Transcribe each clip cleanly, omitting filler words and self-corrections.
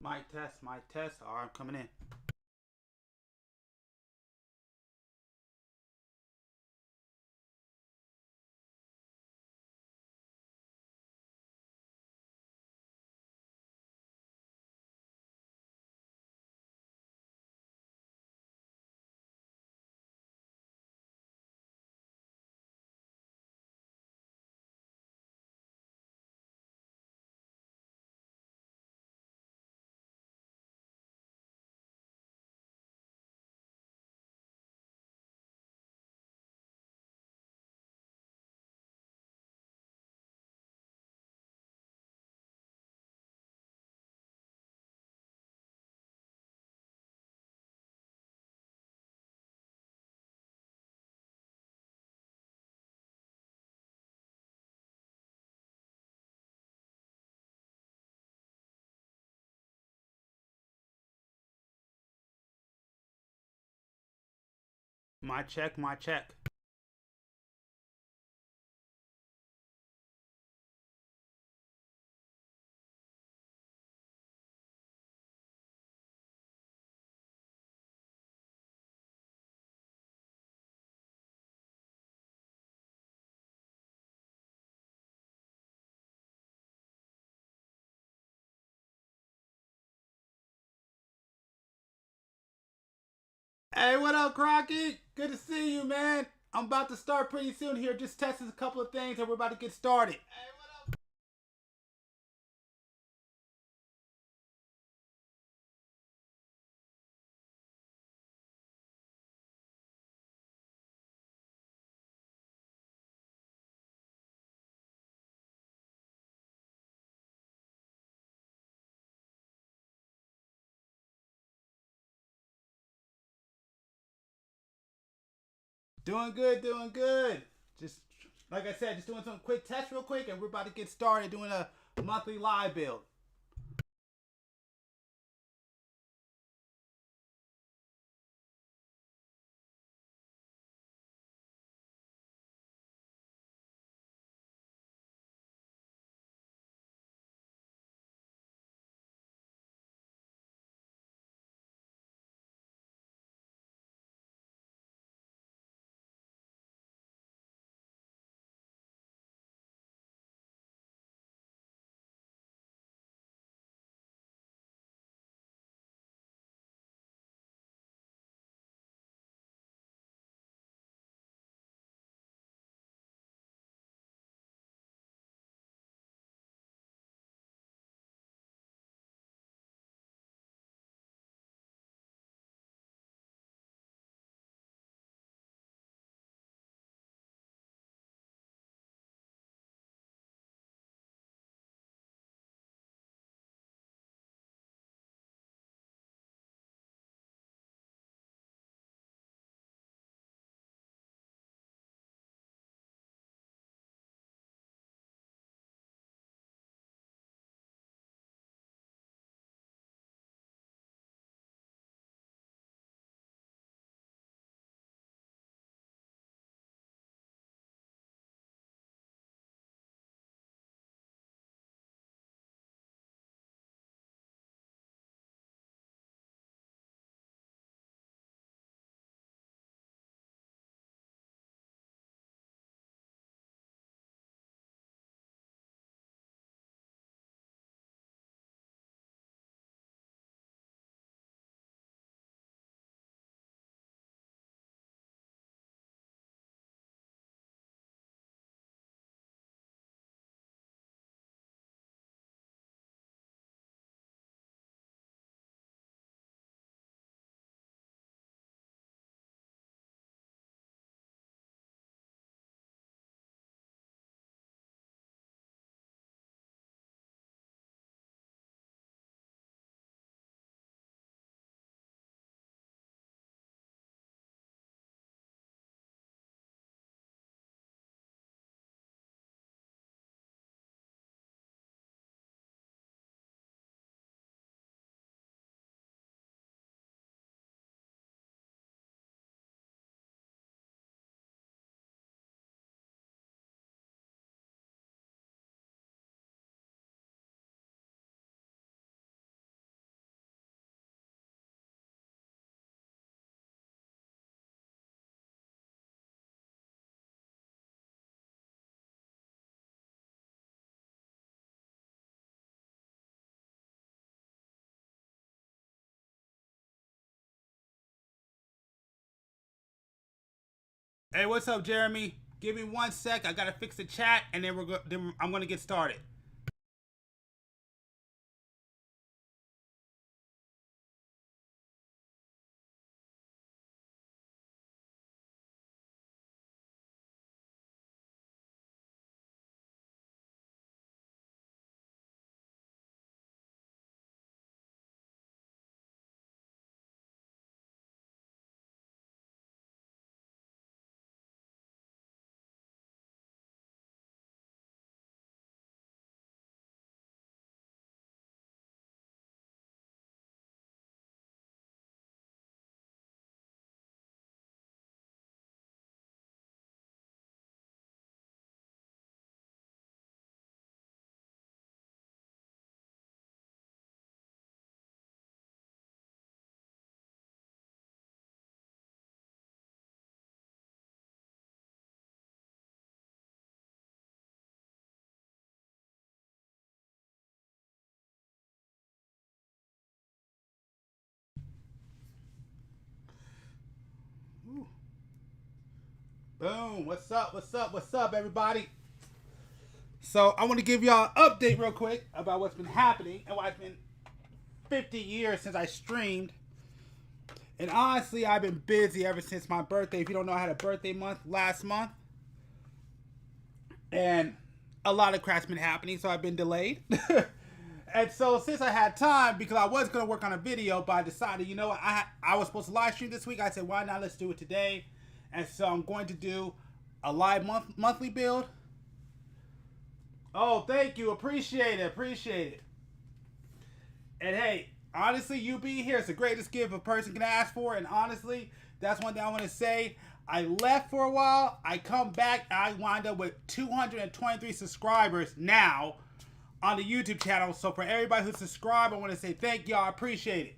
Mic test, mic test. All right, I'm coming in. My check, my check. Hey, what up, Crockett? Good to see you, man. I'm about to start pretty soon here. Just testing a couple of things and we're about to get started. Doing good, doing good. Just like I said, just doing some quick tests real quick and we're about to get started doing a monthly live build. Hey, what's up, Jeremy? Give me 1 sec. I gotta fix the chat, and then I'm gonna get started. Ooh. Boom. What's up? What's up? What's up, everybody? So I want to give y'all an update real quick about what's been happening and why it's been 50 years since I streamed. And honestly, I've been busy ever since my birthday. If you don't know, I had a birthday month last month. And a lot of crap's been happening, so I've been delayed. And so since I had time, because I was going to work on a video, but I decided, you know what, I was supposed to live stream this week. I said, why not? Let's do it today. And so I'm going to do a live monthly build. Oh, thank you. Appreciate it. Appreciate it. And hey, honestly, you being here is the greatest gift a person can ask for. And honestly, that's one thing I want to say. I left for a while. I come back. I wind up with 223 subscribers now on the YouTube channel. So for everybody who's subscribed, I want to say thank y'all. I appreciate it.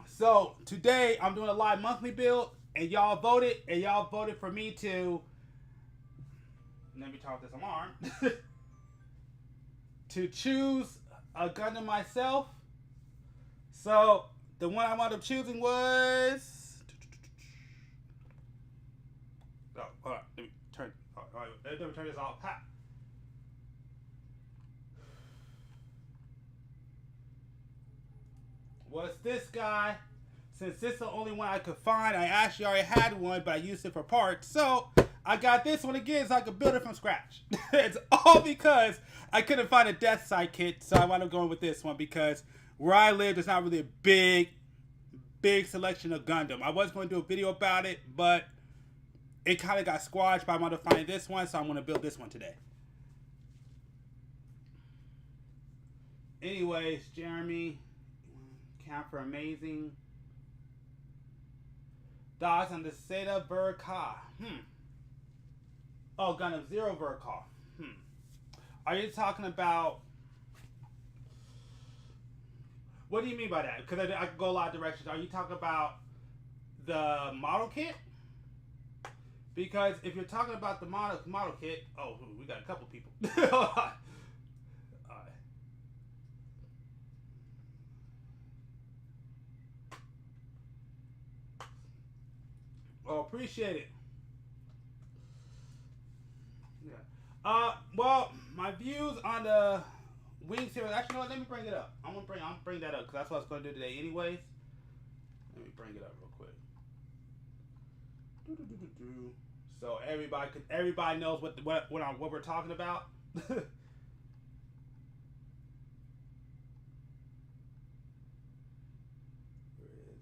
So today I'm doing a live monthly build, and y'all voted, for me to. Let me talk this alarm. To choose a Gundam myself. So the one I wound up choosing was. Oh, hold on. Let me turn. Let me turn this off. Ha. Was this guy. Since this is the only one I could find, I actually already had one, but I used it for parts. So I got this one again so I could build it from scratch. It's all because I couldn't find a Death Side kit, so I wound up going with this one because where I live, there's not really a big selection of Gundam. I was going to do a video about it, but it kind of got squashed by wanting to find this one, so I'm going to build this one today. Anyways, Jeremy, count for amazing. Dogs on the Seda Verka. Oh, Gundam Zero Verka. Are you talking about? What do you mean by that? Because I could go a lot of directions. Are you talking about the model kit? Because if you're talking about the model kit, oh, we got a couple people. Hold on. Oh, appreciate it. Yeah. Well, my views on the Wing series. Actually, no, let me bring it up. I'm gonna bring that up because that's what I was gonna do today, anyways. Let me bring it up real quick. So everybody knows what we're talking about. Where is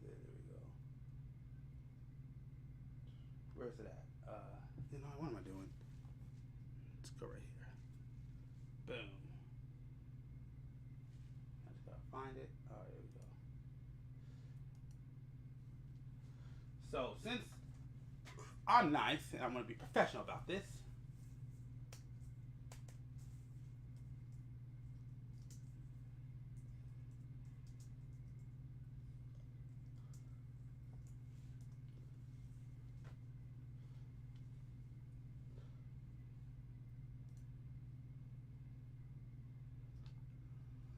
it? There we go. Where's it at? You know, what am I doing? Let's go right here. Boom. I just gotta find it. Oh, there we go. So since I'm nice and I'm gonna be professional about this.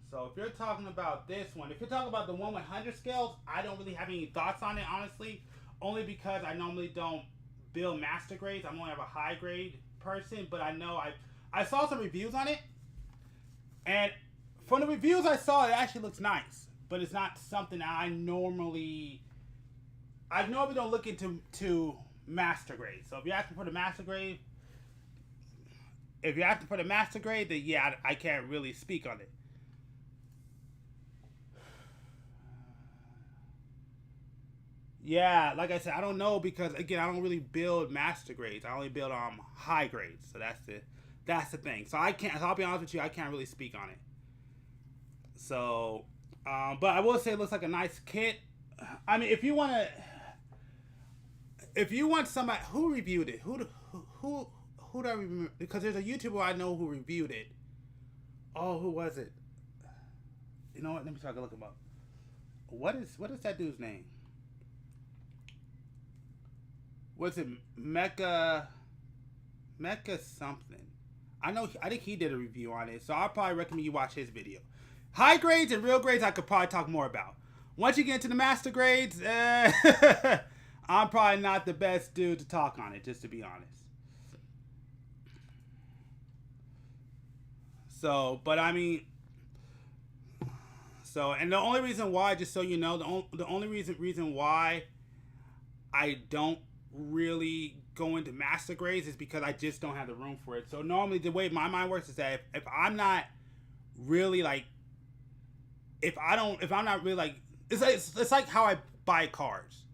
So if you're talking about this one, if you're talking about the 1/100 scales, I don't really have any thoughts on it, honestly. Only because I normally don't build master grades. I'm only have a high grade person, but I know I saw some reviews on it, and from the reviews I saw, it actually looks nice, but it's not something that I normally don't look into master grade. So if you're asking for the master grade, then yeah, I can't really speak on it. Yeah, like I said, I don't know because again, I don't really build master grades. I only build high grades. So that's the thing. So I can't. So I'll be honest with you, I can't really speak on it. So, but I will say it looks like a nice kit. I mean, if you want somebody who reviewed it, who do I remember? Because there's a YouTuber I know who reviewed it. Oh, who was it? You know what? Let me try to look him up. What is that dude's name? What's it? Mecha something. I think he did a review on it, so I'll probably recommend you watch his video. High grades and real grades I could probably talk more about. Once you get into the master grades, I'm probably not the best dude to talk on it, just to be honest. So, but I mean, and the only reason why, just so you know, the only reason why I don't really go into master grades is because I just don't have the room for it. So normally the way my mind works is that if I'm not really like, if I'm not really like, it's like how I buy cars.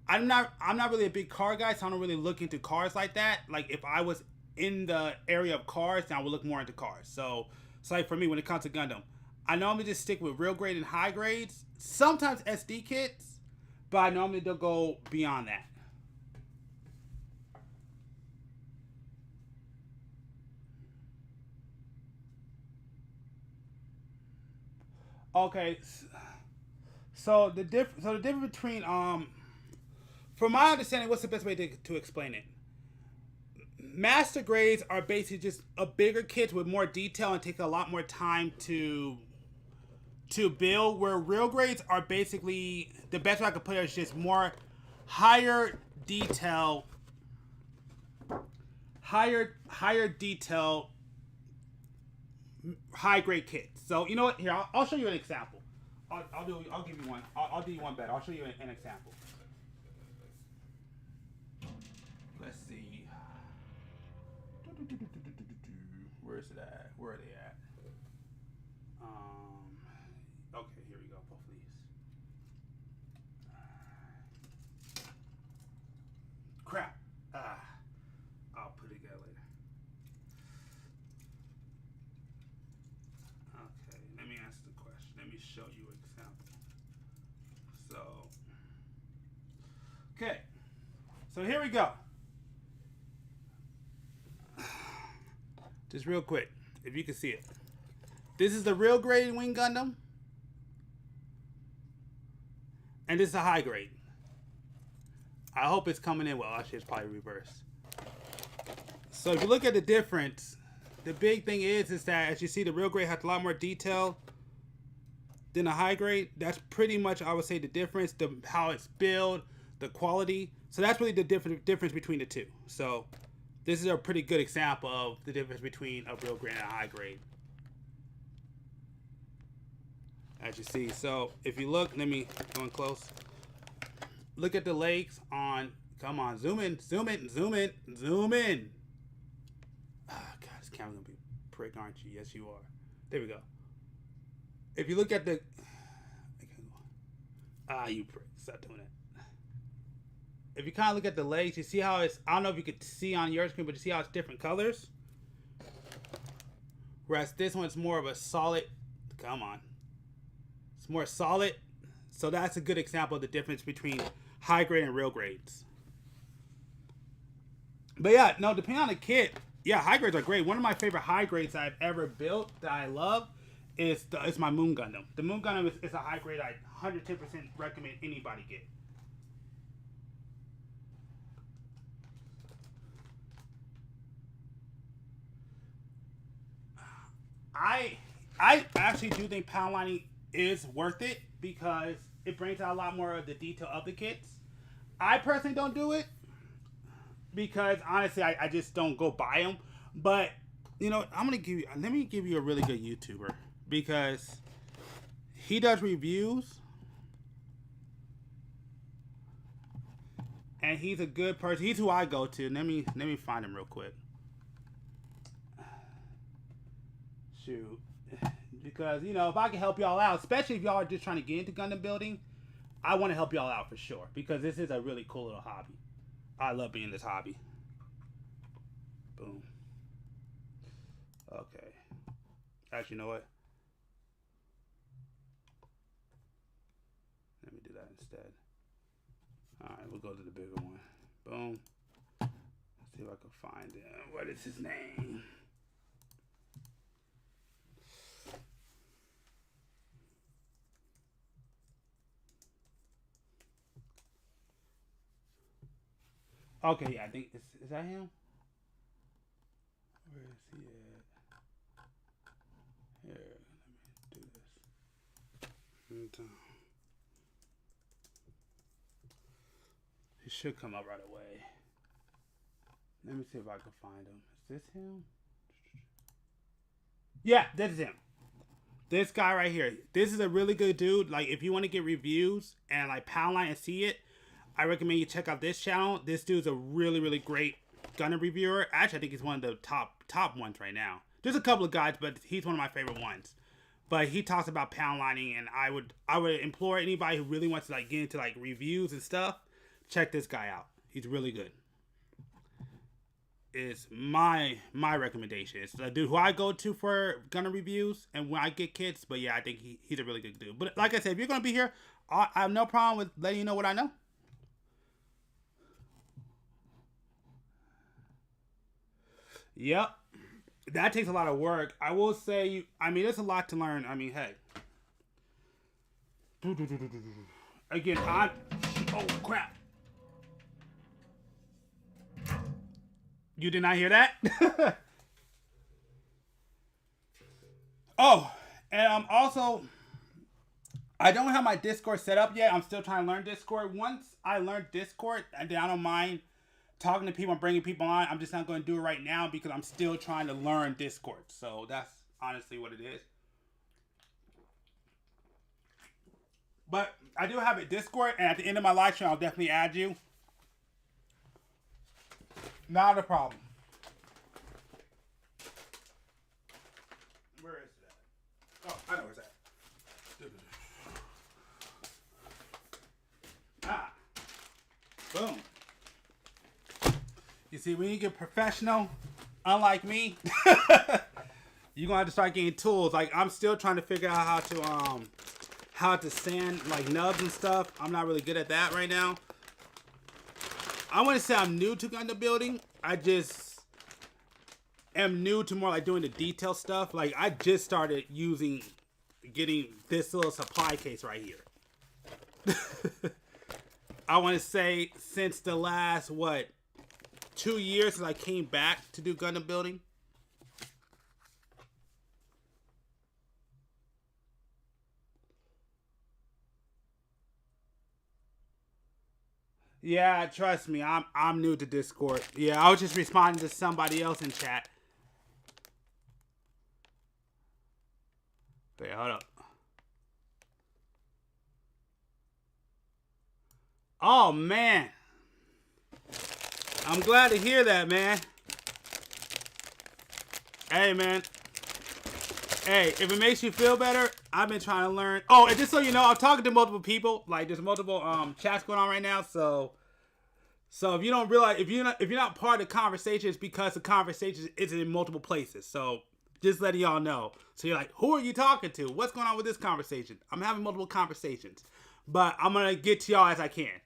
I'm not really a big car guy, so I don't really look into cars like that. Like if I was in the area of cars, then I would look more into cars. So it's like for me when it comes to Gundam, I normally just stick with real grade and high grades. Sometimes SD kits, but I normally don't go beyond that. Okay, so the difference between from my understanding, what's the best way to explain it? Master grades are basically just a bigger kit with more detail and take a lot more time to build. Where real grades are basically, the best way I could put it is just more higher detail, higher detail, high grade kits. So you know what? Here, I'll show you an example. I'll give you one. I'll do you one better. I'll show you an example. Let's see. Where is it at? Where are they at? Okay, here we go. Both of these. Crap. I'll put it together later. Okay, let me ask the question. Let me show you an example. Okay. So here we go. Just real quick, if you can see it. This is the real grade Wing Gundam. And this is a high grade. I hope it's coming in well. Actually, it's probably reversed. So if you look at the difference, the big thing is that as you see, the real grade has a lot more detail than the high grade. That's pretty much, I would say, the difference, how it's built, the quality. So that's really the difference between the two. So this is a pretty good example of the difference between a real grade and a high grade. As you see, so if you look, let me go in close. Look at the legs on, come on, zoom in, zoom in, zoom in, zoom in. Ah, God, this camera's gonna be a prick, aren't you? Yes, you are. There we go. If you look at the, you prick, stop doing that. If you kind of look at the legs, you see how it's, I don't know if you could see on your screen, but you see how it's different colors? Whereas this one's more of a solid, come on. It's more solid. So that's a good example of the difference between high grade and real grades. But yeah, no, depending on the kit, yeah, high grades are great. One of my favorite high grades I've ever built that I love is my Moon Gundam. The Moon Gundam is a high grade I 110% recommend anybody get. I actually do think pound lining is worth it because it brings out a lot more of the detail of the kits. I personally don't do it. because honestly, I just don't go buy them. But you know, let me give you a really good YouTuber because he does reviews and he's a good person. He's who I go to. Let me find him real quick. Shoot. Because, you know, if I can help y'all out, especially if y'all are just trying to get into Gundam building, I want to help y'all out for sure. Because this is a really cool little hobby. I love being in this hobby. Boom. Okay. Actually, you know what? Let me do that instead. Alright, we'll go to the bigger one. Boom. Let's see if I can find him. What is his name? Okay, yeah, I think is that him? Where is he at? Here, let me do this. He should come up right away. Let me see if I can find him. Is this him? Yeah, this is him. This guy right here. This is a really good dude. Like, if you want to get reviews and like Poundline and see it, I recommend you check out this channel. This dude's a really, really great Gundam reviewer. Actually, I think he's one of the top ones right now. There's a couple of guys, but he's one of my favorite ones. But he talks about poundlining, and I would implore anybody who really wants to like get into like reviews and stuff, check this guy out. He's really good. It's my recommendation. It's the dude who I go to for Gundam reviews and when I get kits. But yeah, I think he's a really good dude. But like I said, if you're gonna be here, I have no problem with letting you know what I know. Yep. That takes a lot of work. I will say, I mean, there's a lot to learn. I mean, hey. Again, oh, crap. You did not hear that? Oh, and I'm also, I don't have my Discord set up yet. I'm still trying to learn Discord. Once I learn Discord, and then I don't mind talking to people and bringing people on. I'm just not going to do it right now because I'm still trying to learn Discord. So that's honestly what it is. But I do have a Discord, and at the end of my live stream, I'll definitely add you. Not a problem. Where is that? Oh, I know where it's at. Ah. Boom. You see, when you get professional, unlike me, you're gonna have to start getting tools. Like, I'm still trying to figure out how to sand like nubs and stuff. I'm not really good at that right now. I want to say I'm new to Gundam building. I just am new to more like doing the detail stuff. Like, I just started getting this little supply case right here. I want to say since the last, 2 years since I came back to do Gundam building. Yeah, trust me, I'm new to Discord. Yeah, I was just responding to somebody else in chat. Wait, hold up. Oh man. I'm glad to hear that, man. Hey, man. Hey, if it makes you feel better, I've been trying to learn. Oh, and just so you know, I'm talking to multiple people. Like, there's multiple chats going on right now. So if you don't realize, if you're not part of the conversation, it's because the conversation is in multiple places. So just letting y'all know. So you're like, who are you talking to? What's going on with this conversation? I'm having multiple conversations, but I'm gonna get to y'all as I can.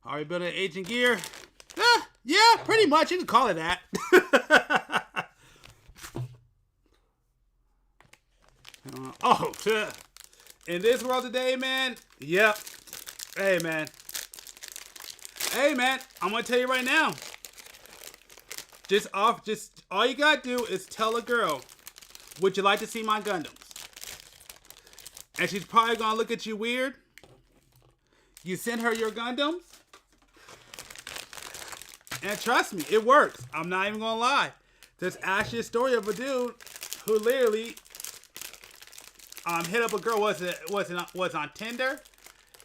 Are you building Agent Gear? Yeah, pretty much. You can call it that. Oh, in this world today, man. Yep. Hey, man. Hey, man. I'm gonna tell you right now. Just all you gotta do is tell a girl, would you like to see my Gundams? And she's probably gonna look at you weird. You send her your Gundams. And trust me, it works. I'm not even gonna lie. There's actually a story of a dude who literally hit up a girl was on Tinder,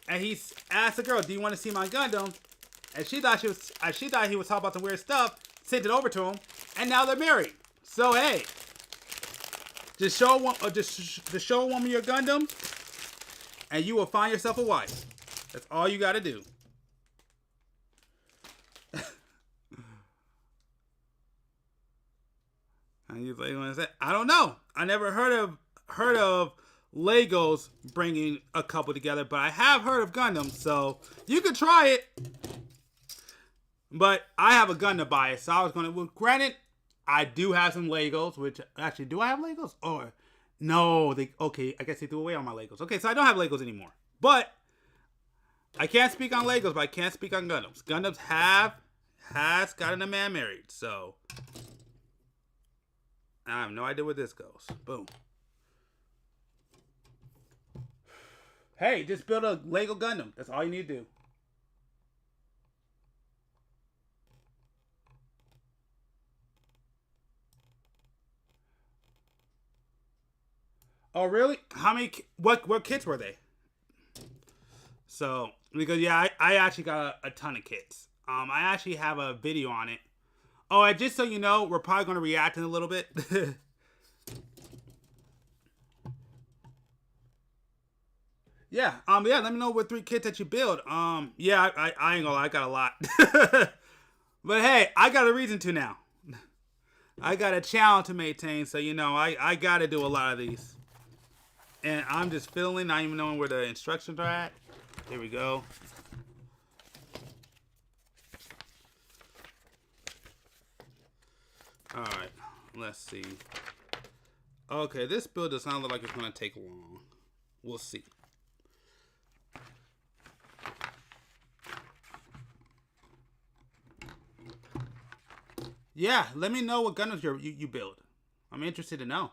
and he asked the girl, "Do you want to see my Gundam?" And she thought he was talking about some weird stuff. Sent it over to him, and now they're married. So hey, just show a woman your Gundam, and you will find yourself a wife. That's all you got to do. And he's like, I don't know. I never heard of Legos bringing a couple together, but I have heard of Gundam, so you could try it. But I have a Gundam bias, so I was going to. Well, granted, I do have some Legos, which actually, do I have Legos? Or no? Okay, I guess they threw away all my Legos. Okay, so I don't have Legos anymore. But I can't speak on Legos, but I can't speak on Gundams. Gundams has gotten a man married, so I have no idea where this goes. Boom. Hey, just build a Lego Gundam. That's all you need to do. Oh, really? How many? What kits were they? So, because yeah, I actually got a ton of kits. I actually have a video on it. Oh, and just so you know, we're probably going to react in a little bit. Yeah, yeah, let me know what 3 kits that you build. Yeah, I ain't gonna lie, I got a lot. But hey, I got a reason to now. I got a channel to maintain, so you know, I gotta do a lot of these. And I'm just fiddling, not even knowing where the instructions are at. Here we go. Alright, let's see. Okay, this build does not look like it's gonna take long. We'll see. Yeah, let me know what Gundams you build. I'm interested to know.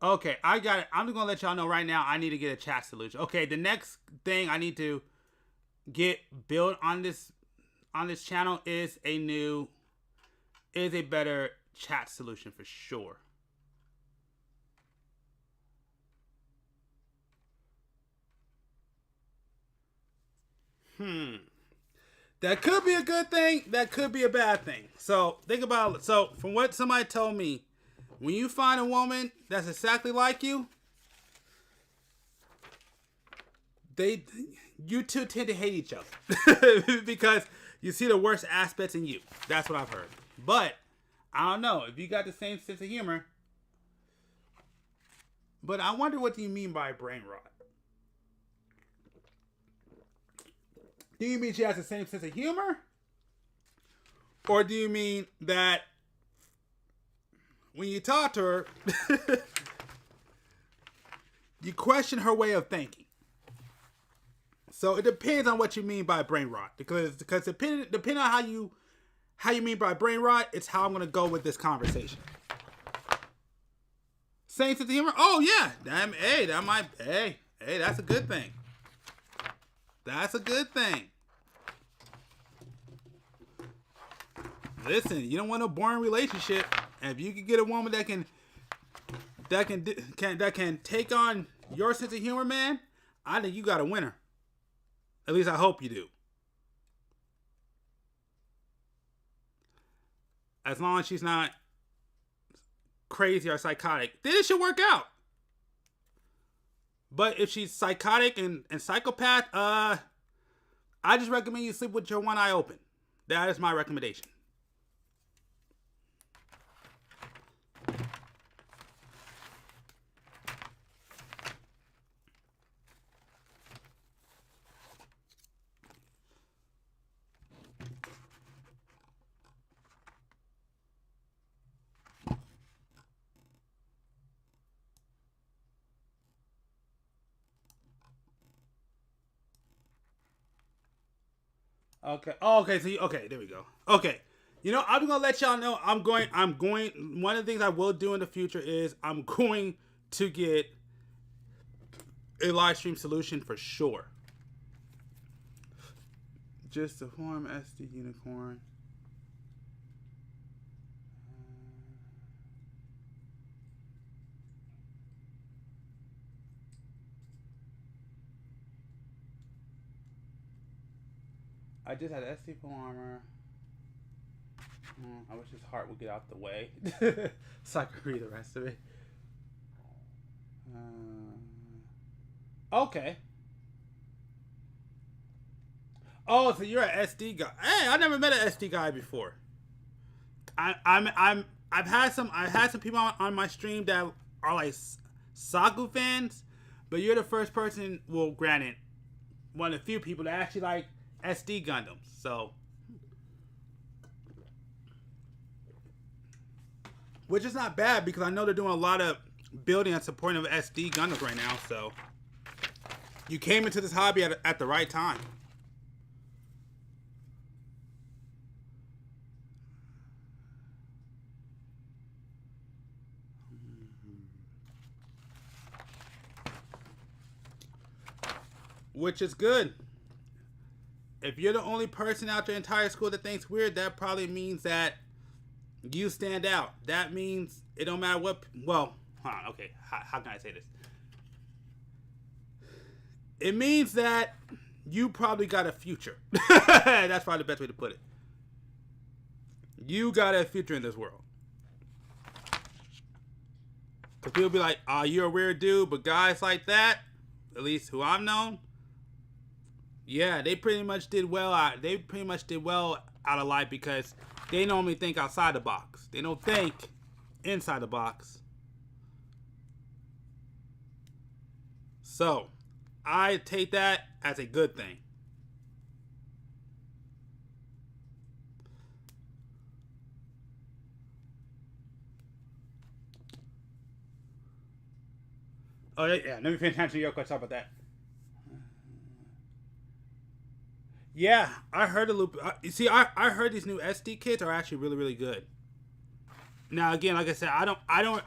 Okay, I got it. I'm just going to let y'all know right now I need to get a chat solution. Okay, the next thing I need to get built on this channel is a better chat solution for sure. That could be a good thing. That could be a bad thing. So think about it. So from what somebody told me, when you find a woman that's exactly like you, you two tend to hate each other because you see the worst aspects in you. That's what I've heard. But I don't know if you got the same sense of humor. But I wonder what do you mean by brain rot? Do you mean she has the same sense of humor? Or do you mean that when you talk to her, you question her way of thinking? So it depends on what you mean by brain rot. Because depending on how you mean by brain rot, it's how I'm going to go with this conversation. Same sense of humor? Oh, yeah. Hey, that's a good thing. That's a good thing. Listen, you don't want a boring relationship. And if you can get a woman that can take on your sense of humor, man, I think you got a winner. At least I hope you do. As long as she's not crazy or psychotic, then it should work out. But if she's psychotic and psychopath, I just recommend you sleep with your one eye open. That is my recommendation. Okay. Oh, okay. So okay, there we go. Okay. You know, I'm gonna let y'all know I'm going. One of the things I will do in the future is I'm going to get a live stream solution for sure. Just to form SD Unicorn. I just had SD full armor. I wish his heart would get out the way so I could read the rest of it. Okay. Oh, so you're an SD guy. Hey, I never met an SD guy before. I've had some people on my stream that are like Saku fans, but you're the first person, well, granted, one of the few people that actually like SD Gundams. So, which is not bad because I know they're doing a lot of building and supporting of SD Gundams right now. So, you came into this hobby at the right time. Which is good. If you're the only person out your entire school that thinks weird, that probably means that you stand out. That means it don't matter what. Well, hold on. Okay, how can I say this? It means that you probably got a future. That's probably the best way to put it. You got a future in this world. Because people be like, oh, you're a weird dude, but guys like that, at least who I've known, yeah, they pretty much did well out of life because they normally think outside the box. They don't think inside the box. So, I take that as a good thing. Oh, yeah, let me pay attention to your question about that. Yeah, I heard a loop. See, I heard these new SD kits are actually really, really good. Now, again, like I said, I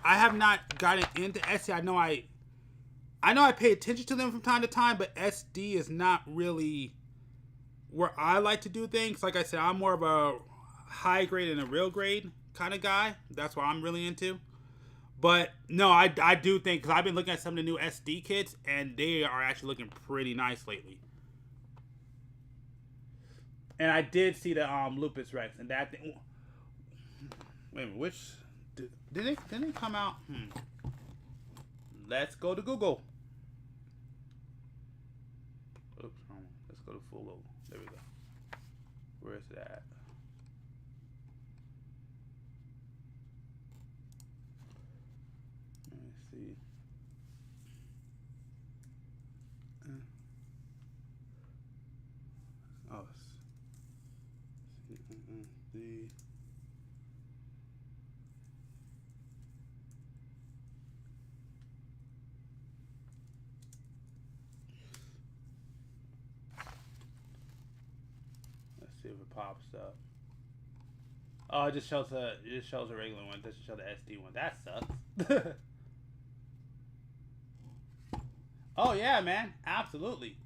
have not gotten into SD. I know I pay attention to them from time to time, but SD is not really where I like to do things. Like I said, I'm more of a high grade and a real grade kind of guy. That's what I'm really into. But no, I do think, because I've been looking at some of the new SD kits, and they are actually looking pretty nice lately. And I did see the Lupus Rex, and that thing. Wait a minute, which didn't they come out? Let's go to Google. Oops, let's go to full logo. There we go. Where is it at? Let me see. Oh. Let's see if it pops up. Oh, it just shows a regular one. It doesn't show the SD one. That sucks. Oh yeah, man, absolutely.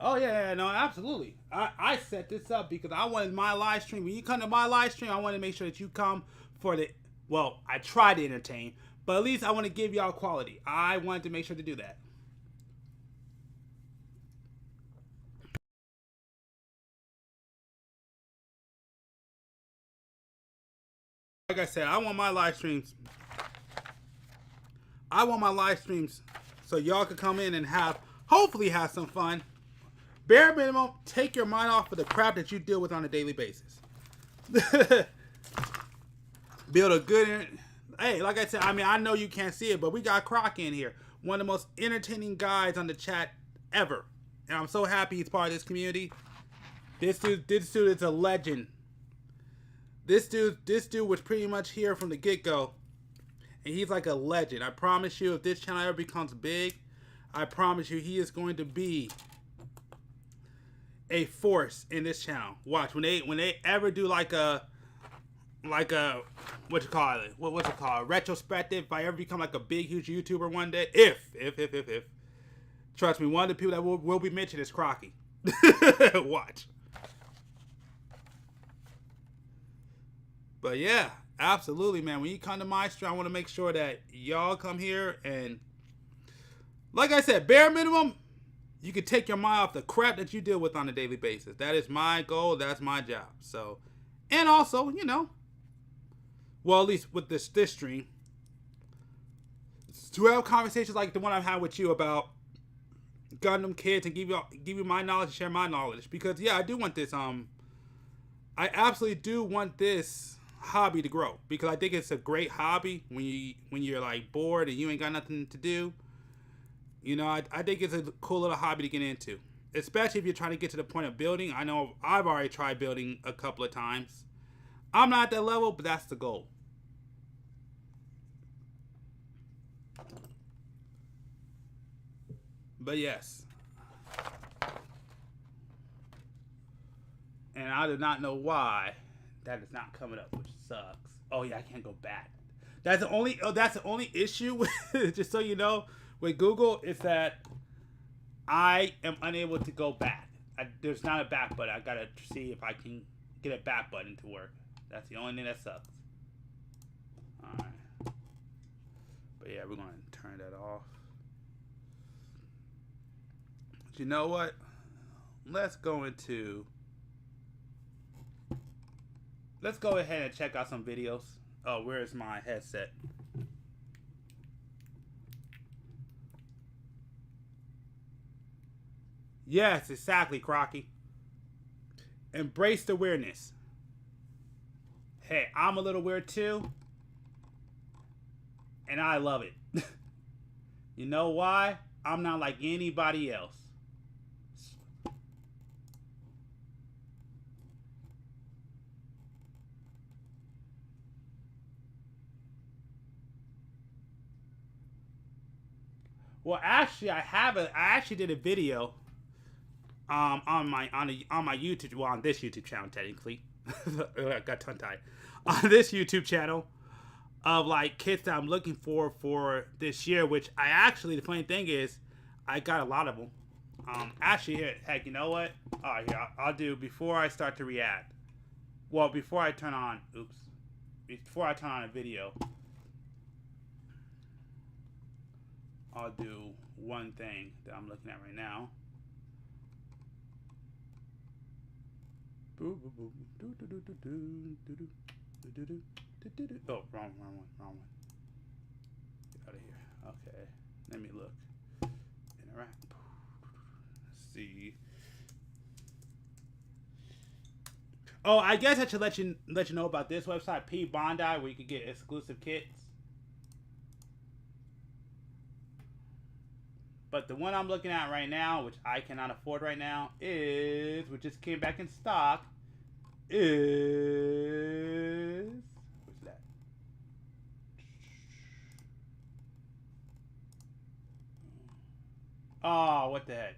Oh yeah, no, absolutely. I set this up because I wanted my live stream. When you come to my live stream, I want to make sure that you come for the. Well, I try to entertain, but at least I want to give y'all quality. I wanted to make sure to do that. Like I said, I want my live streams. So y'all can come in and hopefully have some fun. Bare minimum, take your mind off of the crap that you deal with on a daily basis. Build a good. Hey, like I said, I mean, I know you can't see it, but we got Croc in here. One of the most entertaining guys on the chat ever. And I'm so happy he's part of this community. This dude is a legend. This dude was pretty much here from the get-go. And he's like a legend. I promise you, if this channel ever becomes big, I promise you he is going to be a force in this channel. Watch, when they ever do like a like a what you call it? What's it called? Retrospective. If I ever become like a big, huge YouTuber one day, if trust me, one of the people that will be mentioned is Crocky. Watch. But yeah, absolutely, man. When you come to my stream, I want to make sure that y'all come here and, like I said, bare minimum, you can take your mind off the crap that you deal with on a daily basis. That is my goal. That's my job. So, and also, you know, well, at least with this stream, to have conversations like the one I've had with you about Gundam kids and give you my knowledge and share my knowledge, because yeah, I do want this. I absolutely do want this hobby to grow, because I think it's a great hobby when you're like bored and you ain't got nothing to do. You know, I think it's a cool little hobby to get into, especially if you're trying to get to the point of building. I know I've already tried building a couple of times. I'm not at that level, but that's the goal. But yes. And I do not know why that is not coming up, which sucks. Oh yeah, I can't go back. That's the only issue with, just so you know, with Google, is that I am unable to go back. There's not a back button. I gotta see if I can get a back button to work. That's the only thing that sucks. Alright. But yeah, we're gonna turn that off. But you know what? Let's go ahead and check out some videos. Oh, where's my headset? Yes, exactly, Crocky. Embrace the weirdness. Hey, I'm a little weird too. And I love it. You know why? I'm not like anybody else. Well, actually, I actually did a video on my YouTube, well, on this YouTube channel technically. I got tongue tied. On this YouTube channel of like kits that I'm looking for this year, which I actually, the funny thing is, I got a lot of them. Actually, here, heck, you know what? All right, here, I'll do before I start to react. Well, before I turn on a video, I'll do one thing that I'm looking at right now. Oh, wrong one. Get out of here. Okay, let me look. Interact. Let's see. Oh, I guess I should let you know about this website, P Bondi, where you can get exclusive kits. But the one I'm looking at right now, which I cannot afford right now, which just came back in stock, is... What's that? Oh, what the heck?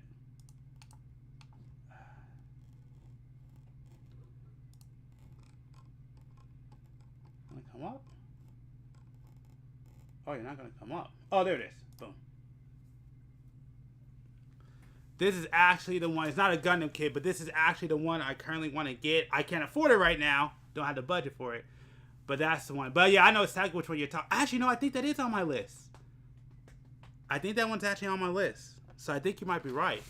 Gonna come up? Oh, you're not gonna come up. Oh, there it is. Boom. This is actually the one. It's not a Gundam kit, but this is actually the one I currently want to get. I can't afford it right now. Don't have the budget for it. But that's the one. But yeah, I know exactly which one you're talking. Actually, no, I think that is on my list. I think that one's actually on my list. So I think you might be right.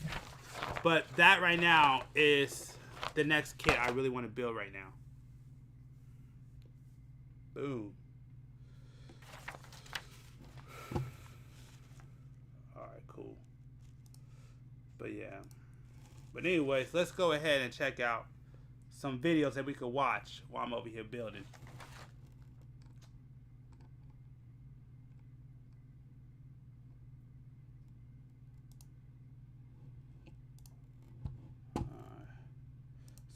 But that right now is the next kit I really want to build right now. Boom. But yeah. But anyways, let's go ahead and check out some videos that we could watch while I'm over here building.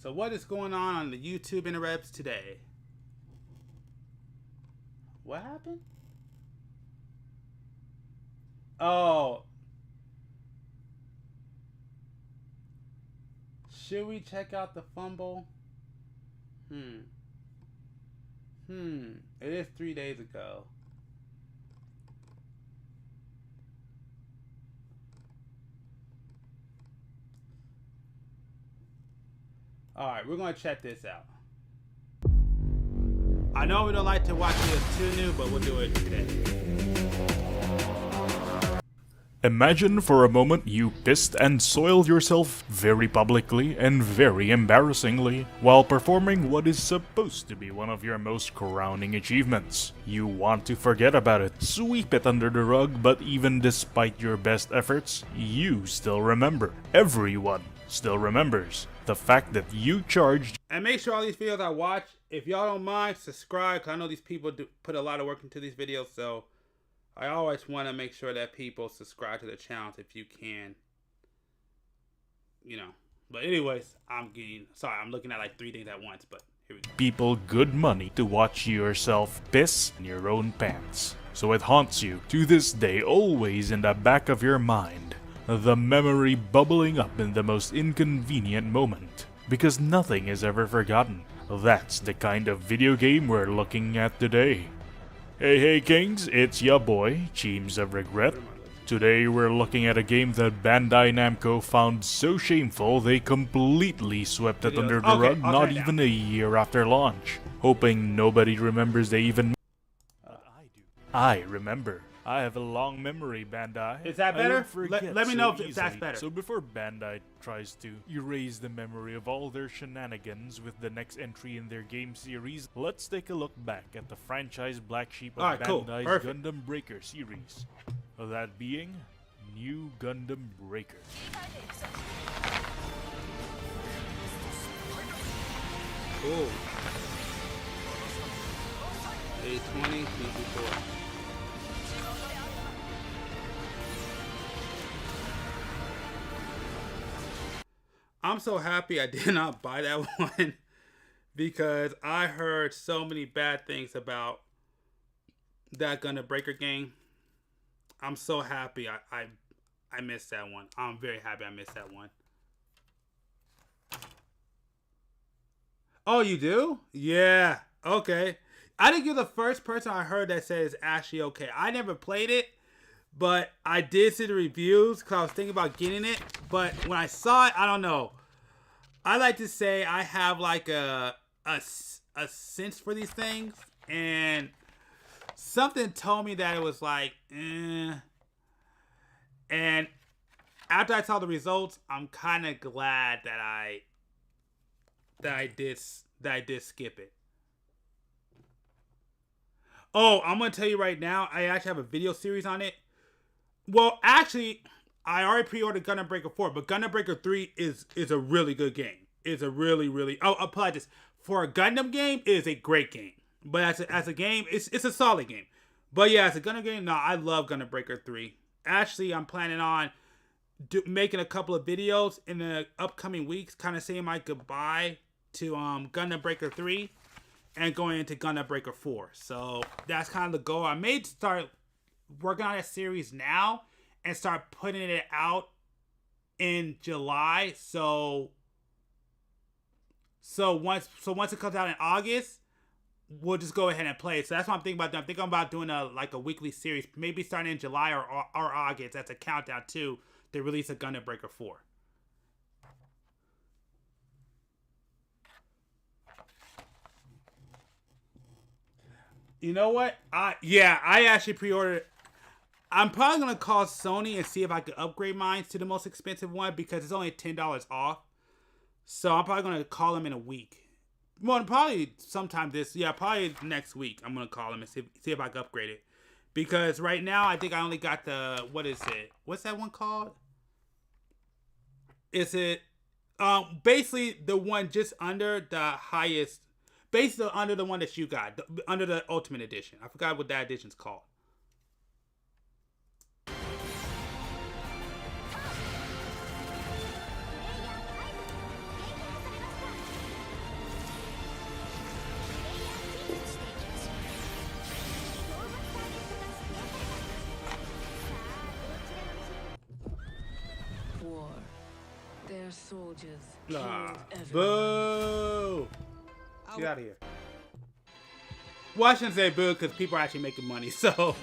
So what is going on the YouTube interwebs today? What happened? Oh. Should we check out the fumble? It is 3 days ago. Alright, we're going to check this out. I know we don't like to watch videos too new, but we'll do it today. Imagine for a moment you pissed and soiled yourself very publicly and very embarrassingly while performing what is supposed to be one of your most crowning achievements. You want to forget about it, sweep it under the rug, but even despite your best efforts, you still remember. Everyone still remembers the fact that you charged. And make sure all these videos I watch, if y'all don't mind, subscribe, because I know these people do put a lot of work into these videos, so I always want to make sure that people subscribe to the channel if you can. You know. But anyways, I'm looking at like 3 things at once, but here we go. People good money to watch yourself piss in your own pants. So it haunts you to this day, always in the back of your mind. The memory bubbling up in the most inconvenient moment. Because nothing is ever forgotten. That's the kind of video game we're looking at today. Hey Kings, it's ya boy, Teams of Regret. Today we're looking at a game that Bandai Namco found so shameful they completely swept it under the rug not even a year after launch. Hoping nobody remembers they even... I do. I remember. I have a long memory, Bandai. Is that better? Let me know if that's better. So before Bandai tries to erase the memory of all their shenanigans with the next entry in their game series, let's take a look back at the franchise black sheep of Bandai's Gundam Breaker series. That being, New Gundam Breaker. Cool. 820, 24. I'm so happy I did not buy that one because I heard so many bad things about that Gundam Breaker game. I'm so happy I missed that one. I'm very happy I missed that one. Oh, you do? Yeah. Okay. I think you're the first person I heard that says it's actually okay. I never played it, but I did see the reviews because I was thinking about getting it. But when I saw it, I don't know. I like to say I have like a sense for these things, and something told me that it was like, eh. And after I saw the results, I'm kind of glad that I did skip it. Oh, I'm gonna tell you right now, I actually have a video series on it. Well, actually, I already pre-ordered Gundam Breaker 4, but Gundam Breaker 3 is a really good game. It's a really I'll apply this. For a Gundam game, it is a great game. But as a game, it's a solid game. But yeah, as a Gundam game, no, I love Gundam Breaker 3. Actually, I'm planning on making a couple of videos in the upcoming weeks, kind of saying my goodbye to Gundam Breaker 3 and going into Gundam Breaker 4. So that's kind of the goal. I may start working on that series now and start putting it out in July. So once it comes out in August, we'll just go ahead and play it. So that's what I'm thinking about doing. I'm thinking about doing a weekly series, maybe starting in July or August. That's a countdown to the release of Gundam Breaker 4. You know what? I actually pre-ordered. I'm probably gonna call Sony and see if I could upgrade mine to the most expensive one because it's only $10 off. So I'm probably gonna call them in a week. Well, probably sometime probably next week. I'm gonna call them and see if I can upgrade it. Because right now I think I only got the, what is it? What's that one called? Is it basically the one just under the highest, basically under the one that you got, under the Ultimate Edition. I forgot what that edition's called. Their soldiers. Boo! Get out of here. Well, I shouldn't say boo because people are actually making money. So.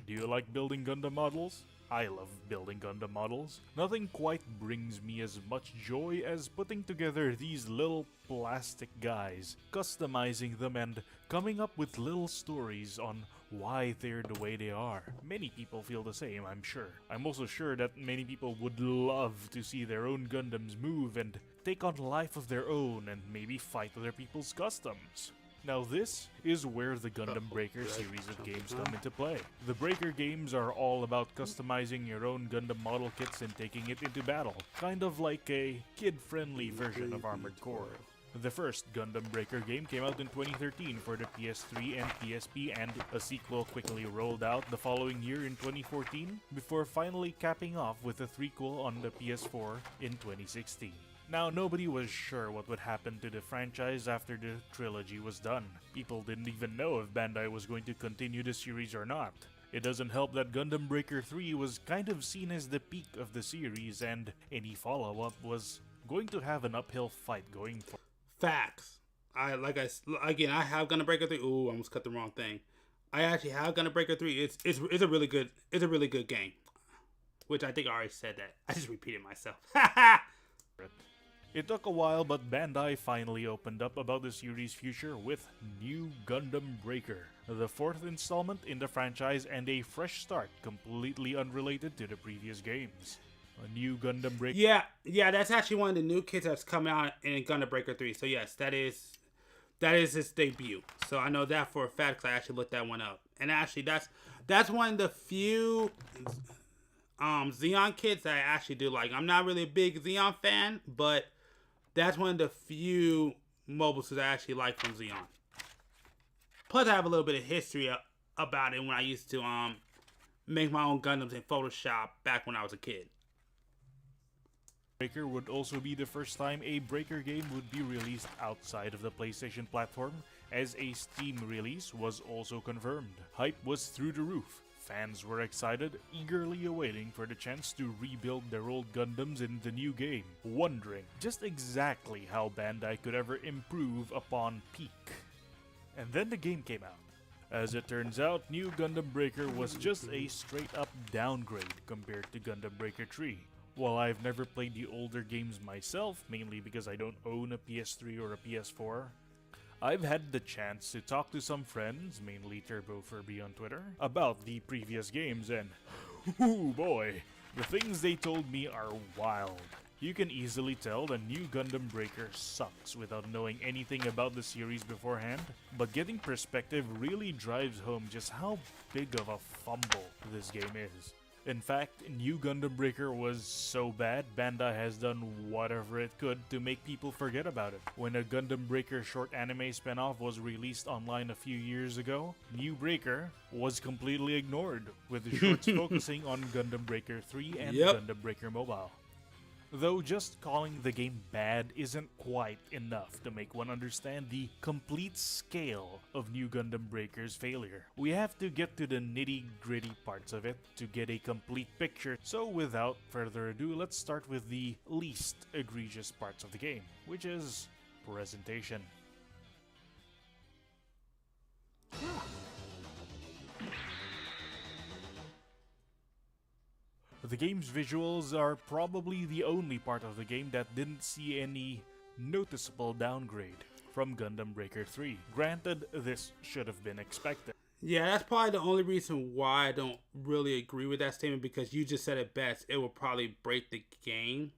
Do you like building Gundam models? I love building Gundam models. Nothing quite brings me as much joy as putting together these little plastic guys, customizing them and coming up with little stories on why they're the way they are. Many people feel the same, I'm sure. I'm also sure that many people would love to see their own Gundams move and take on life of their own and maybe fight other people's customs. Now this is where the Gundam Breaker series of games come into play. The Breaker games are all about customizing your own Gundam model kits and taking it into battle, kind of like a kid-friendly version of Armored Core. The first Gundam Breaker game came out in 2013 for the PS3 and PSP, and a sequel quickly rolled out the following year in 2014, before finally capping off with a threequel on the PS4 in 2016. Now, nobody was sure what would happen to the franchise after the trilogy was done. People didn't even know if Bandai was going to continue the series or not. It doesn't help that Gundam Breaker 3 was kind of seen as the peak of the series, and any follow-up was going to have an uphill fight going for. Facts. I have Gundam Breaker 3. Ooh, I almost cut the wrong thing. I actually have Gundam Breaker 3. It's a really good game. Which I think I already said that. I just repeated myself. It took a while, but Bandai finally opened up about the series' future with New Gundam Breaker, the fourth installment in the franchise and a fresh start completely unrelated to the previous games. A New Gundam Breaker. Yeah, that's actually one of the new kits that's coming out in Gundam Breaker 3. So yes, that is its debut. So I know that for a fact because I actually looked that one up. And actually, that's one of the few Xeon kits that I actually do like. I'm not really a big Xeon fan, but that's one of the few mobile suits I actually like from Xeon. Plus, I have a little bit of history about it when I used to make my own Gundams in Photoshop back when I was a kid. Breaker would also be the first time a Breaker game would be released outside of the PlayStation platform, as a Steam release was also confirmed. Hype was through the roof. Fans were excited, eagerly awaiting for the chance to rebuild their old Gundams in the new game, wondering just exactly how Bandai could ever improve upon peak. And then the game came out. As it turns out, New Gundam Breaker was just a straight-up downgrade compared to Gundam Breaker 3. While I've never played the older games myself, mainly because I don't own a PS3 or a PS4, I've had the chance to talk to some friends, mainly Turbo Furby on Twitter, about the previous games, and ooh boy, the things they told me are wild. You can easily tell the New Gundam Breaker sucks without knowing anything about the series beforehand, but getting perspective really drives home just how big of a fumble this game is. In fact, New Gundam Breaker was so bad, Bandai has done whatever it could to make people forget about it. When a Gundam Breaker short anime spinoff was released online a few years ago, New Breaker was completely ignored, with the shorts focusing on Gundam Breaker 3 and Gundam Breaker Mobile. Though just calling the game bad isn't quite enough to make one understand the complete scale of New Gundam Breaker's failure. We have to get to the nitty-gritty parts of it to get a complete picture, so without further ado, let's start with the least egregious parts of the game, which is presentation. The game's visuals are probably the only part of the game that didn't see any noticeable downgrade from Gundam Breaker 3. Granted, this should have been expected. Yeah, that's probably the only reason why I don't really agree with that statement, because you just said it best. It will probably break the game.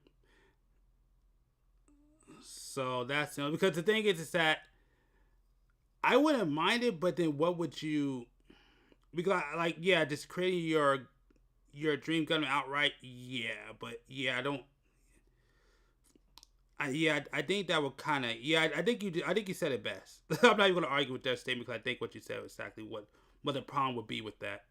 So that's, because the thing is that I wouldn't mind it, but then what would you, because just creating your dream Gundam outright, I think that would kind of, I think you said it best. I'm not even going to argue with that statement because I think what you said was exactly what the problem would be with that.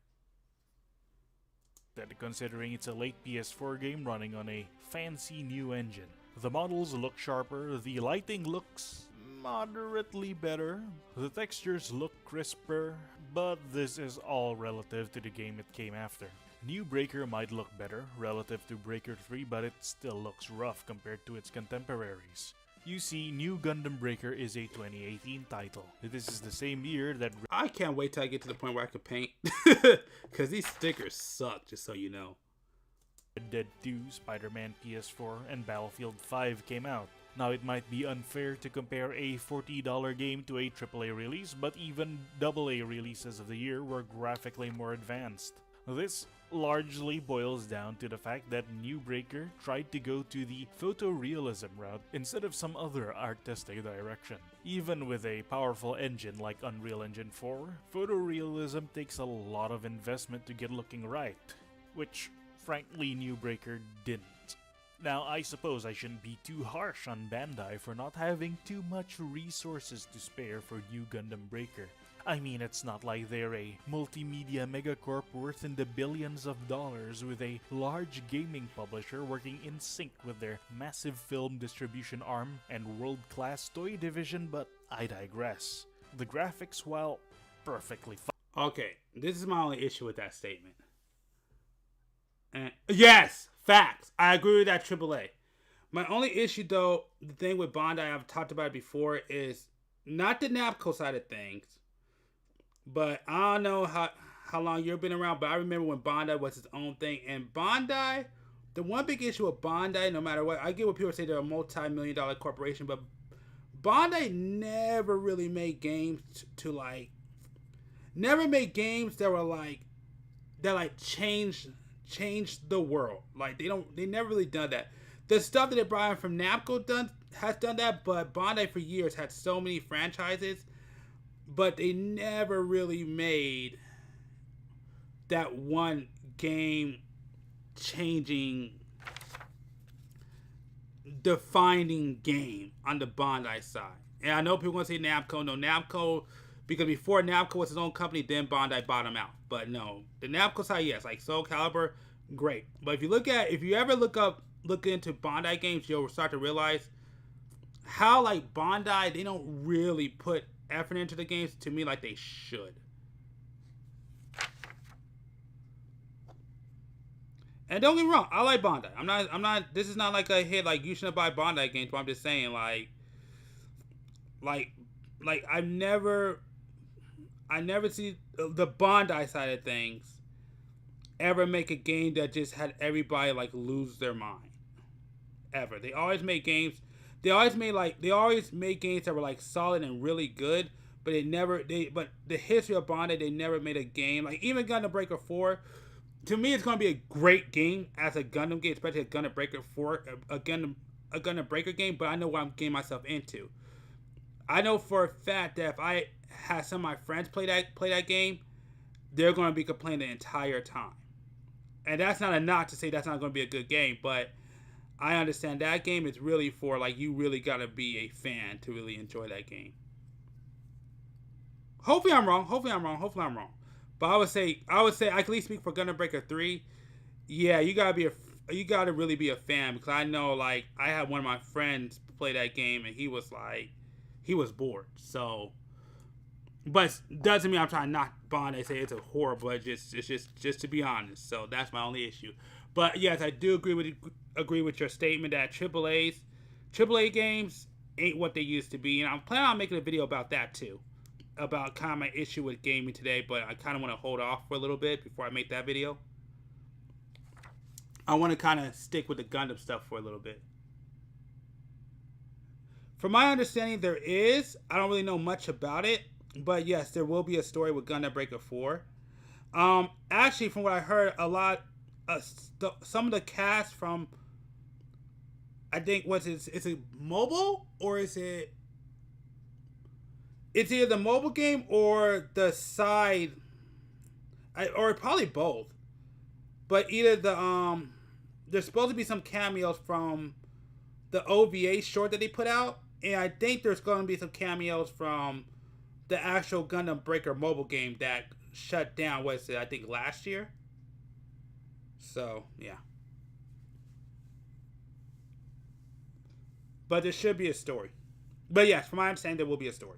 Considering it's a late PS4 game running on a fancy new engine. The models look sharper, the lighting looks moderately better, the textures look crisper, but this is all relative to the game it came after. New Breaker might look better relative to Breaker 3, but it still looks rough compared to its contemporaries. You see, New Gundam Breaker is a 2018 title. This is the same year that I can't wait till I get to the point where I can paint. Because these stickers suck, just so you know. Red Dead 2, Spider-Man PS4, and Battlefield 5 came out. Now it might be unfair to compare a $40 game to a AAA release, but even AA releases of the year were graphically more advanced. This largely boils down to the fact that New Breaker tried to go to the photorealism route instead of some other artistic direction. Even with a powerful engine like Unreal Engine 4, photorealism takes a lot of investment to get looking right, which frankly New Breaker didn't. Now, I suppose I shouldn't be too harsh on Bandai for not having too much resources to spare for New Gundam Breaker. I mean, it's not like they're a multimedia megacorp worth in the billions of dollars with a large gaming publisher working in sync with their massive film distribution arm and world-class toy division, but I digress. The graphics, while perfectly fine. Okay, this is my only issue with that statement. And yes, facts. I agree with that AAA. My only issue, though, the thing with Bandai, I've talked about it before, is not the Namco side of things. But I don't know how long you've been around, but I remember when Bandai was its own thing. And Bandai, the one big issue with Bandai, no matter what, I get what people say they're a multi-million-dollar corporation, but Bandai never really made games never made games that were that changed the world. Like they never really done that. The stuff that they brought in from Namco has done that, but Bandai for years had so many franchises, but they never really made that one game changing, defining game on the Bandai side. And I know people want to say Namco. No, Namco, because before Namco was his own company, then Bandai bought him out. But no, the Namco side, yes, like Soul Calibur, great. But if you ever look into Bandai games, you'll start to realize how like Bandai, they don't really put effort into the games to me like they should. And don't get me wrong, I like Bandai. I'm not. This is not like a hit. Like you shouldn't buy Bandai games. But I'm just saying, like I never see the Bandai side of things ever make a game that just had everybody like lose their mind. Ever. They always make games. They always made games that were like solid and really good, but but the history of Bandai, they never made a game like even Gundam Breaker 4. To me, it's going to be a great game as a Gundam game, especially a Gundam Breaker 4, a Gundam Breaker game. But I know what I'm getting myself into. I know for a fact that if I had some of my friends play that game, they're going to be complaining the entire time. And that's not a knock to say that's not going to be a good game, but I understand that game is really for, like, you really got to be a fan to really enjoy that game. Hopefully I'm wrong. But I would say I can at least speak for Gundam Breaker 3. Yeah, you got to really be a fan, because I know, like, I had one of my friends play that game and he was bored. So, but doesn't mean I'm trying to knock Bandai, say it's a horror, but it's just to be honest. So that's my only issue. But yes, I do agree with your statement that AAA games ain't what they used to be, and I'm planning on making a video about that too, about kind of my issue with gaming today. But I kind of want to hold off for a little bit before I make that video. I want to kind of stick with the Gundam stuff for a little bit. From my understanding, I don't really know much about it, but yes, there will be a story with Gundam Breaker 4. Actually, from what I heard, some of the cast from, I think, is it mobile, or is it? It's either the mobile game or the side, or probably both. But either there's supposed to be some cameos from the OVA short that they put out, and I think there's going to be some cameos from the actual Gundam Breaker mobile game that shut down. What is it? I think last year. So yeah. But there should be a story. But yes, from my understanding, there will be a story.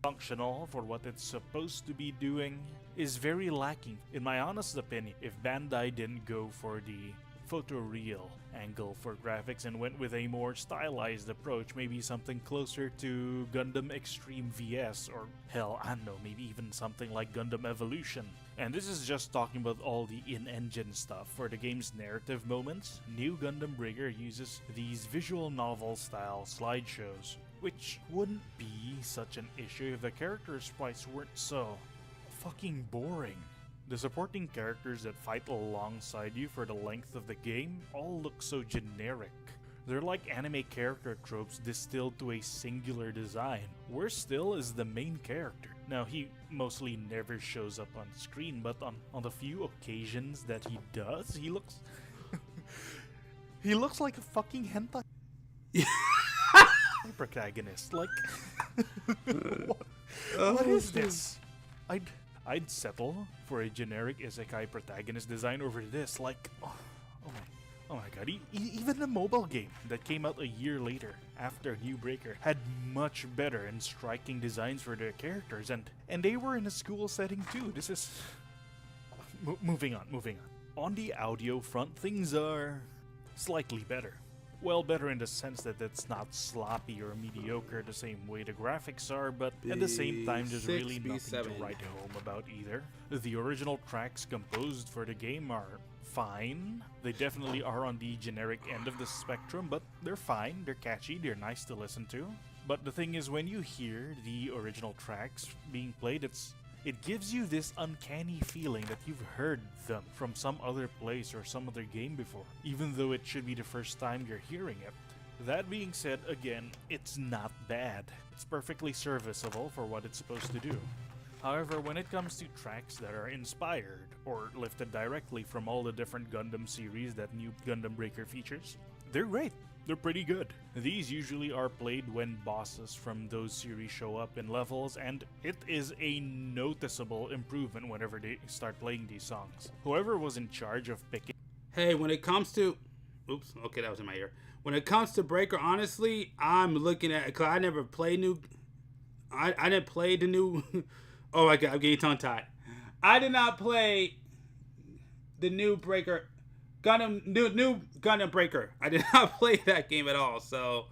Functional for what it's supposed to be doing is very lacking, in my honest opinion. If Bandai didn't go for the photoreal angle for graphics and went with a more stylized approach, maybe something closer to Gundam Extreme VS, or hell, I don't know, maybe even something like Gundam Evolution. And this is just talking about all the in-engine stuff. For the game's narrative moments, New Gundam Breaker uses these visual novel style slideshows, which wouldn't be such an issue if the character sprites weren't so fucking boring. The supporting characters that fight alongside you for the length of the game all look so generic. They're like anime character tropes distilled to a singular design. Worse still is the main character. Now, he mostly never shows up on screen, but on the few occasions that he does, he looks... he looks like a fucking hentai protagonist. Like... what is this? I'd settle for a generic isekai protagonist design over this. Like, oh my god! Even the mobile game that came out a year later after New Breaker had much better and striking designs for their characters, and they were in a school setting too. This is moving on. On the audio front, things are slightly better. Well, better in the sense that it's not sloppy or mediocre the same way the graphics are, but at the same time there's really nothing to write home about either. The original tracks composed for the game are fine. They definitely are on the generic end of the spectrum, but they're fine, they're catchy, they're nice to listen to. But the thing is, when you hear the original tracks being played, it gives you this uncanny feeling that you've heard them from some other place or some other game before, even though it should be the first time you're hearing it. That being said, again, it's not bad. It's perfectly serviceable for what it's supposed to do. However, when it comes to tracks that are inspired or lifted directly from all the different Gundam series that New Gundam Breaker features, they're great. They're pretty good. These usually are played when bosses from those series show up in levels, and it is a noticeable improvement whenever they start playing these songs. Whoever was in charge of picking... Hey, when it comes to... Oops, okay, that was in my ear. When it comes to Breaker, honestly, I'm looking at... Because I never played new... I didn't play the new... Oh my god, I'm getting tongue-tied. I did not play the new Breaker... new Gundam Breaker. I did not play that game at all, so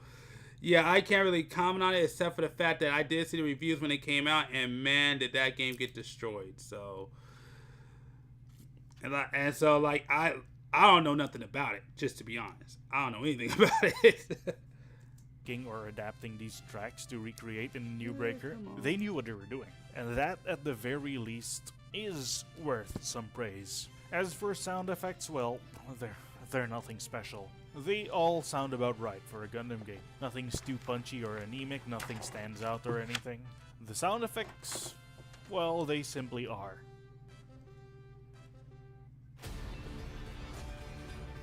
yeah, I can't really comment on it except for the fact that I did see the reviews when it came out, and man, did that game get destroyed. So, and so like I don't know nothing about it, just to be honest. I don't know anything about it. Or adapting these tracks to recreate in New Breaker, they knew what they were doing, and that at the very least is worth some praise. As for sound effects, well, they're nothing special. They all sound about right for a Gundam game. Nothing's too punchy or anemic, nothing stands out or anything. The sound effects, well, they simply are.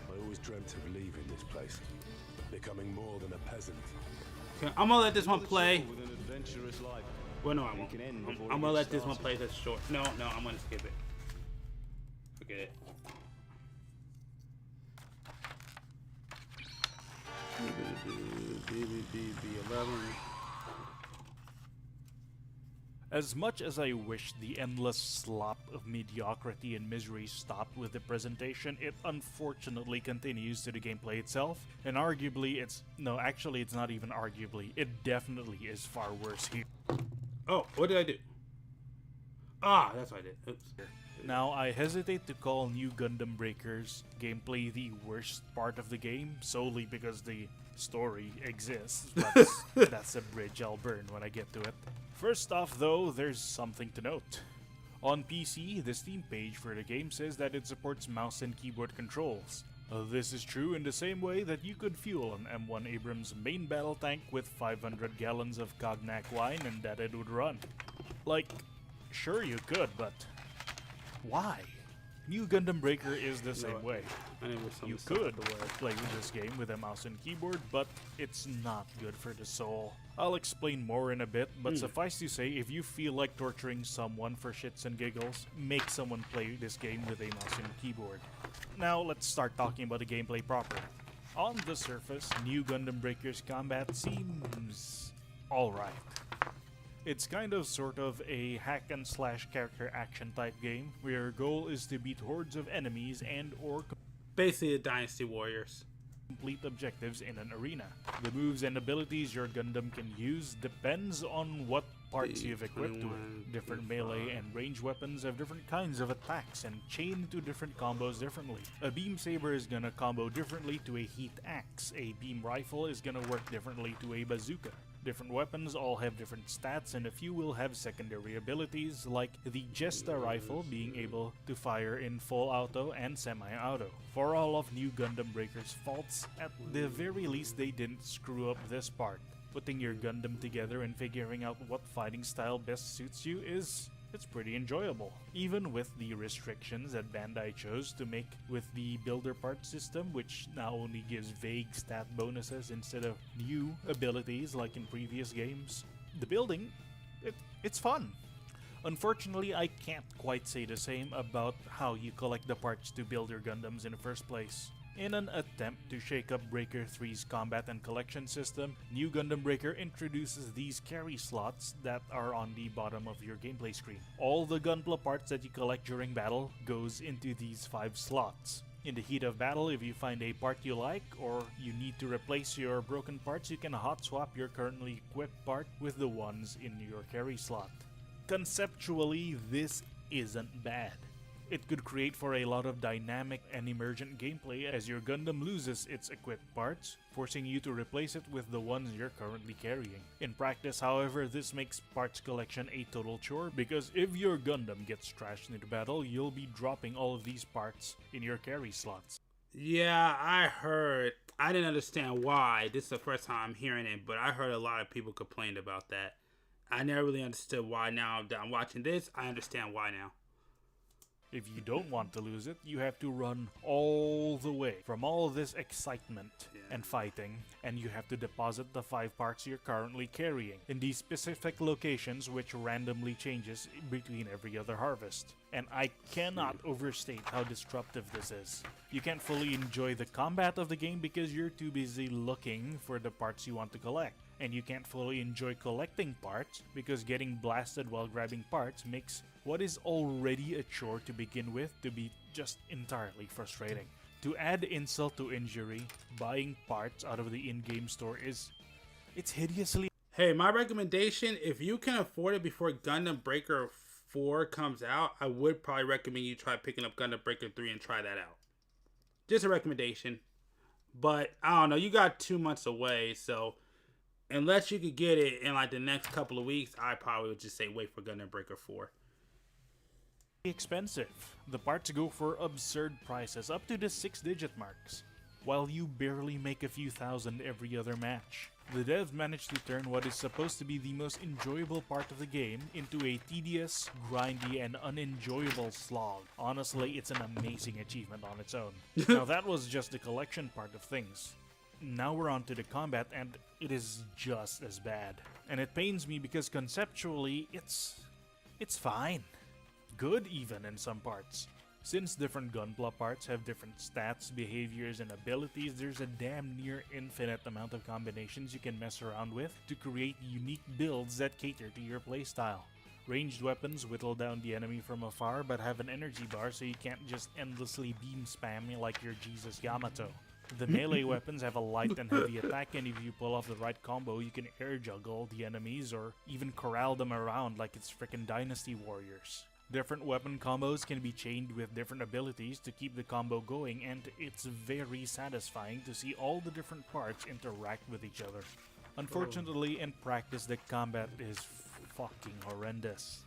I always dreamt of leaving this place, becoming more than a peasant. Okay, I'm gonna let this one play. With an adventurous life. Well, no, I won't. I'm gonna let this one play that's short. No, I'm gonna skip it. Forget it. B11. As much as I wish the endless slop of mediocrity and misery stopped with the presentation, it unfortunately continues to the gameplay itself, and arguably it's not even arguably, it definitely is far worse here. Oh, what did I do? Ah, that's what I did. Oops. Now, I hesitate to call New Gundam Breaker's gameplay the worst part of the game, solely because the story exists, but that's a bridge I'll burn when I get to it. First off, though, there's something to note. On PC, the Steam page for the game says that it supports mouse and keyboard controls. This is true in the same way that you could fuel an M1 Abrams main battle tank with 500 gallons of cognac wine and that it would run. Like, sure you could, but why? New Gundam Breaker is the same way. You could play this game with a mouse and keyboard, but it's not good for the soul. I'll explain more in a bit, but suffice to say, if you feel like torturing someone for shits and giggles, make someone play this game with a mouse and keyboard. Now let's start talking about the gameplay proper. On the surface, New Gundam Breaker's combat seems alright. It's kind of sort of a hack and slash character action type game where your goal is to beat hordes of enemies and or Basically, the Dynasty Warriors. Complete objectives in an arena. The moves and abilities your Gundam can use depends on what parts you've equipped with. Different melee and range weapons have different kinds of attacks and chain into different combos differently. A beam saber is gonna combo differently to a heat axe. A beam rifle is gonna work differently to a bazooka. Different weapons all have different stats, and a few will have secondary abilities, like the Jesta rifle being able to fire in full auto and semi-auto. For all of New Gundam Breaker's faults, at the very least they didn't screw up this part. Putting your Gundam together and figuring out what fighting style best suits you it's pretty enjoyable, even with the restrictions that Bandai chose to make with the builder part system, which now only gives vague stat bonuses instead of new abilities like in previous games. The building, it's fun. Unfortunately, I can't quite say the same about how you collect the parts to build your Gundams in the first place. In an attempt to shake up Breaker 3's combat and collection system, New Gundam Breaker introduces these carry slots that are on the bottom of your gameplay screen. All the Gunpla parts that you collect during battle goes into these 5 slots. In the heat of battle, if you find a part you like or you need to replace your broken parts, you can hot swap your currently equipped part with the ones in your carry slot. Conceptually, this isn't bad. It could create for a lot of dynamic and emergent gameplay as your Gundam loses its equipped parts, forcing you to replace it with the ones you're currently carrying. In practice, however, this makes parts collection a total chore, because if your Gundam gets trashed into battle, you'll be dropping all of these parts in your carry slots. Yeah, I heard. I didn't understand why. This is the first time I'm hearing it, but I heard a lot of people complained about that. I never really understood why. Now that I'm watching this, I understand why now. If you don't want to lose it, you have to run all the way from all this excitement and fighting, and you have to deposit the 5 parts you're currently carrying in these specific locations, which randomly changes between every other harvest. And I cannot overstate how disruptive this is. You can't fully enjoy the combat of the game because you're too busy looking for the parts you want to collect. And you can't fully enjoy collecting parts because getting blasted while grabbing parts makes what is already a chore to begin with to be just entirely frustrating. To add insult to injury, buying parts out of the in-game store it's hideously... Hey, my recommendation, if you can afford it before Gundam Breaker 4 comes out, I would probably recommend you try picking up Gundam Breaker 3 and try that out. Just a recommendation. But, I don't know, you got 2 months away, so... unless you could get it in like the next couple of weeks, I probably would just say wait for Gundam Breaker 4. Expensive. The parts go for absurd prices, up to the 6-digit marks, while you barely make a few thousand every other match. The devs managed to turn what is supposed to be the most enjoyable part of the game into a tedious, grindy, and unenjoyable slog. Honestly, it's an amazing achievement on its own. Now that was just the collection part of things. Now we're on to the combat, and it is just as bad. And it pains me because conceptually, it's fine. Good even in some parts. Since different Gunpla parts have different stats, behaviors, and abilities, there's a damn near infinite amount of combinations you can mess around with to create unique builds that cater to your playstyle. Ranged weapons whittle down the enemy from afar but have an energy bar so you can't just endlessly beam spam me like your Jesus Yamato. The melee weapons have a light and heavy attack, and if you pull off the right combo, you can air juggle the enemies or even corral them around like it's frickin' Dynasty Warriors. Different weapon combos can be chained with different abilities to keep the combo going, and it's very satisfying to see all the different parts interact with each other. Unfortunately, in practice, the combat is fucking horrendous.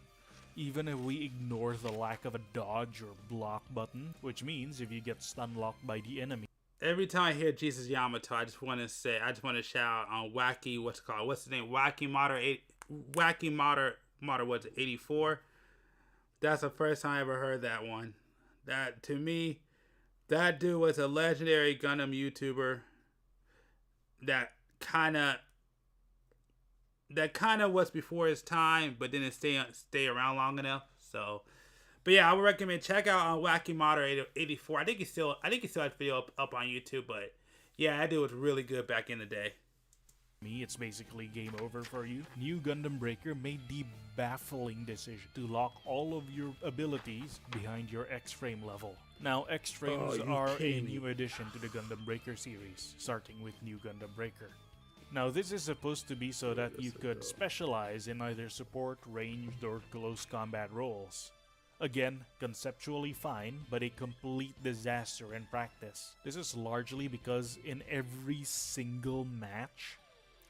Even if we ignore the lack of a dodge or block button, which means if you get stun locked by the enemy. Every time I hear Jesus Yamato, I just want to shout on Wacky, what's the name? Wacky Modder, what's it, 84? That's the first time I ever heard that one. That, to me, that dude was a legendary Gundam YouTuber that kind of was before his time, but didn't stay around long enough. So, but yeah, I would recommend check out Wacky Modder 84. I think he still has video up on YouTube, but yeah, that dude was really good back in the day. it's basically game over for you. New Gundam Breaker made the baffling decision to lock all of your abilities behind your X-Frame level. Now, X-Frames are a new addition to the Gundam Breaker series, starting with New Gundam Breaker. Now, this is supposed to be so that you could specialize in either support, ranged, or close combat roles. Again, conceptually fine, but a complete disaster in practice. This is largely because in every single match,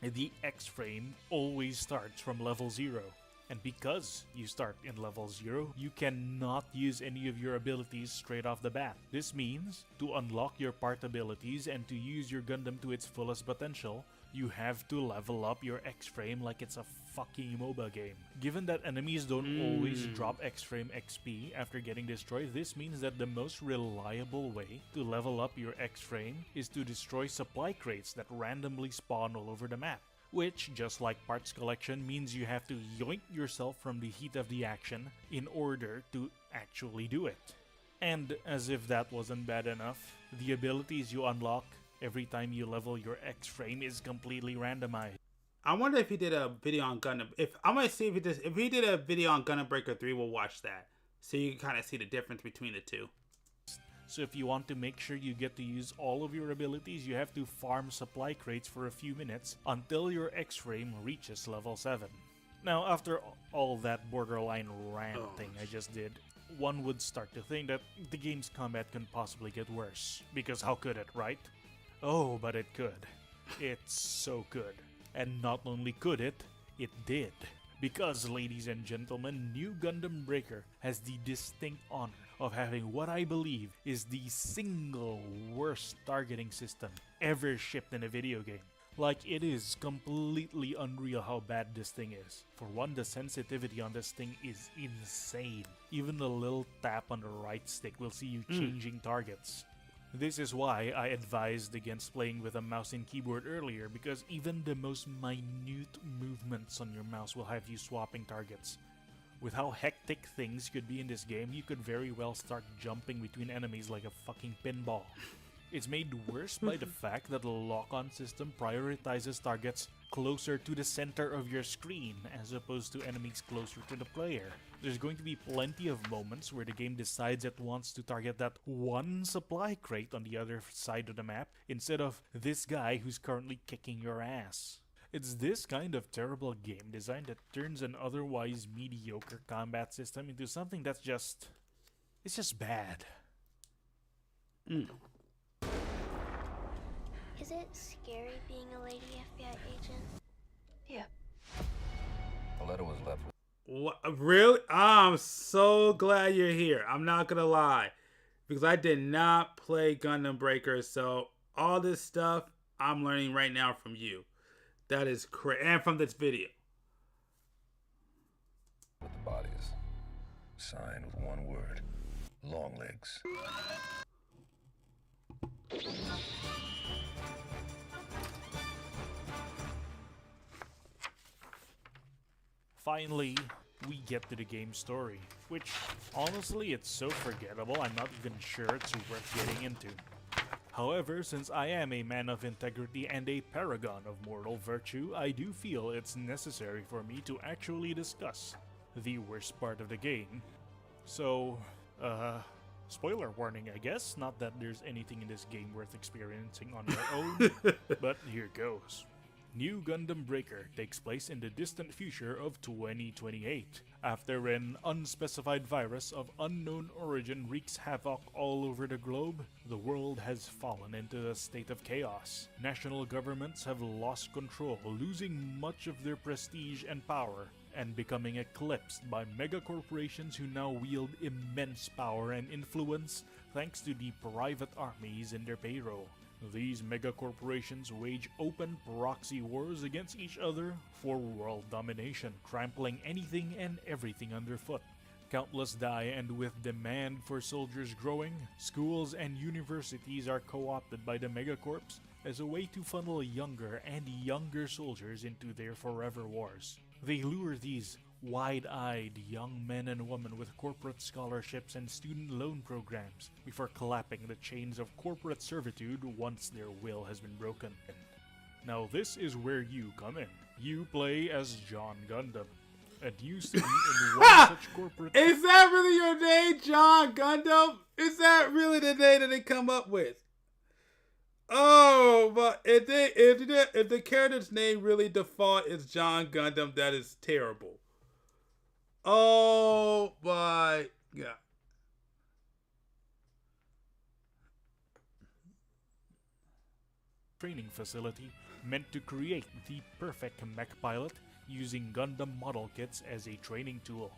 the X-Frame always starts from level 0. And because you start in level 0, you cannot use any of your abilities straight off the bat. This means, to unlock your part abilities and to use your Gundam to its fullest potential, you have to level up your X-Frame like it's a fucking MOBA game. Given that enemies don't always drop X-Frame XP after getting destroyed, this means that the most reliable way to level up your X-Frame is to destroy supply crates that randomly spawn all over the map. Which, just like parts collection, means you have to yoink yourself from the heat of the action in order to actually do it. And as if that wasn't bad enough, the abilities you unlock every time you level your X-Frame is completely randomized. I wonder if he did a video on Gundam. I'm gonna see if he did a video on Gundam Breaker 3, we'll watch that. So you can kind of see the difference between the two. So if you want to make sure you get to use all of your abilities, you have to farm supply crates for a few minutes until your X-Frame reaches level 7. Now, after all that borderline ranting I just did, one would start to think that the game's combat can possibly get worse. Because how could it, right? Oh, but it could. It's so good. And not only could it did. Because, ladies and gentlemen, New Gundam Breaker has the distinct honor of having what I believe is the single worst targeting system ever shipped in a video game. Like, it is completely unreal how bad this thing is. For one, the sensitivity on this thing is insane. Even a little tap on the right stick will see you changing targets. This is why I advised against playing with a mouse and keyboard earlier, because even the most minute movements on your mouse will have you swapping targets. With how hectic things could be in this game, you could very well start jumping between enemies like a fucking pinball. It's made worse by the fact that the lock-on system prioritizes targets closer to the center of your screen as opposed to enemies closer to the player. There's going to be plenty of moments where the game decides it wants to target that one supply crate on the other side of the map instead of this guy who's currently kicking your ass. It's this kind of terrible game design that turns an otherwise mediocre combat system into something that's just... it's just bad. Is it scary being a lady FBI agent? Yeah. The letter was left. What, really? I'm so glad you're here. I'm not gonna lie, because I did not play Gundam Breaker, so all this stuff I'm learning right now from you. That is crazy, and from this video. With the bodies. Signed with one word. Long legs. Finally, we get to the game's story, which, honestly, it's so forgettable I'm not even sure it's worth getting into. However, since I am a man of integrity and a paragon of moral virtue, I do feel it's necessary for me to actually discuss the worst part of the game. So, spoiler warning, I guess. Not that there's anything in this game worth experiencing on your own, but here goes. New Gundam Breaker takes place in the distant future of 2028, after an unspecified virus of unknown origin wreaks havoc all over the globe. The world has fallen into a state of chaos. National governments have lost control, losing much of their prestige and power, and becoming eclipsed by megacorporations who now wield immense power and influence thanks to the private armies in their payroll. These megacorporations wage open proxy wars against each other for world domination, trampling anything and everything underfoot. Countless die, and with demand for soldiers growing, schools and universities are co-opted by the megacorps as a way to funnel younger and younger soldiers into their forever wars. They lure these wide-eyed young men and women with corporate scholarships and student loan programs before clapping the chains of corporate servitude once their will has been broken. Now this is where you come in. You play as John Gundam, and you see in one such corporate... Is that really your name, John Gundam? Is that really the name that they come up with? Oh, but if the character's name really default is John Gundam, that is terrible. Oh my god. training facility meant to create the perfect mech pilot using Gundam model kits as a training tool.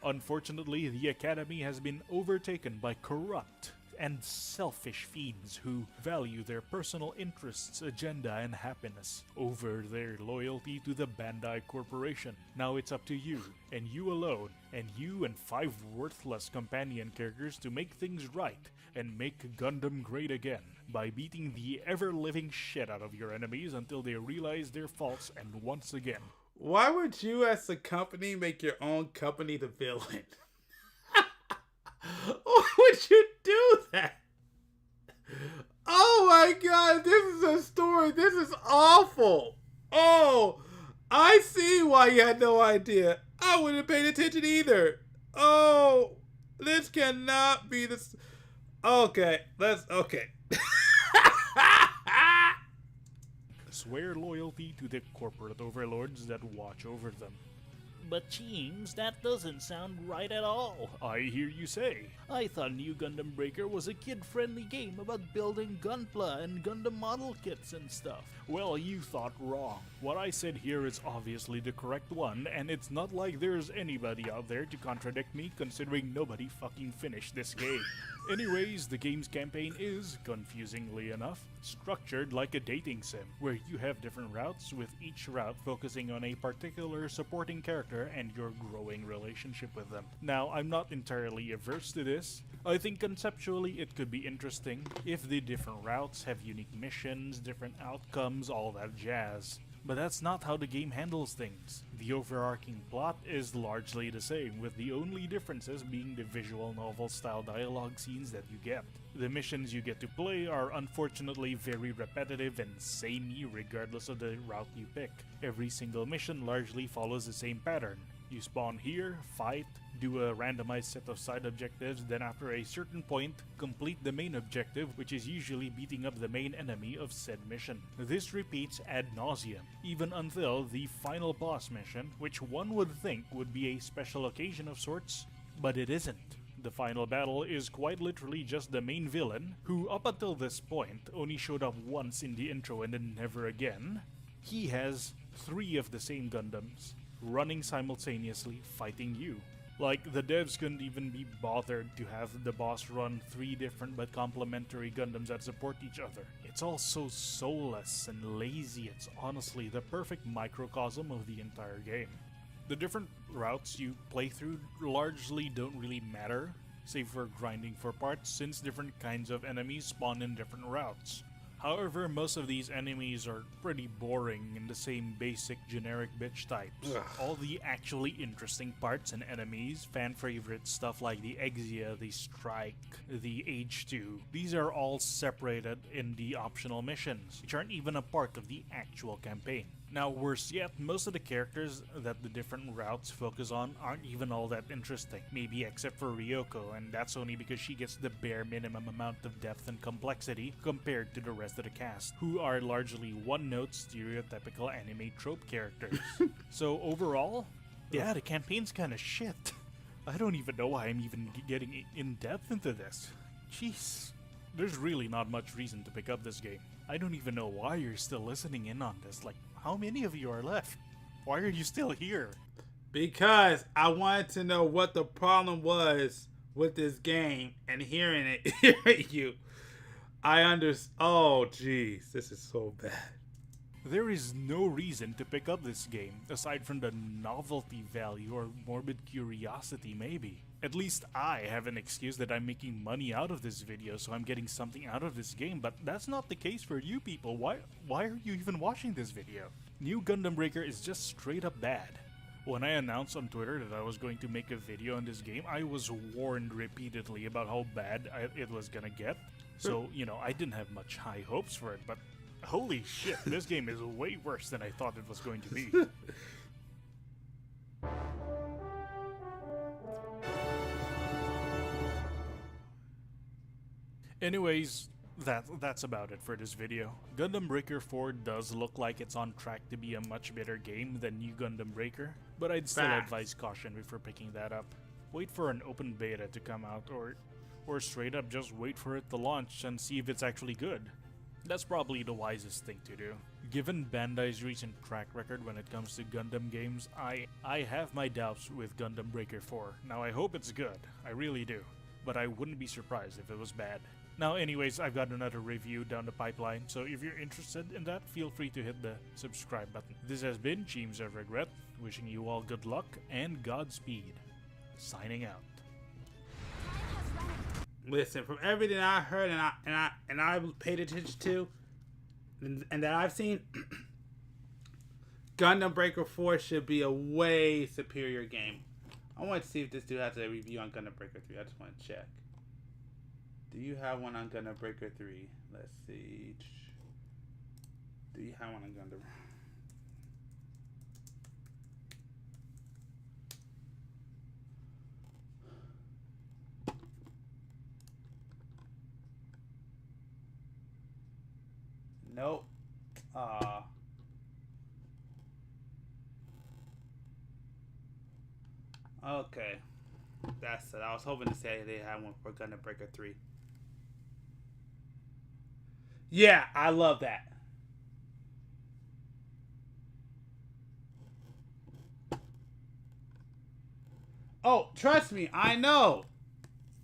Unfortunately, the Academy has been overtaken by corrupt and selfish fiends who value their personal interests, agenda, and happiness over their loyalty to the Bandai Corporation. Now it's up to you, and you alone, and you and 5 worthless companion characters to make things right and make Gundam great again by beating the ever-living shit out of your enemies until they realize their faults and once again. Why would you as a company make your own company the villain? Why would you do that? Oh my god, this is a story. This is awful. Oh, I see why you had no idea. I wouldn't have paid attention either. Oh, this cannot be this. Okay, okay. Swear loyalty to the corporate overlords that watch over them. But James, that doesn't sound right at all. I hear you say. I thought New Gundam Breaker was a kid-friendly game about building Gunpla and Gundam model kits and stuff. Well, you thought wrong. What I said here is obviously the correct one, and it's not like there's anybody out there to contradict me considering nobody fucking finished this game. Anyways, the game's campaign is, confusingly enough, structured like a dating sim, where you have different routes, with each route focusing on a particular supporting character and your growing relationship with them. Now, I'm not entirely averse to this. I think conceptually it could be interesting if the different routes have unique missions, different outcomes, all that jazz. But that's not how the game handles things. The overarching plot is largely the same, with the only differences being the visual novel-style dialogue scenes that you get. The missions you get to play are unfortunately very repetitive and samey regardless of the route you pick. Every single mission largely follows the same pattern. You spawn here, fight, do a randomized set of side objectives, then after a certain point, complete the main objective, which is usually beating up the main enemy of said mission. This repeats ad nauseum, even until the final boss mission, which one would think would be a special occasion of sorts, but it isn't. The final battle is quite literally just the main villain, who up until this point only showed up once in the intro and then never again. He has 3 of the same Gundams, running simultaneously fighting you. Like, the devs couldn't even be bothered to have the boss run 3 different but complementary Gundams that support each other. It's all so soulless and lazy, it's honestly the perfect microcosm of the entire game. The different routes you play through largely don't really matter, save for grinding for parts, since different kinds of enemies spawn in different routes. However, most of these enemies are pretty boring in the same basic generic bitch types. Ugh. All the actually interesting parts and enemies, fan favorite stuff like the Exia, the Strike, the H2, these are all separated in the optional missions, which aren't even a part of the actual campaign. Now, worse yet, most of the characters that the different routes focus on aren't even all that interesting, maybe except for Ryoko, and that's only because she gets the bare minimum amount of depth and complexity compared to the rest of the cast, who are largely one-note stereotypical anime trope characters. So overall, yeah, the campaign's kinda shit. I don't even know why I'm even getting in-depth into this. Jeez. There's really not much reason to pick up this game. I don't even know why you're still listening in on this. Like, how many of you are left? Why are you still here? Because I wanted to know what the problem was with this game, and hearing you, I understand. Oh, jeez, this is so bad. There is no reason to pick up this game, aside from the novelty value or morbid curiosity maybe. At least I have an excuse that I'm making money out of this video, so I'm getting something out of this game, but that's not the case for you people. Why are you even watching this video? New Gundam Breaker is just straight up bad. When I announced on Twitter that I was going to make a video on this game, I was warned repeatedly about how bad it was gonna get. So, you know, I didn't have much high hopes for it, but Holy shit, this game is way worse than I thought it was going to be. Anyways, that's about it for this video. Gundam Breaker 4 does look like it's on track to be a much better game than New Gundam Breaker, but I'd still Facts. advise caution before picking that up. Wait for an open beta to come out, or straight up just wait for it to launch and see if it's actually good. That's probably the wisest thing to do. Given Bandai's recent track record when it comes to Gundam games, I have my doubts with Gundam Breaker 4. Now I hope it's good, I really do, but I wouldn't be surprised if it was bad. Now anyways, I've got another review down the pipeline, so if you're interested in that, feel free to hit the subscribe button. This has been Teams of Regret, wishing you all good luck and Godspeed. Signing out. Listen, from everything I heard and I paid attention to, and that I've seen, Gundam Breaker 4 should be a way superior game. I want to see if this dude has a review on Gundam Breaker 3. I just want to check. Do you have one on Gundam Breaker 3? Let's see. Do you have one on Gundam? Nope. Okay. That's it. I was hoping to say they had one for Gundam Breaker 3. Yeah, I love that. Oh, trust me, I know.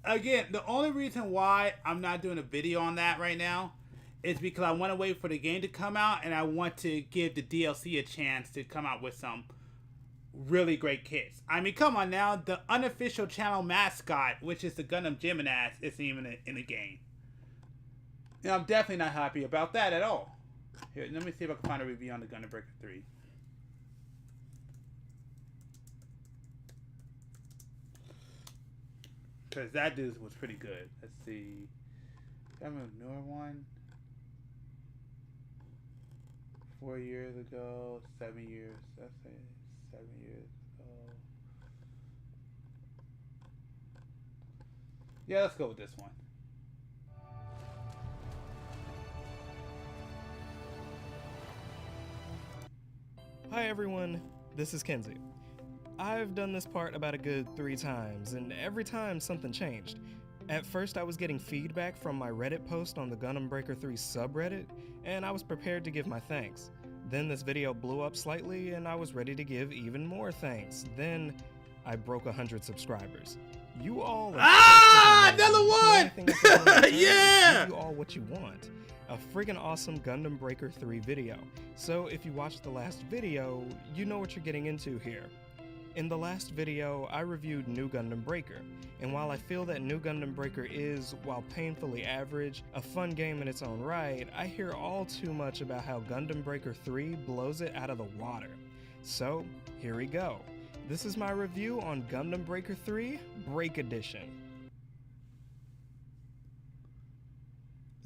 Again, the only reason why I'm not doing a video on that right now is because I want to wait for the game to come out and I want to give the DLC a chance to come out with some really great kits. I mean, come on now. The unofficial channel mascot, which is the Gundam Gemini, isn't even in the game. And I'm definitely not happy about that at all. Here, let me see if I can find a review on the Gundam Breaker 3. Because that dude was pretty good. Let's see. I have a newer one. 4 years ago. 7 years. Let's say 7 years ago. Yeah, let's go with this one. Hi everyone, this is Kenzie. I've done this part about a good 3 times, and every time something changed. At first I was getting feedback from my Reddit post on the Gundam Breaker 3 subreddit, and I was prepared to give my thanks. Then this video blew up slightly, and I was ready to give even more thanks. Then I broke 100 subscribers. You all are another one! Yeah! Give you all what you want. A friggin' awesome Gundam Breaker 3 video. So if you watched the last video, you know what you're getting into here. In the last video, I reviewed New Gundam Breaker, and while I feel that New Gundam Breaker is, while painfully average, a fun game in its own right, I hear all too much about how Gundam Breaker 3 blows it out of the water. So, here we go. This is my review on Gundam Breaker 3 Break Edition.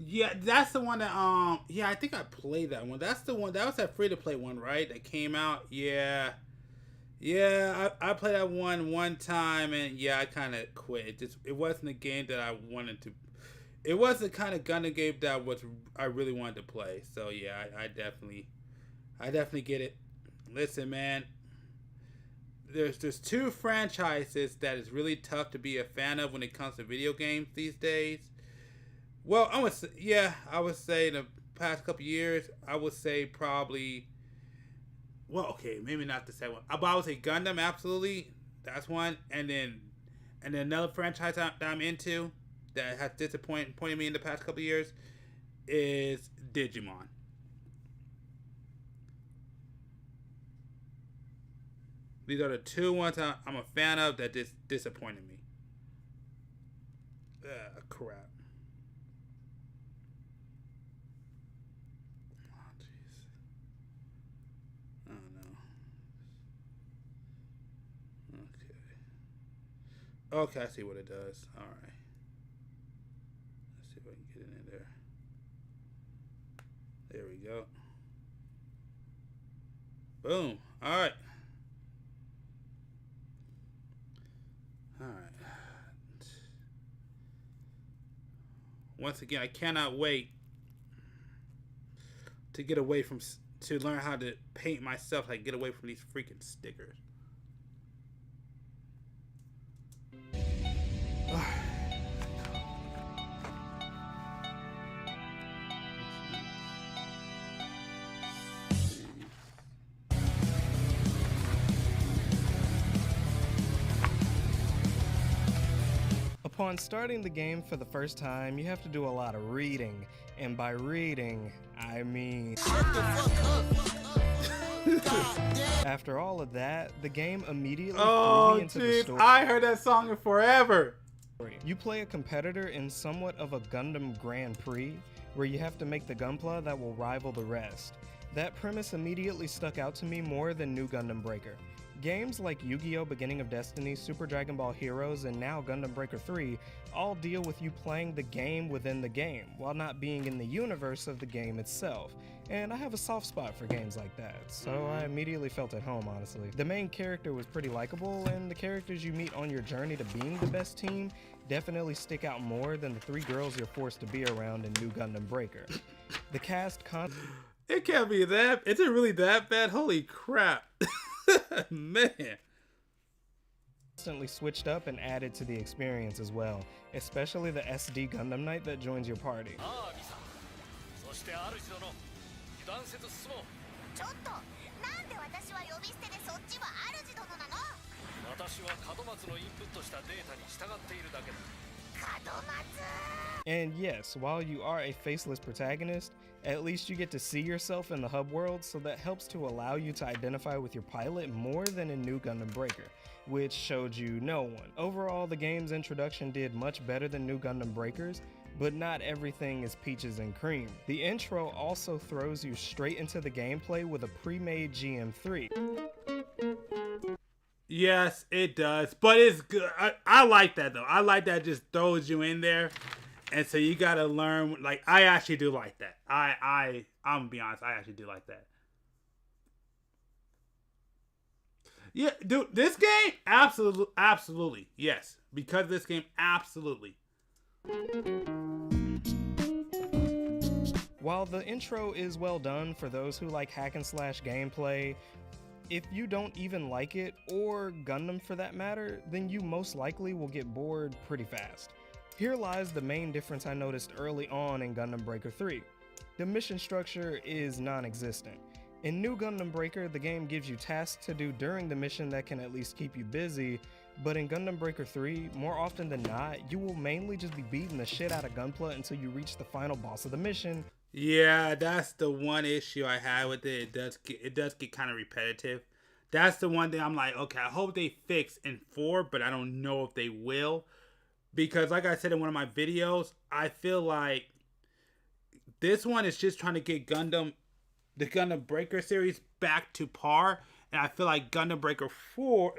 Yeah, that's the one that, yeah, I think I played that one. That's the one, that was that free-to-play one, right? That came out, yeah. Yeah, I played that one time, and yeah, I kind of quit. It wasn't a game that I wanted to, it was the kind of Gundam game that I really wanted to play. So yeah, I definitely get it. Listen, man, there's 2 franchises that is really tough to be a fan of when it comes to video games these days. Well, I would say in the past couple years, I would say probably, well, okay, maybe not the second one. But I would say Gundam, absolutely. That's one. And then another franchise that I'm into that has disappointed me in the past couple years is Digimon. These are the 2 ones I'm a fan of that just disappointed me. Crap. Okay, I see what it does. Alright. Let's see if I can get in there. There we go. Boom. All right. All right. Once again, I cannot wait to get away from, to learn how to paint myself. I get away from these freaking stickers. Upon starting the game for the first time, you have to do a lot of reading, and by reading, I mean... After all of that, the game immediately threw me into the story. I heard that song in forever. You play a competitor in somewhat of a Gundam Grand Prix, where you have to make the Gunpla that will rival the rest. That premise immediately stuck out to me more than New Gundam Breaker. Games like Yu-Gi-Oh! Beginning of Destiny, Super Dragon Ball Heroes, and now Gundam Breaker 3 all deal with you playing the game within the game, while not being in the universe of the game itself. And I have a soft spot for games like that, so I immediately felt at home, honestly. The main character was pretty likable, and the characters you meet on your journey to being the best team definitely stick out more than the 3 girls you're forced to be around in New Gundam Breaker. The cast It can't be that. Is it really that bad? Holy crap. Man. Constantly switched up and added to the experience as well, especially the SD Gundam Knight that joins your party. And yes, while you are a faceless protagonist, at least you get to see yourself in the hub world, so that helps to allow you to identify with your pilot more than in New Gundam Breaker, which showed you no one. Overall, the game's introduction did much better than New Gundam Breakers, but not everything is peaches and cream. The intro also throws you straight into the gameplay with a pre-made GM3. Yes, it does, but it's good. I like that though. I like that it just throws you in there, and so you gotta learn. Like, I actually do like that. I'm gonna be honest. I actually do like that. Yeah, dude, this game absolutely yes, because this game absolutely. While the intro is well done for those who like hack and slash gameplay, if you don't even like it, or Gundam for that matter, then you most likely will get bored pretty fast. Here lies the main difference I noticed early on in Gundam Breaker 3. The mission structure is non-existent. In New Gundam Breaker, the game gives you tasks to do during the mission that can at least keep you busy, but in Gundam Breaker 3, more often than not, you will mainly just be beating the shit out of Gunpla until you reach the final boss of the mission. Yeah, that's the one issue I had with it. It does get kind of repetitive. That's the one thing I'm like, okay, I hope they fix in 4, but I don't know if they will. Because like I said in one of my videos, I feel like this one is just trying to get the Gundam Breaker series back to par. And I feel like Gundam Breaker 4,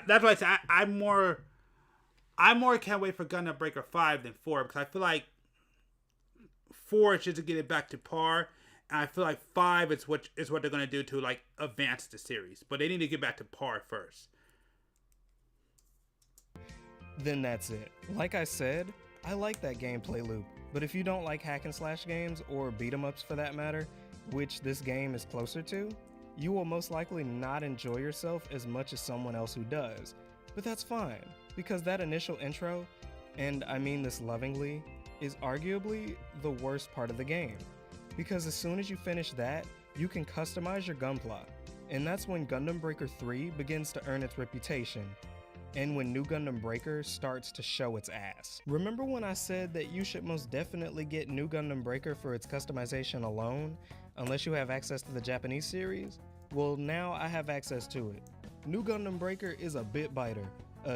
that's why I say I more can't wait for Gundam Breaker 5 than 4. Because I feel like 4 is just to get it back to par. And I feel like 5 is what they're going to do to like advance the series. But they need to get back to par first. Then that's it. Like I said, I like that gameplay loop, but if you don't like hack and slash games, or beat 'em ups for that matter, which this game is closer to, you will most likely not enjoy yourself as much as someone else who does. But that's fine, because that initial intro, and I mean this lovingly, is arguably the worst part of the game. Because as soon as you finish that, you can customize your Gunpla, and that's when Gundam Breaker 3 begins to earn its reputation, and when New Gundam Breaker starts to show its ass. Remember when I said that you should most definitely get New Gundam Breaker for its customization alone, unless you have access to the Japanese series? Well, now I have access to it. New Gundam Breaker is a bit biter,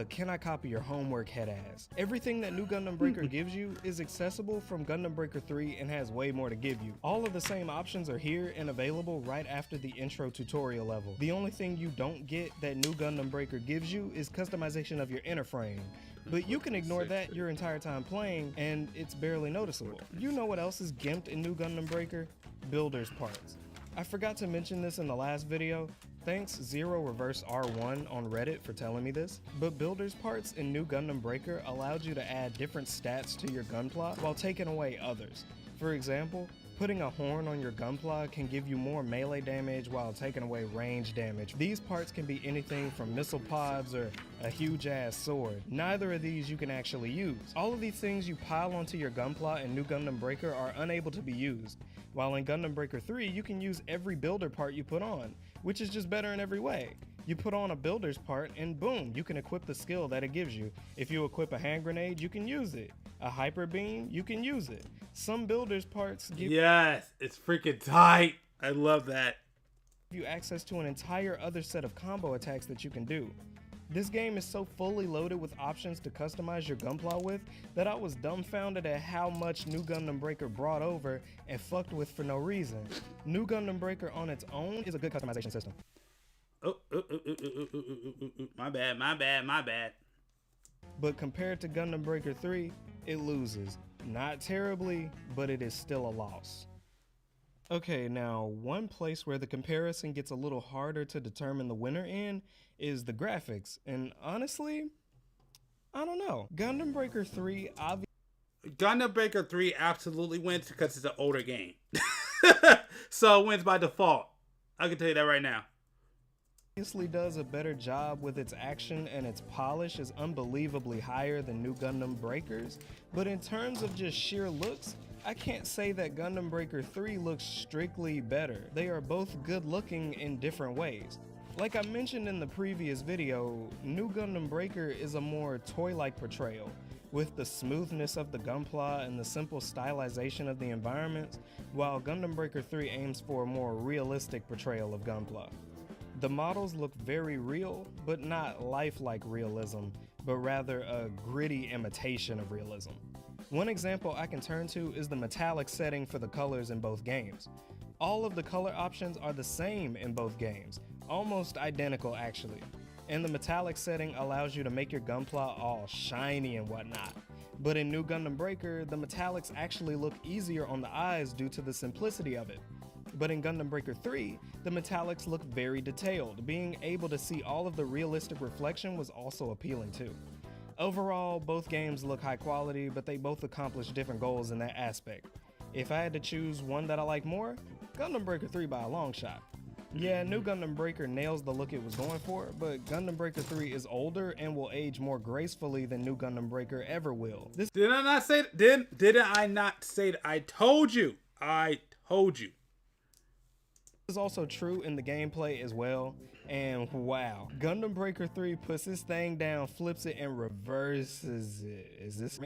Can I copy your homework head ass? Everything that New Gundam Breaker gives you is accessible from Gundam Breaker 3 and has way more to give you. All of the same options are here and available right after the intro tutorial level. The only thing you don't get that New Gundam Breaker gives you is customization of your inner frame. But you can ignore that your entire time playing and it's barely noticeable. You know what else is gimped in New Gundam Breaker? Builder's parts. I forgot to mention this in the last video. Thanks Zero Reverse R1 on Reddit for telling me this, but builder's parts in New Gundam Breaker allowed you to add different stats to your gunpla while taking away others. For example, putting a horn on your gunpla can give you more melee damage while taking away range damage. These parts can be anything from missile pods or a huge ass sword. Neither of these you can actually use. All of these things you pile onto your gunpla in New Gundam Breaker are unable to be used, while in Gundam Breaker 3 you can use every builder part you put on, which is just better in every way. You put on a builder's part and boom, you can equip the skill that it gives you. If you equip a hand grenade, you can use it. A hyper beam, you can use it. Some builder's parts give it's freaking tight. I love that. you access to an entire other set of combo attacks that you can do. This game is so fully loaded with options to customize your gunpla with that I was dumbfounded at how much New Gundam Breaker brought over and fucked with for no reason. New Gundam Breaker on its own is a good customization system. My bad. But compared to Gundam Breaker 3, it loses. Not terribly, but it is still a loss. Okay, now one place where the comparison gets a little harder to determine the winner in is the graphics, and honestly, I don't know. Gundam Breaker 3 absolutely wins because it's an older game. So it wins by default. I can tell you that right now. obviously does a better job with its action, and its polish is unbelievably higher than New Gundam Breakers, but in terms of just sheer looks, I can't say that Gundam Breaker 3 looks strictly better. They are both good looking in different ways. Like I mentioned in the previous video, New Gundam Breaker is a more toy-like portrayal, with the smoothness of the gunpla and the simple stylization of the environments, while Gundam Breaker 3 aims for a more realistic portrayal of gunpla. The models look very real, but not lifelike realism, but rather a gritty imitation of realism. One example I can turn to is the metallic setting for the colors in both games. All of the color options are the same in both games, almost identical actually, and the metallic setting allows you to make your gunpla all shiny and whatnot. But in New Gundam Breaker, the metallics actually look easier on the eyes due to the simplicity of it. But in Gundam Breaker 3, the metallics look very detailed. Being able to see all of the realistic reflection was also appealing too. Overall, both games look high quality, but they both accomplish different goals in that aspect. If I had to choose one that I like more, Gundam Breaker 3 by a long shot. Yeah, New Gundam Breaker nails the look it was going for, but Gundam Breaker 3 is older and will age more gracefully than New Gundam Breaker ever will. Did I not say that? I told you. This is also true in the gameplay as well, and wow, Gundam Breaker 3 puts this thing down, flips it, and reverses it. Is this?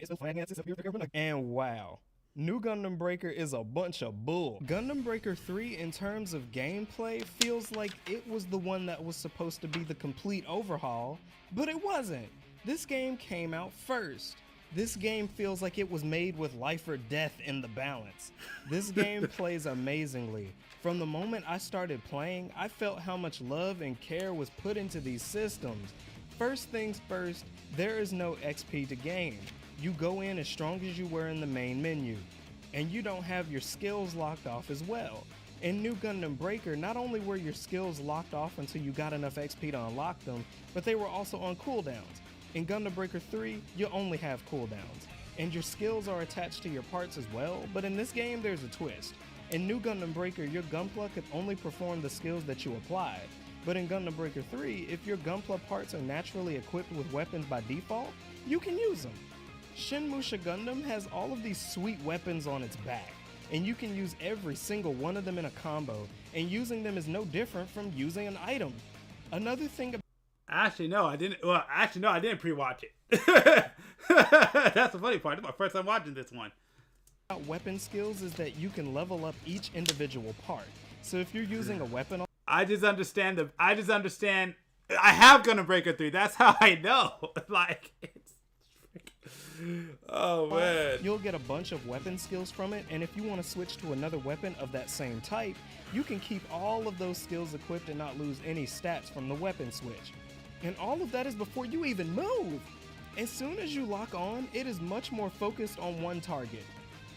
And wow, New Gundam Breaker is a bunch of bull. Gundam Breaker 3 in terms of gameplay feels like it was the one that was supposed to be the complete overhaul, but it wasn't. This game came out first. This game feels like it was made with life or death in the balance. This game plays amazingly. From the moment I started playing, I felt how much love and care was put into these systems. First things first, there is no XP to gain. You go in as strong as you were in the main menu, and you don't have your skills locked off as well. In New Gundam Breaker, not only were your skills locked off until you got enough XP to unlock them, but they were also on cooldowns. In Gundam Breaker 3, you only have cooldowns, and your skills are attached to your parts as well, but in this game there's a twist. In New Gundam Breaker, your gunpla could only perform the skills that you applied, but in Gundam Breaker 3, if your gunpla parts are naturally equipped with weapons by default, you can use them. Shin Musha Gundam has all of these sweet weapons on its back, and you can use every single one of them in a combo, and using them is no different from using an item. Another thing Actually, no, I didn't pre-watch it. That's the funny part. This is my first time watching this one. about weapon skills is that you can level up each individual part. So if you're using a weapon, I just understand I have Gundam Breaker 3. That's how I know. Like, it's... Oh, man. You'll get a bunch of weapon skills from it, and if you want to switch to another weapon of that same type, you can keep all of those skills equipped and not lose any stats from the weapon switch. And all of that is before you even move. As soon as you lock on, it is much more focused on one target.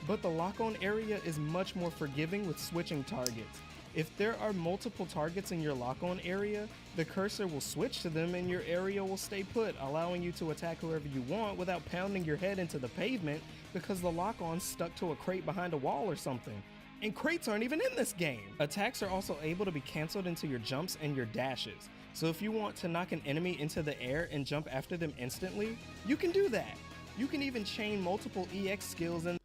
But the lock-on area is much more forgiving with switching targets. If there are multiple targets in your lock-on area, the cursor will switch to them and your area will stay put, allowing you to attack whoever you want without pounding your head into the pavement because the lock-on's stuck to a crate behind a wall or something. And crates aren't even in this game! Attacks are also able to be cancelled into your jumps and your dashes. So if you want to knock an enemy into the air and jump after them instantly, you can do that. You can even chain multiple EX skills in.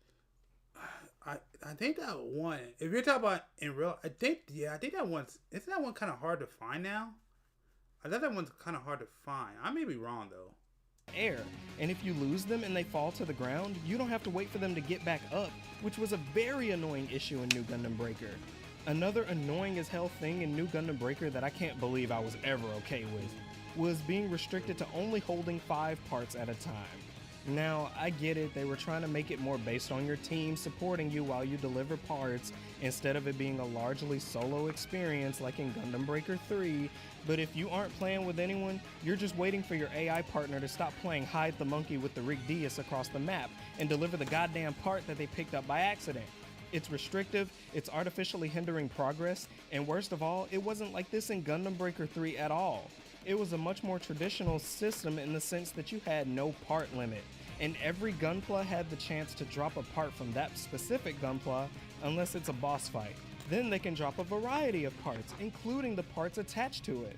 I think that one, if you're talking about in real, I think that one's, isn't that one kind of hard to find now? I thought that one's kind of hard to find. I may be wrong though. Air, and if you lose them and they fall to the ground, you don't have to wait for them to get back up, which was a very annoying issue in New Gundam Breaker. Another annoying as hell thing in New Gundam Breaker that I can't believe I was ever okay with was being restricted to only holding 5 parts at a time. Now, I get it, they were trying to make it more based on your team supporting you while you deliver parts instead of it being a largely solo experience like in Gundam Breaker 3, but if you aren't playing with anyone, you're just waiting for your AI partner to stop playing hide the monkey with the Rig Dias across the map and deliver the goddamn part that they picked up by accident. It's restrictive, it's artificially hindering progress, and worst of all, it wasn't like this in Gundam Breaker 3 at all. It was a much more traditional system in the sense that you had no part limit, and every Gunpla had the chance to drop a part from that specific Gunpla unless it's a boss fight. Then they can drop a variety of parts, including the parts attached to it.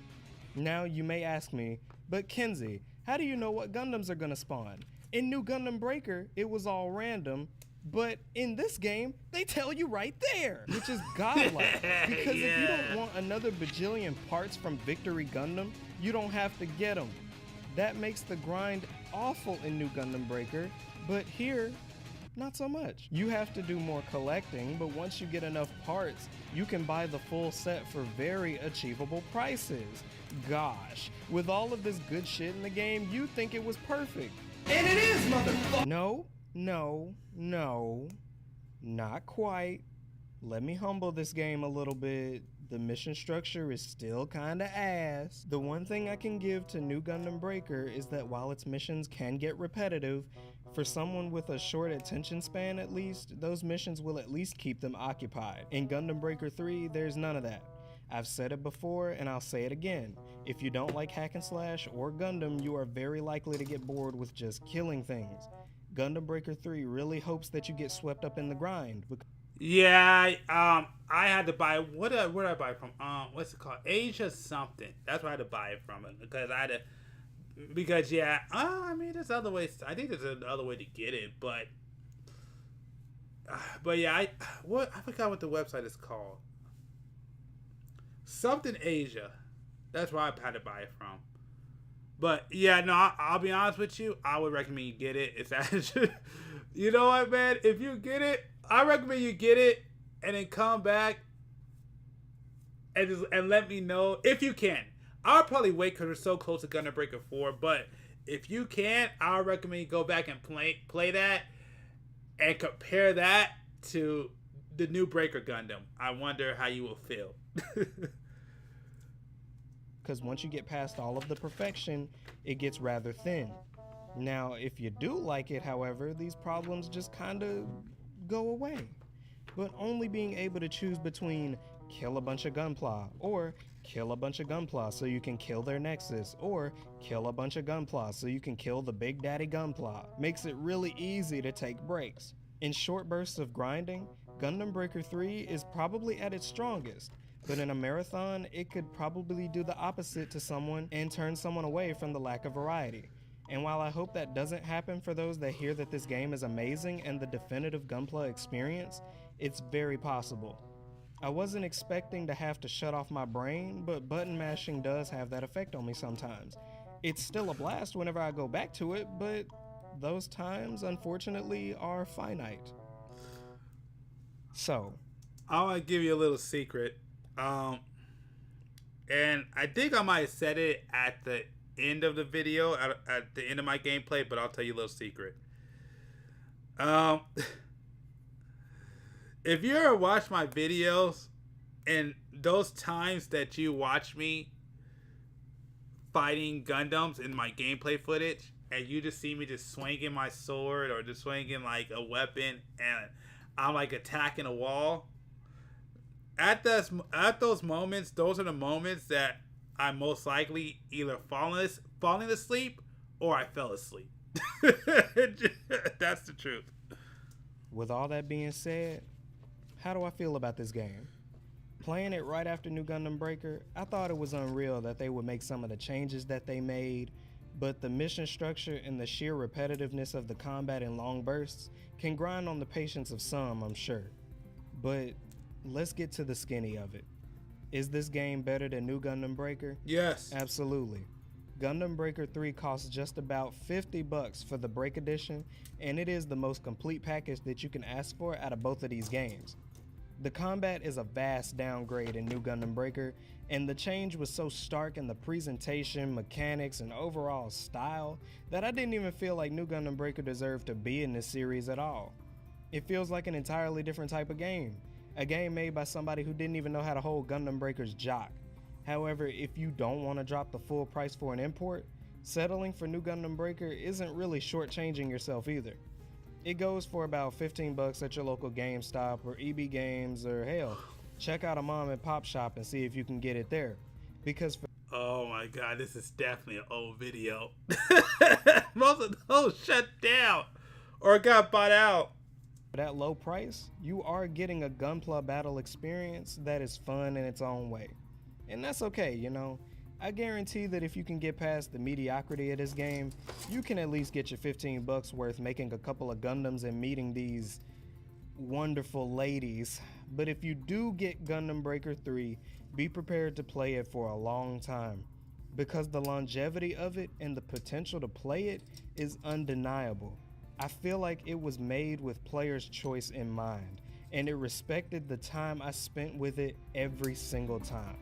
Now you may ask me, but Kenzie, how do you know what Gundams are gonna spawn? In New Gundam Breaker, it was all random, but in this game, they tell you right there, which is godlike, because if you don't want another bajillion parts from Victory Gundam, you don't have to get them. That makes the grind awful in New Gundam Breaker, but here, not so much. You have to do more collecting, but once you get enough parts, you can buy the full set for very achievable prices. Gosh, with all of this good shit in the game, you'd think it was perfect. And it is, motherfucker! No, not quite. Let me humble this game a little bit. The mission structure is still kinda ass. The one thing I can give to New Gundam Breaker is that while its missions can get repetitive, for someone with a short attention span at least, those missions will at least keep them occupied. In Gundam Breaker 3, there's none of that. I've said it before and I'll say it again. If you don't like hack and slash or Gundam, you are very likely to get bored with just killing things. Gundam Breaker 3 really hopes that you get swept up in the grind. Yeah, I had to buy, where did I buy it from? What's it called? Asia something. That's where I had to buy it from, because I had to, I mean, there's other ways. I think there's another way to get it, but yeah, I forgot what the website is called. Something Asia. That's where I had to buy it from. But yeah, no, I'll be honest with you. I would recommend you get it. It's actually, you know what, man? If you get it, I recommend you get it and then come back and let me know if you can. I'll probably wait because we're so close to Gundam Breaker 4. But if you can, I'll recommend you go back and play that and compare that to the new Breaker Gundam. I wonder how you will feel. Because once you get past all of the perfection, it gets rather thin. Now, if you do like it, however, these problems just kinda go away. But only being able to choose between kill a bunch of Gunpla, or kill a bunch of Gunpla so you can kill their Nexus, or kill a bunch of Gunpla so you can kill the Big Daddy Gunpla makes it really easy to take breaks. In short bursts of grinding, Gundam Breaker 3 is probably at its strongest, but in a marathon, it could probably do the opposite to someone and turn someone away from the lack of variety. And while I hope that doesn't happen for those that hear that this game is amazing and the definitive Gunpla experience, it's very possible. I wasn't expecting to have to shut off my brain, but button mashing does have that effect on me sometimes. It's still a blast whenever I go back to it, but those times, unfortunately, are finite. So, I want to give you a little secret. And I think I might have said it at the end of the video, at the end of my gameplay, but I'll tell you a little secret. If you ever watch my videos and those times that you watch me fighting Gundams in my gameplay footage, and you just see me just swinging my sword or just swinging like a weapon and I'm like attacking a wall, at those moments, those are the moments that I most likely either falling asleep or I fell asleep. That's the truth. With all that being said, how do I feel about this game? Playing it right after New Gundam Breaker, I thought it was unreal that they would make some of the changes that they made, but the mission structure and the sheer repetitiveness of the combat in long bursts can grind on the patience of some, I'm sure. But let's get to the skinny of it. Is this game better than New Gundam Breaker? Yes. Absolutely. Gundam Breaker 3 costs just about $50 for the Break Edition, and it is the most complete package that you can ask for out of both of these games. The combat is a vast downgrade in New Gundam Breaker, and the change was so stark in the presentation, mechanics, and overall style that I didn't even feel like New Gundam Breaker deserved to be in this series at all. It feels like an entirely different type of game, a game made by somebody who didn't even know how to hold Gundam Breaker's jock. However, if you don't want to drop the full price for an import, settling for New Gundam Breaker isn't really shortchanging yourself either. It goes for about $15 at your local GameStop or EB Games, or hell, check out a mom and pop shop and see if you can get it there. Because oh my god, this is definitely an old video. Most of those shut down or got bought out. for that low price, you are getting a Gunpla battle experience that is fun in its own way. And that's okay, you know. I guarantee that if you can get past the mediocrity of this game, you can at least get your $15 worth making a couple of Gundams and meeting these wonderful ladies. But if you do get Gundam Breaker 3, be prepared to play it for a long time, because the longevity of it and the potential to play it is undeniable. I feel like it was made with player's choice in mind, and it respected the time I spent with it every single time.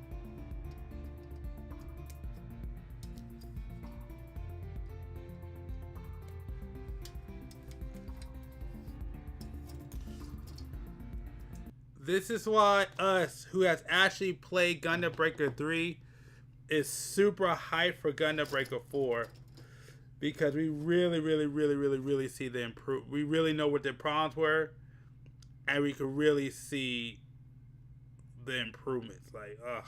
This is why us, who has actually played Gundam Breaker 3, is super hyped for Gundam Breaker 4. Because we really see the improve. We really know what their problems were. And we could really see the improvements. Like, ugh.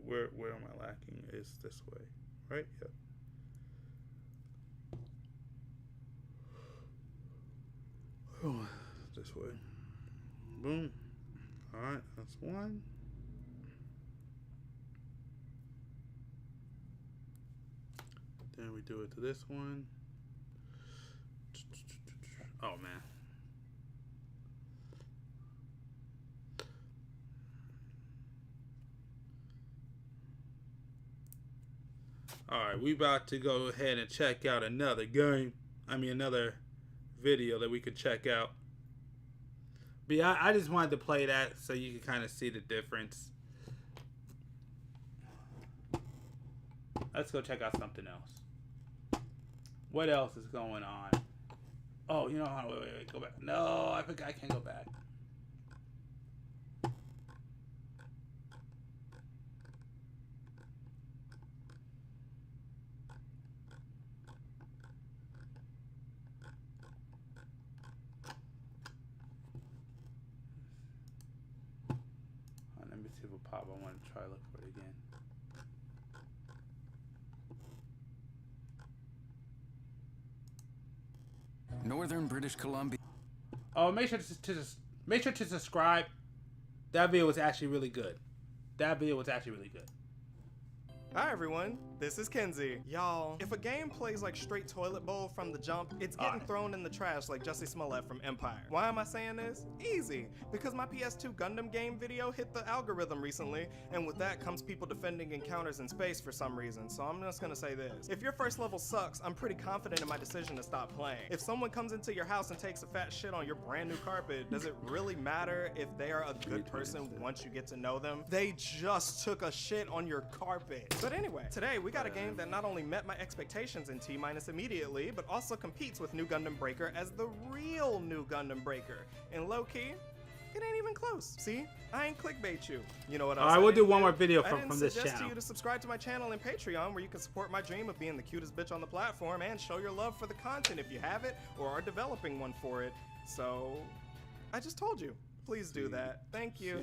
Where am I lacking? Is this way, right? Yep. Oh, this way. Boom. All right, that's one. Then we do it to this one. Oh man. Alright, we about to go ahead and check out another game. Another video that we could check out. But yeah, I just wanted to play that so you can kind of see the difference. Let's go check out something else. What else is going on? Oh, you know how? Wait, go back. No, I think I can't go back. Let me see if it'll pop. I want to try to look for it again. Northern British Columbia. Oh, make sure to subscribe. That video was actually really good. Hi everyone, This is Kenzie. Y'all, if a game plays like straight toilet bowl from the jump, it's getting thrown in the trash like Jussie Smollett from Empire. Why am I saying this? Easy. Because my PS2 Gundam game video hit the algorithm recently, and with that comes people defending encounters in space for some reason, so I'm just gonna say this. If your first level sucks, I'm pretty confident in my decision to stop playing. If someone comes into your house and takes a fat shit on your brand new carpet, does it really matter if they are a good person once you get to know them? They just took a shit on your carpet. But anyway, today we got a game that not only met my expectations in T- immediately, but also competes with New Gundam Breaker as the real New Gundam Breaker. And low-key, it ain't even close. See? I ain't clickbait you. You know what else? I will do one more video from this I suggest channel. to you to subscribe to my channel and Patreon, where you can support my dream of being the cutest bitch on the platform and show your love for the content if you have it or are developing one for it. So, I just told you. Please do that. Thank you.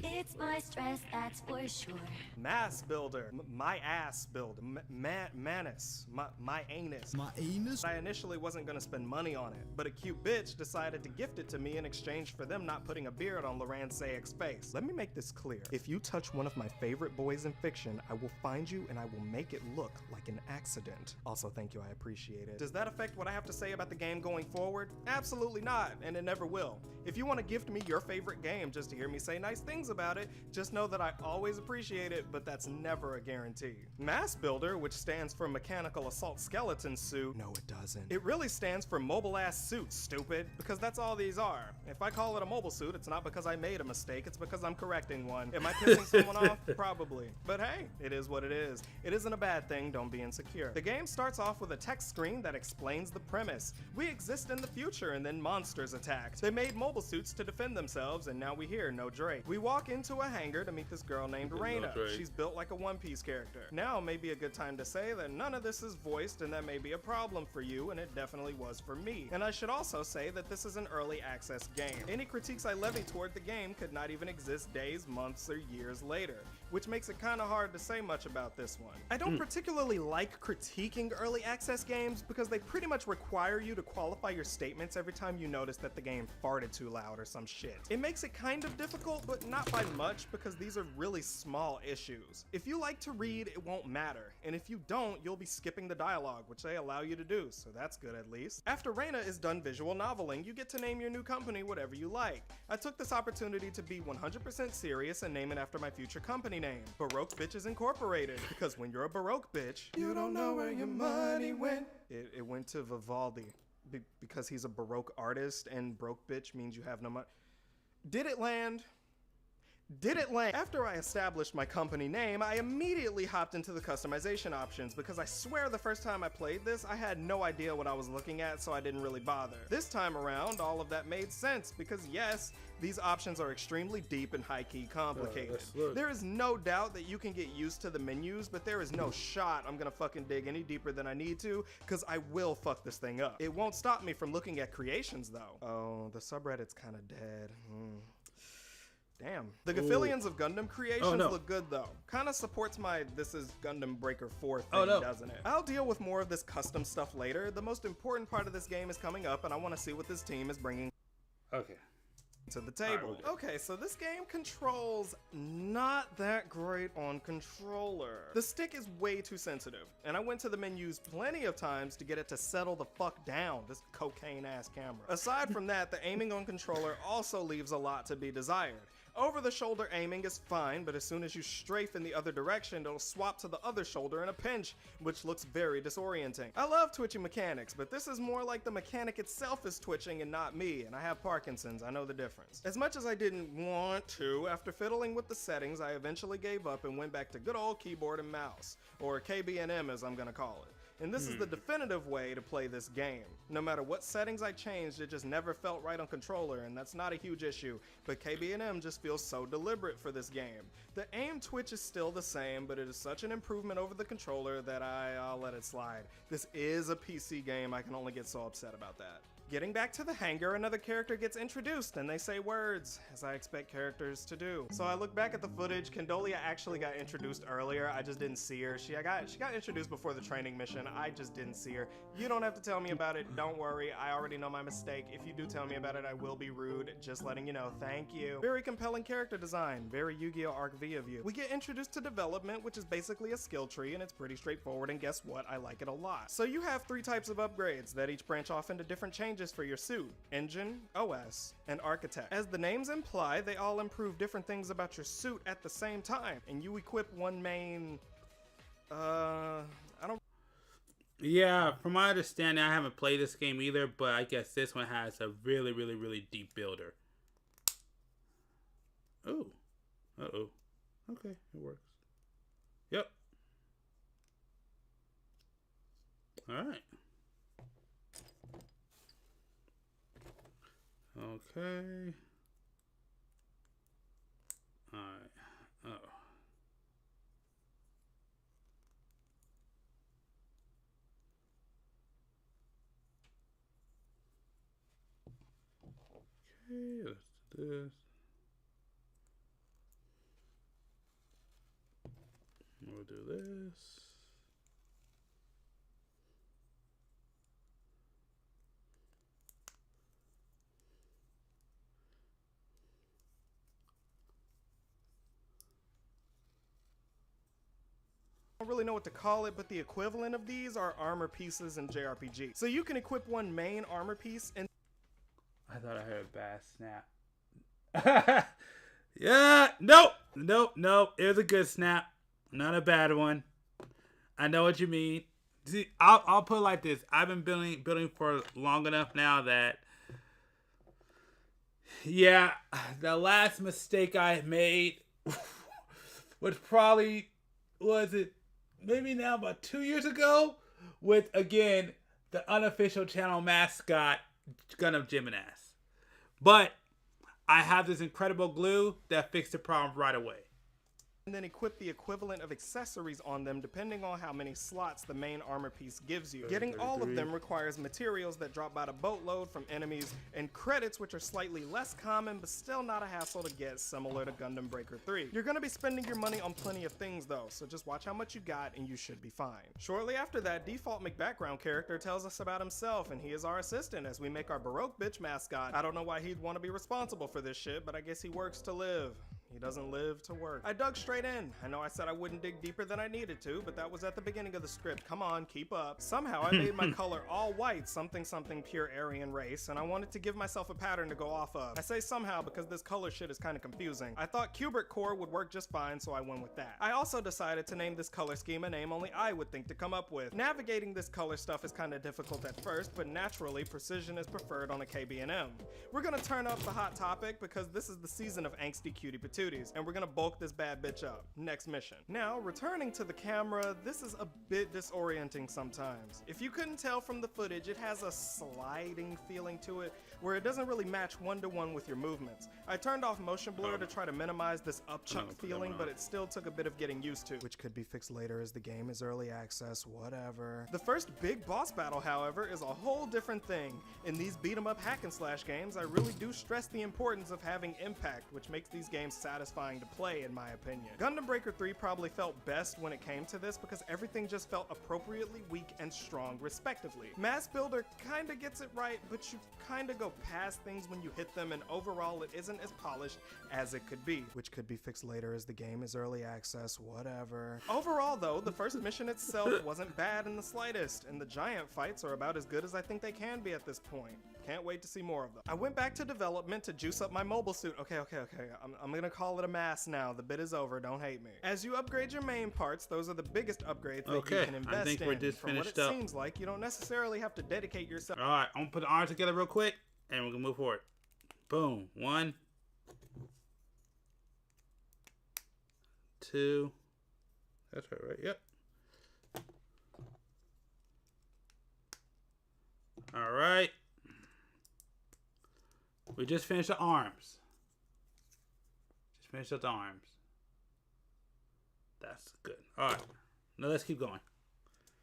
It's my stress, that's for sure. Mass builder. My ass builder. Manus. My anus. My anus? I initially wasn't gonna spend money on it, but a cute bitch decided to gift it to me in exchange for them not putting a beard on Loran Sayek's face. Let me make this clear. If you touch one of my favorite boys in fiction, I will find you and I will make it look like an accident. Also, thank you, I appreciate it. Does that affect what I have to say about the game going forward? Absolutely not, and it never will. If you want to gift me your favorite game just to hear me say nice things about it, just know that I always appreciate it, but that's never a guarantee. Mass Builder, which stands for Mechanical Assault Skeleton Suit. No, it doesn't. It really stands for Mobile Ass Suit, stupid, because that's all these are. If I call it a mobile suit, it's not because I made a mistake, it's because I'm correcting one. Am I pissing someone off? Probably. But hey, it is what it is. It isn't a bad thing, don't be insecure. The game starts off with a text screen that explains the premise. We exist in the future and then monsters attacked. They made mobile suits to defend themselves, and now we hear no Drake. We walk into a hangar to meet this girl named Reina. She's built like a One Piece character. Now may be a good time to say that none of this is voiced, and that may be a problem for you, and it definitely was for me. And I should also say that this is an early access game. Any critiques I levy toward the game could not even exist days, months, or years later, which makes it kind of hard to say much about this one. I don't particularly like critiquing early access games because they pretty much require you to qualify your statements every time you notice that the game farted too loud or some shit. It makes it kind of difficult, but not by much, because these are really small issues. If you like to read, it won't matter, and if you don't, you'll be skipping the dialogue, which they allow you to do, so that's good at least. After Reina is done visual noveling, you get to name your new company whatever you like. I took this opportunity to be 100% serious and name it after my future company name, Baroque Bitches Incorporated, because when you're a Baroque bitch, you don't know where your money went. It went to Vivaldi, because he's a Baroque artist, and broke bitch means you have no money. Did it land? Did it land? After I established my company name, I immediately hopped into the customization options because I swear the first time I played this, I had no idea what I was looking at, so I didn't really bother. This time around, all of that made sense because yes, these options are extremely deep and high-key complicated. There is no doubt that you can get used to the menus, but there is no shot I'm gonna fucking dig any deeper than I need to, because I will fuck this thing up. It won't stop me from looking at creations though. Oh, the subreddit's kinda dead. Damn. The Gaffilians of Gundam creations look good though. Kinda supports my This is Gundam Breaker 4 thing, doesn't it? I'll deal with more of this custom stuff later. The most important part of this game is coming up, and I want to see what this team is bringing to the table. Okay, so this game controls not that great on controller. The stick is way too sensitive, and I went to the menus plenty of times to get it to settle the fuck down, this cocaine ass camera. Aside from that, the aiming on controller also leaves a lot to be desired. Over the shoulder aiming is fine, but as soon as you strafe in the other direction, it'll swap to the other shoulder in a pinch, which looks very disorienting. I love twitching mechanics, but this is more like the mechanic itself is twitching and not me, and I have Parkinson's, I know the difference. As much as I didn't want to, after fiddling with the settings, I eventually gave up and went back to good old keyboard and mouse, or KB&M as I'm gonna call it. And this is the definitive way to play this game. No matter what settings I changed, it just never felt right on controller, and that's not a huge issue, but KB&M just feels so deliberate for this game. The aim twitch is still the same, but it is such an improvement over the controller that I'll let it slide. This is a PC game, I can only get so upset about that. Getting back to the hangar, another character gets introduced and they say words, as I expect characters to do. So I look back at the footage. Candolia actually got introduced earlier. I just didn't see her. She got introduced before the training mission. I just didn't see her. You don't have to tell me about it. Don't worry. I already know my mistake. If you do tell me about it, I will be rude. Just letting you know. Thank you. Very compelling character design. Very Yu-Gi-Oh! Arc V of you. We get introduced to development, which is basically a skill tree, and it's pretty straightforward, and guess what? I like it a lot. So you have 3 types of upgrades that each branch off into different changes for your suit: engine, OS, and architect. As the names imply, they all improve different things about your suit at the same time, and you equip one main, Yeah, from my understanding, I haven't played this game either, but I guess this one has a really, really, really deep builder. Oh. Uh-oh. Okay, it works. Yep. Alright. Okay. Alright. Oh. Okay, let's do this. We'll do this. I don't really know what to call it, but the equivalent of these are armor pieces in JRPG. So you can equip one main armor piece and I thought I heard a bad snap. Yeah, nope. It was a good snap, not a bad one. I know what you mean. See, I'll put it like this. I've been building for long enough now that, yeah, the last mistake I made was probably, maybe now about 2 years ago, with, again, the unofficial channel mascot, Gundam Gymnast. But I have this incredible glue that fixed the problem right away. and then equip the equivalent of accessories on them depending on how many slots the main armor piece gives you. Getting all of them requires materials that drop by the boatload from enemies, and credits which are slightly less common but still not a hassle to get, similar to Gundam Breaker 3. You're gonna be spending your money on plenty of things though, so just watch how much you got and you should be fine. Shortly after that, Default McBackground character tells us about himself, and he is our assistant as we make our Baroque bitch mascot. I don't know why he'd want to be responsible for this shit, but I guess he works to live. He doesn't live to work. I dug straight in. I know I said I wouldn't dig deeper than I needed to, but that was at the beginning of the script. Come on, keep up. Somehow I made my color all white, something pure Aryan race, and I wanted to give myself a pattern to go off of. I say somehow because this color shit is kind of confusing. I thought Kubert Core would work just fine, so I went with that. I also decided to name this color scheme a name only I would think to come up with. Navigating this color stuff is kind of difficult at first, but naturally, precision is preferred on a KB&M. We're gonna turn up the hot topic because this is the season of angsty cutie patooties, and we're gonna bulk this bad bitch up. Next mission. Now, returning to the camera, this is a bit disorienting sometimes. If you couldn't tell from the footage, it has a sliding feeling to it, where it doesn't really match one-to-one with your movements. I turned off motion blur to try to minimize this upchuck feeling, but it still took a bit of getting used to, which could be fixed later as the game is early access, whatever. The first big boss battle, however, is a whole different thing. In these beat-em-up hack-and-slash games, I really do stress the importance of having impact, which makes these games satisfying to play, in my opinion. Gundam Breaker 3 probably felt best when it came to this because everything just felt appropriately weak and strong, respectively. Mass Builder kinda gets it right, but you kinda go past things when you hit them, and overall it isn't as polished as it could be, which could be fixed later as the game is early access, whatever. Overall though, the first mission itself wasn't bad in the slightest, and the giant fights are about as good as I think they can be at this point. Can't wait to see more of them. I went back to development to juice up my mobile suit. Okay. I'm gonna call it a mass now. The bit is over, don't hate me. As you upgrade your main parts, those are the biggest upgrades that you can invest in. I think we're just finished up. Seems like you don't necessarily have to dedicate yourself. All right, I'm gonna put the arms together real quick, and we're gonna move forward. Boom. 1, 2. That's right? Yep. All right. We just finished the arms. Just finished up the arms. That's good. All right. Now let's keep going.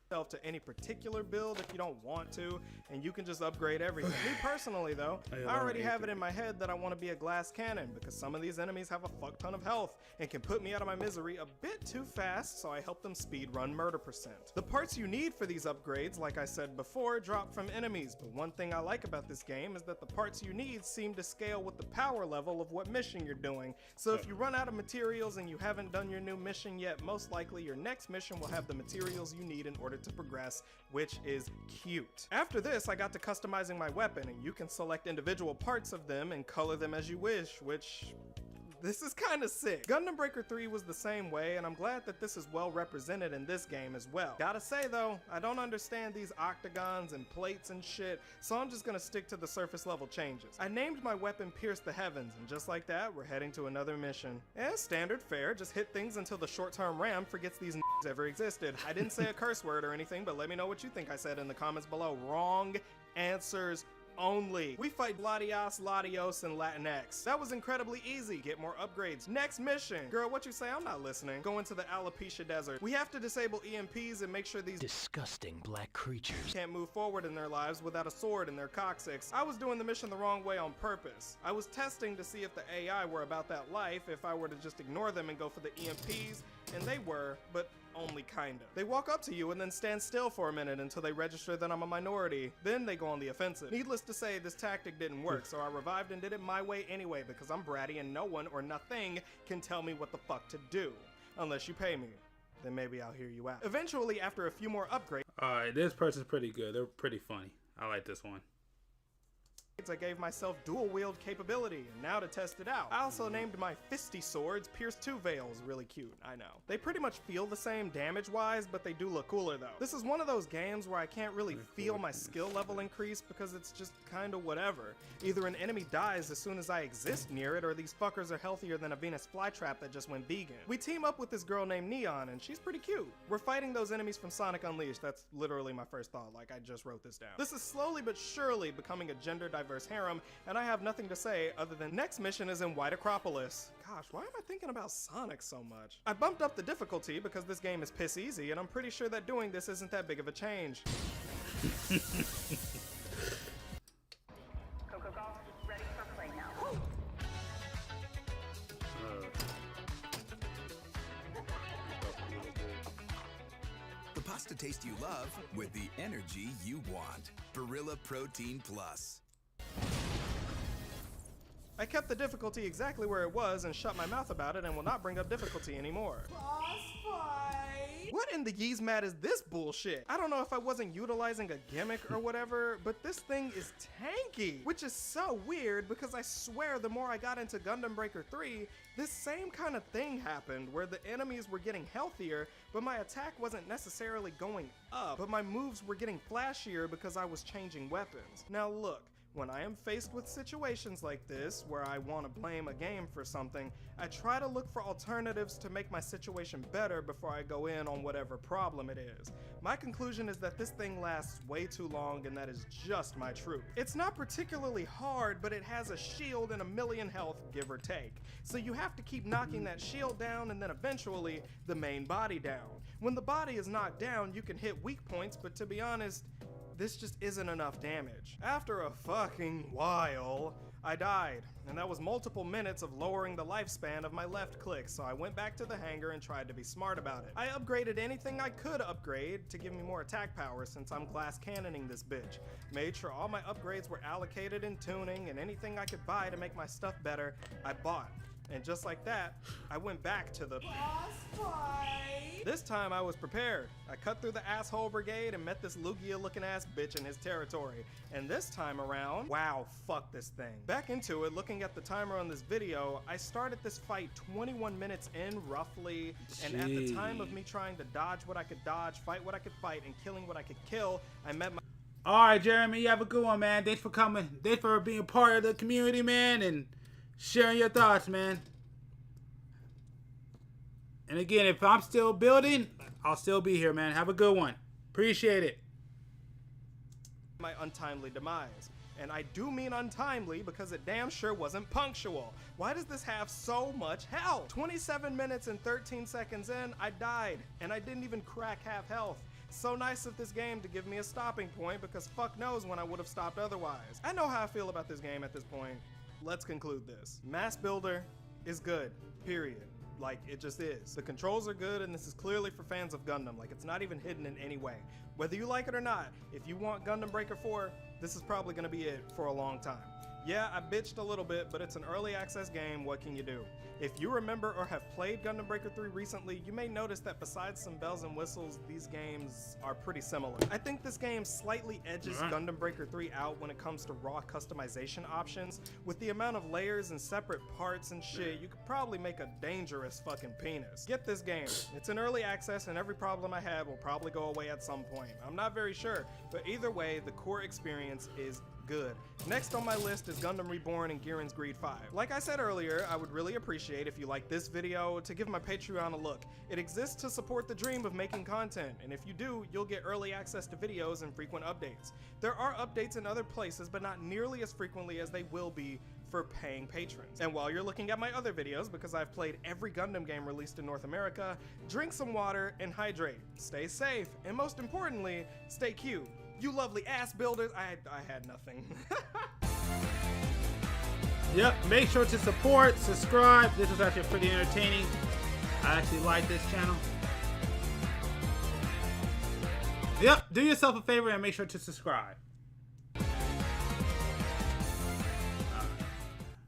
to any particular build if you don't want to, and you can just upgrade everything. Me personally though, I already have it in my head that I want to be a glass cannon because some of these enemies have a fuck ton of health and can put me out of my misery a bit too fast, so I help them speed run murder percent. The parts you need for these upgrades, like I said before, drop from enemies, but one thing I like about this game is that the parts you need seem to scale with the power level of what mission you're doing. So if you run out of materials and you haven't done your new mission yet, most likely your next mission will have the materials you need in order to progress, which is cute. After this, I got to customizing my weapon, and you can select individual parts of them and color them as you wish, which... this is kinda sick. Gundam Breaker 3 was the same way, and I'm glad that this is well represented in this game as well. Gotta say though, I don't understand these octagons and plates and shit, so I'm just gonna stick to the surface level changes. I named my weapon Pierce the Heavens, and just like that, we're heading to another mission. Standard fare, just hit things until the short-term RAM forgets these ever existed. I didn't say a curse word or anything, but let me know what you think I said in the comments below. Wrong answers only. We fight Latios, Latios, and Latinx. That was incredibly easy. Get more upgrades. Next mission. Girl, what you say? I'm not listening. Go into the Alopecia Desert. We have to disable EMPs and make sure these disgusting black creatures can't move forward in their lives without a sword in their coccyx. I was doing the mission the wrong way on purpose. I was testing to see if the AI were about that life, if I were to just ignore them and go for the EMPs, and they were, but only kinda. They walk up to you and then stand still for a minute until they register that I'm a minority. Then they go on the offensive. Needless to say, this tactic didn't work, so I revived and did it my way anyway because I'm bratty and no one or nothing can tell me what the fuck to do. Unless you pay me. Then maybe I'll hear you out. Eventually, after a few more upgrades, Alright, this person's pretty good. They're pretty funny. I like this one. I gave myself dual wield capability, and now to test it out, I also named my fisty swords Pierce 2 Veils. Really cute, I know. They pretty much feel the same damage-wise, but they do look cooler though. This is one of those games where I can't really feel my skill level increase because it's just kinda whatever. Either an enemy dies as soon as I exist near it, or these fuckers are healthier than a Venus flytrap that just went vegan. We team up with this girl named Neon, and she's pretty cute. We're fighting those enemies from Sonic Unleashed. That's literally my first thought, like I just wrote this down. This is slowly but surely becoming a gender diverse harem, and I have nothing to say other than next mission is in White Acropolis. Gosh, why am I thinking about Sonic so much? I bumped up the difficulty because this game is piss easy, and I'm pretty sure that doing this isn't that big of a change. Ready for play now. The pasta taste you love with the energy you want. Barilla Protein Plus. I kept the difficulty exactly where it was and shut my mouth about it and will not bring up difficulty anymore. What in the yeez mat is this bullshit? I don't know if I wasn't utilizing a gimmick or whatever, but this thing is tanky, which is so weird because I swear the more I got into Gundam Breaker 3, this same kind of thing happened where the enemies were getting healthier, but my attack wasn't necessarily going up, but my moves were getting flashier because I was changing weapons. Now look, when I am faced with situations like this, where I want to blame a game for something, I try to look for alternatives to make my situation better before I go in on whatever problem it is. My conclusion is that this thing lasts way too long, and that is just my truth. It's not particularly hard, but it has a shield and 1,000,000 health, give or take. So you have to keep knocking that shield down and then eventually the main body down. When the body is knocked down, you can hit weak points, but to be honest, this just isn't enough damage. After a fucking while, I died, and that was multiple minutes of lowering the lifespan of my left click, so I went back to the hangar and tried to be smart about it. I upgraded anything I could upgrade to give me more attack power since I'm glass cannoning this bitch. Made sure all my upgrades were allocated in tuning, and anything I could buy to make my stuff better, I bought. And just like that, I went back to the boss fight. This time I was prepared. I cut through the asshole brigade and met this Lugia looking ass bitch in his territory. And this time around, wow, fuck this thing. Back into it, looking at the timer on this video, I started this fight 21 minutes in roughly. And at the time of me trying to dodge what I could dodge, fight what I could fight, and killing what I could kill, I met my... Alright, Jeremy, you have a good one, man. Thanks for coming. Thanks for being part of the community, man, and sharing your thoughts, man. And again, if I'm still building, I'll still be here, man. Have a good one. Appreciate it. My untimely demise. And I do mean untimely because it damn sure wasn't punctual. Why does this have so much health? 27 minutes and 13 seconds in, I died. And I didn't even crack half health. So nice of this game to give me a stopping point, because fuck knows when I would have stopped otherwise. I know how I feel about this game at this point. Let's conclude this. Mass Builder is good, period. Like, it just is. The controls are good, and this is clearly for fans of Gundam. Like, it's not even hidden in any way. Whether you like it or not, if you want Gundam Breaker 4, this is probably gonna be it for a long time. Yeah, I bitched a little bit, but it's an early access game, what can you do? If you remember or have played Gundam Breaker 3 recently, you may notice that besides some bells and whistles, these games are pretty similar. I think this game slightly edges Gundam Breaker 3 out when it comes to raw customization options. With the amount of layers and separate parts and shit, you could probably make a dangerous fucking penis. Get this game. It's in early access and every problem I had will probably go away at some point. I'm not very sure, but either way, the core experience is good. Next on my list is Gundam Reborn and Giren's Greed 5. Like I said earlier, I would really appreciate if you like this video to give my Patreon a look. It exists to support the dream of making content, and if you do, you'll get early access to videos and frequent updates. There are updates in other places, but not nearly as frequently as they will be for paying patrons. And while you're looking at my other videos, because I've played every Gundam game released in North America, drink some water and hydrate. Stay safe, and most importantly, stay cute. You lovely ass builders. I had nothing. Yep, make sure to support, subscribe. This was actually pretty entertaining. I actually like this channel. Yep, do yourself a favor and make sure to subscribe.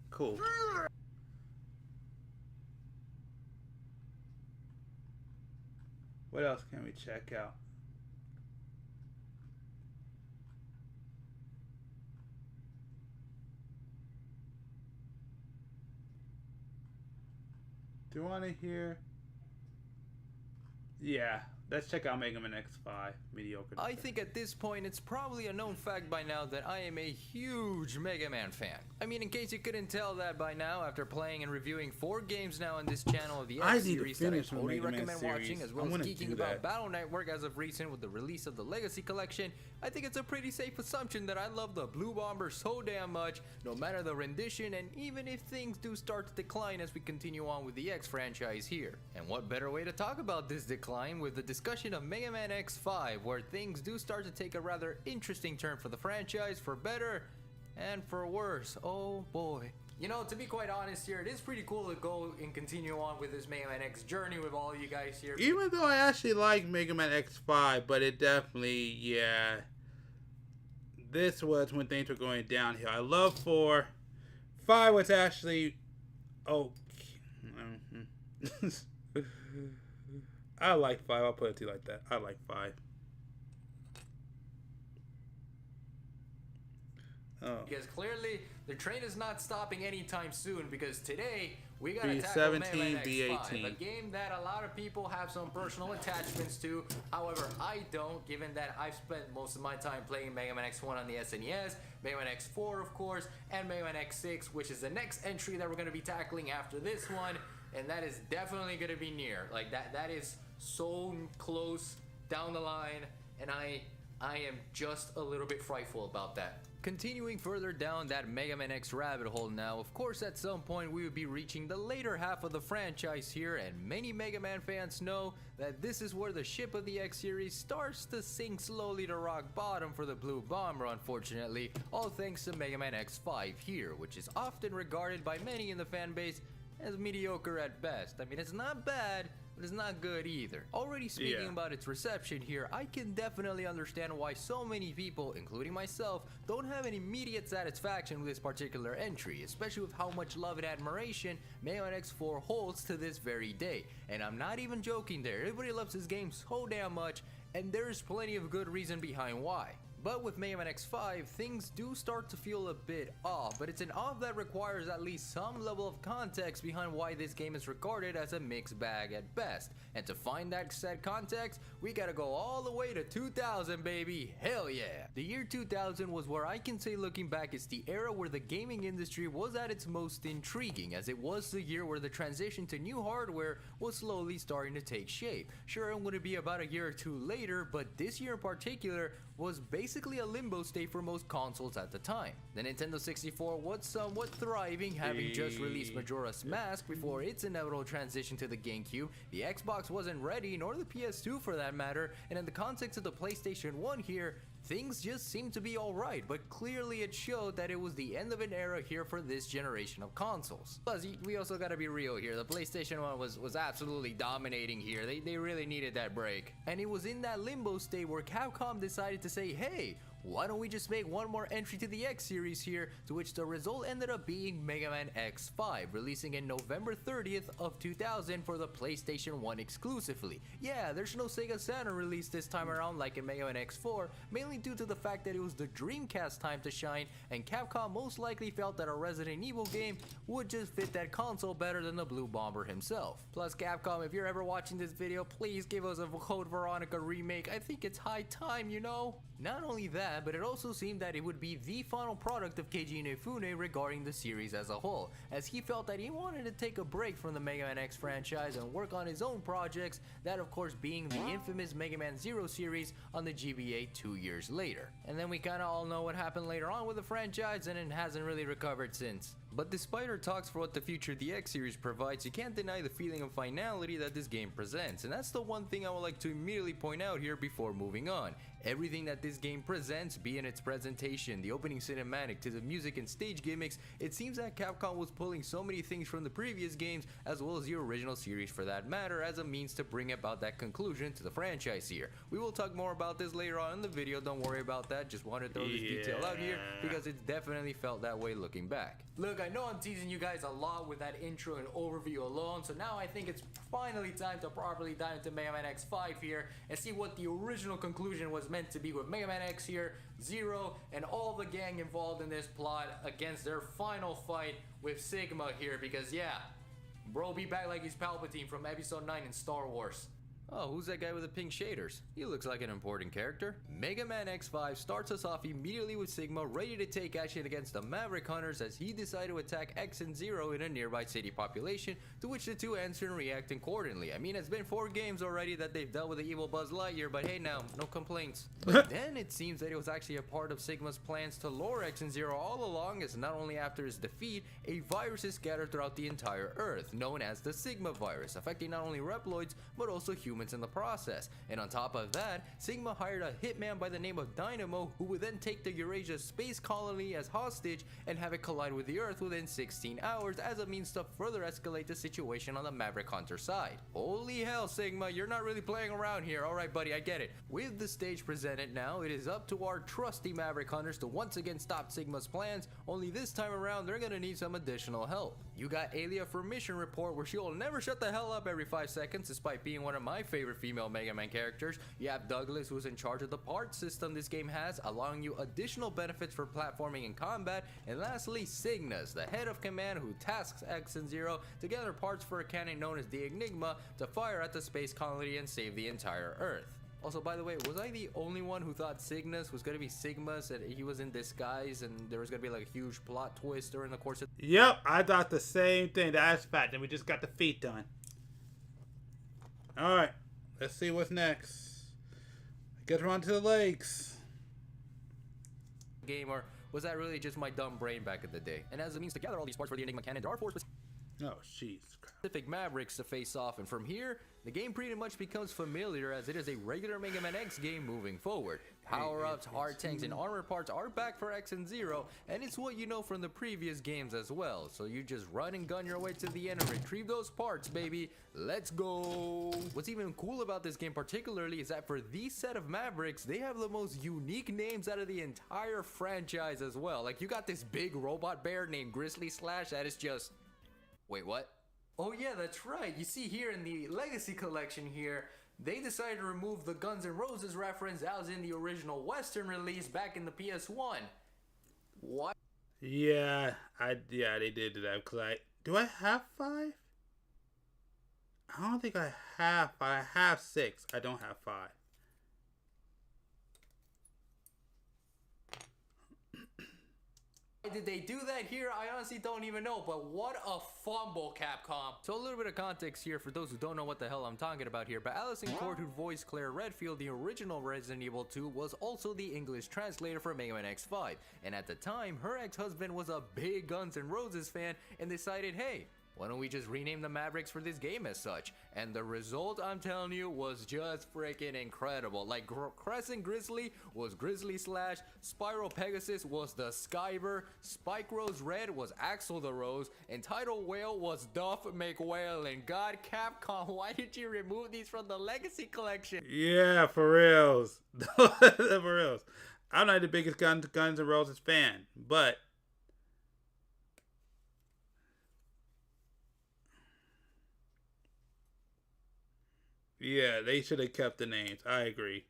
Cool. What else can we check out? Do you want to hear? Yeah, let's check out Mega Man X5. Mediocre. I think at this point it's probably a known fact by now that I am a huge Mega Man fan. I mean, in case you couldn't tell that by now, after playing and reviewing 4 games now on this channel of the X series that I totally recommend watching, as well as geeking about Battle Network as of recent with the release of the Legacy Collection, I think it's a pretty safe assumption that I love the Blue Bomber so damn much, no matter the rendition, and even if things do start to decline as we continue on with the X franchise here. And what better way to talk about this decline with the discussion of Mega Man X5, where things do start to take a rather interesting turn for the franchise, for better and for worse. Oh boy. You know, to be quite honest here, it is pretty cool to go and continue on with this Mega Man X journey with all you guys here. Even though I actually like Mega Man X5, but it definitely, yeah, this was when things were going downhill. I love 4. 5 was actually okay. I like 5. I'll put it to you like that. I like 5. Oh. Because clearly the train is not stopping anytime soon, because today we gotta tackle Mega Man X5, a game that a lot of people have some personal attachments to. However, I don't, given that I've spent most of my time playing Mega Man X1 on the SNES, Mega Man X4 of course, and Mega Man X6, which is the next entry that we're gonna be tackling after this one, and that is definitely gonna be near. Like that is so close down the line, and I am just a little bit frightful about that. Continuing further down that Mega Man X rabbit hole now, of course at some point we would be reaching the later half of the franchise here, and many Mega Man fans know that this is where the ship of the X series starts to sink slowly to rock bottom for the Blue Bomber, unfortunately, all thanks to Mega Man X5 here, which is often regarded by many in the fan base as mediocre at best. I mean, it's not bad, but it's not good either. Already speaking about its reception here, I can definitely understand why so many people, including myself, don't have an immediate satisfaction with this particular entry, especially with how much love and admiration Mega Man X4 holds to this very day. And I'm not even joking there, everybody loves this game so damn much, and there's plenty of good reason behind why. But with Mega Man X5, things do start to feel a bit off, but it's an off that requires at least some level of context behind why this game is regarded as a mixed bag at best. And to find that said context, we gotta go all the way to 2000, baby. Hell yeah! The year 2000 was where I can say, looking back, it's the era where the gaming industry was at its most intriguing, as it was the year where the transition to new hardware was slowly starting to take shape. Sure, it would be about a year or two later, but this year in particular was basically a limbo state for most consoles at the time. The Nintendo 64 was somewhat thriving, having just released Majora's Mask before its inevitable transition to the GameCube. The Xbox wasn't ready, nor the PS2 for that matter, and in the context of the PlayStation 1 here, things just seemed to be alright, but clearly it showed that it was the end of an era here for this generation of consoles. Plus, we also gotta be real here, the PlayStation 1 was absolutely dominating here. They really needed that break. And it was in that limbo state where Capcom decided to say, hey, why don't we just make one more entry to the X series here, to which the result ended up being Mega Man X5, releasing in November 30th of 2000 for the PlayStation 1 exclusively. Yeah, there's no Sega Saturn release this time around like in Mega Man X4, mainly due to the fact that it was the Dreamcast time to shine, and Capcom most likely felt that a Resident Evil game would just fit that console better than the Blue Bomber himself. Plus, Capcom, if you're ever watching this video, please give us a Code Veronica remake. I think it's high time, you know? Not only that, but it also seemed that it would be the final product of Keiji Inafune regarding the series as a whole, as he felt that he wanted to take a break from the Mega Man X franchise and work on his own projects, that of course being the infamous Mega Man Zero series on the GBA 2 years later. And then we kinda all know what happened later on with the franchise, and it hasn't really recovered since. But despite our talks for what the future of the X series provides, you can't deny the feeling of finality that this game presents, and that's the one thing I would like to immediately point out here before moving on. Everything that this game presents, be it its presentation, the opening cinematic, to the music and stage gimmicks, it seems that Capcom was pulling so many things from the previous games, as well as the original series for that matter, as a means to bring about that conclusion to the franchise here. We will talk more about this later on in the video, don't worry about that, just wanted to throw this detail out here, because it's definitely felt that way looking back. Look, I know I'm teasing you guys a lot with that intro and overview alone, so now I think it's finally time to properly dive into Mega Man X5 here and see what the original conclusion was meant to be with Mega Man X here, Zero, and all the gang involved in this plot against their final fight with Sigma here, because yeah, bro be back like he's Palpatine from Episode 9 in Star Wars. Oh, who's that guy with the pink shaders? He looks like an important character. Mega Man X5 starts us off immediately with Sigma ready to take action against the Maverick Hunters as he decided to attack X and Zero in a nearby city population, to which the two answer and react accordingly. I mean, it's been 4 games already that they've dealt with the evil Buzz Lightyear, but hey now, no complaints. But then it seems that it was actually a part of Sigma's plans to lure X and Zero all along, as not only after his defeat, a virus is scattered throughout the entire Earth, known as the Sigma virus, affecting not only Reploids, but also humans in the process. And on top of that, Sigma hired a hitman by the name of Dynamo, who would then take the Eurasia space colony as hostage and have it collide with the Earth within 16 hours as a means to further escalate the situation on the Maverick Hunter side. Holy hell, Sigma, you're not really playing around here. Alright buddy, I get it. With the stage presented now, it is up to our trusty Maverick Hunters to once again stop Sigma's plans, only this time around they're gonna need some additional help. You got Alia for mission report, where she'll never shut the hell up every 5 seconds despite being one of my favorite female Mega Man characters. You have Douglas, who's in charge of the parts system this game has, allowing you additional benefits for platforming and combat. And lastly, Cygnus, the head of command, who tasks X and Zero to gather parts for a cannon known as the Enigma to fire at the space colony and save the entire Earth. Also, by the way, was I the only one who thought Cygnus was going to be Sigma's and he was in disguise and there was going to be like a huge plot twist during the course of... Yep, I thought the same thing. That's fact. And we just got the feet done. Alright, let's see what's next. Get around to the lakes. Game, or was that really just my dumb brain back in the day? And as a means to gather all these parts for the Enigma cannon, there are 4 Oh, jeez. specific Mavericks to face off, and from here, the game pretty much becomes familiar as it is a regular Mega Man X game moving forward. Power-ups, hard tanks, and armor parts are back for X and Zero, and it's what you know from the previous games as well. So you just run and gun your way to the end and retrieve those parts, baby. Let's go! What's even cool about this game particularly is that for these set of Mavericks, they have the most unique names out of the entire franchise as well. Like, you got this big robot bear named Grizzly Slash that is just... Wait, what? Oh yeah, that's right. You see here in the Legacy Collection here, they decided to remove the Guns N' Roses reference that was in the original Western release back in the PS1. What? Yeah, they did that. Cause do I have 5? I don't think I have 5. I have 6. I don't have 5. did they do that here? I honestly don't even know, but what a fumble, Capcom. So a little bit of context here for those who don't know what the hell I'm talking about here, but Alison Cord, who voiced Claire Redfield, the original Resident Evil 2, was also the English translator for Mega Man X5, and at the time, her ex-husband was a big Guns N' Roses fan and decided, hey, why don't we just rename the Mavericks for this game as such? And the result, I'm telling you, was just freaking incredible. Like, Crescent Grizzly was Grizzly Slash, Spiral Pegasus was the Skyber, Spike Rose Red was Axel the Rose, and Tidal Whale was Duff McWhale. And God, Capcom, why did you remove these from the Legacy Collection? Yeah, for reals. For reals. I'm not the biggest Guns N' Roses fan, but yeah, they should have kept the names. I agree.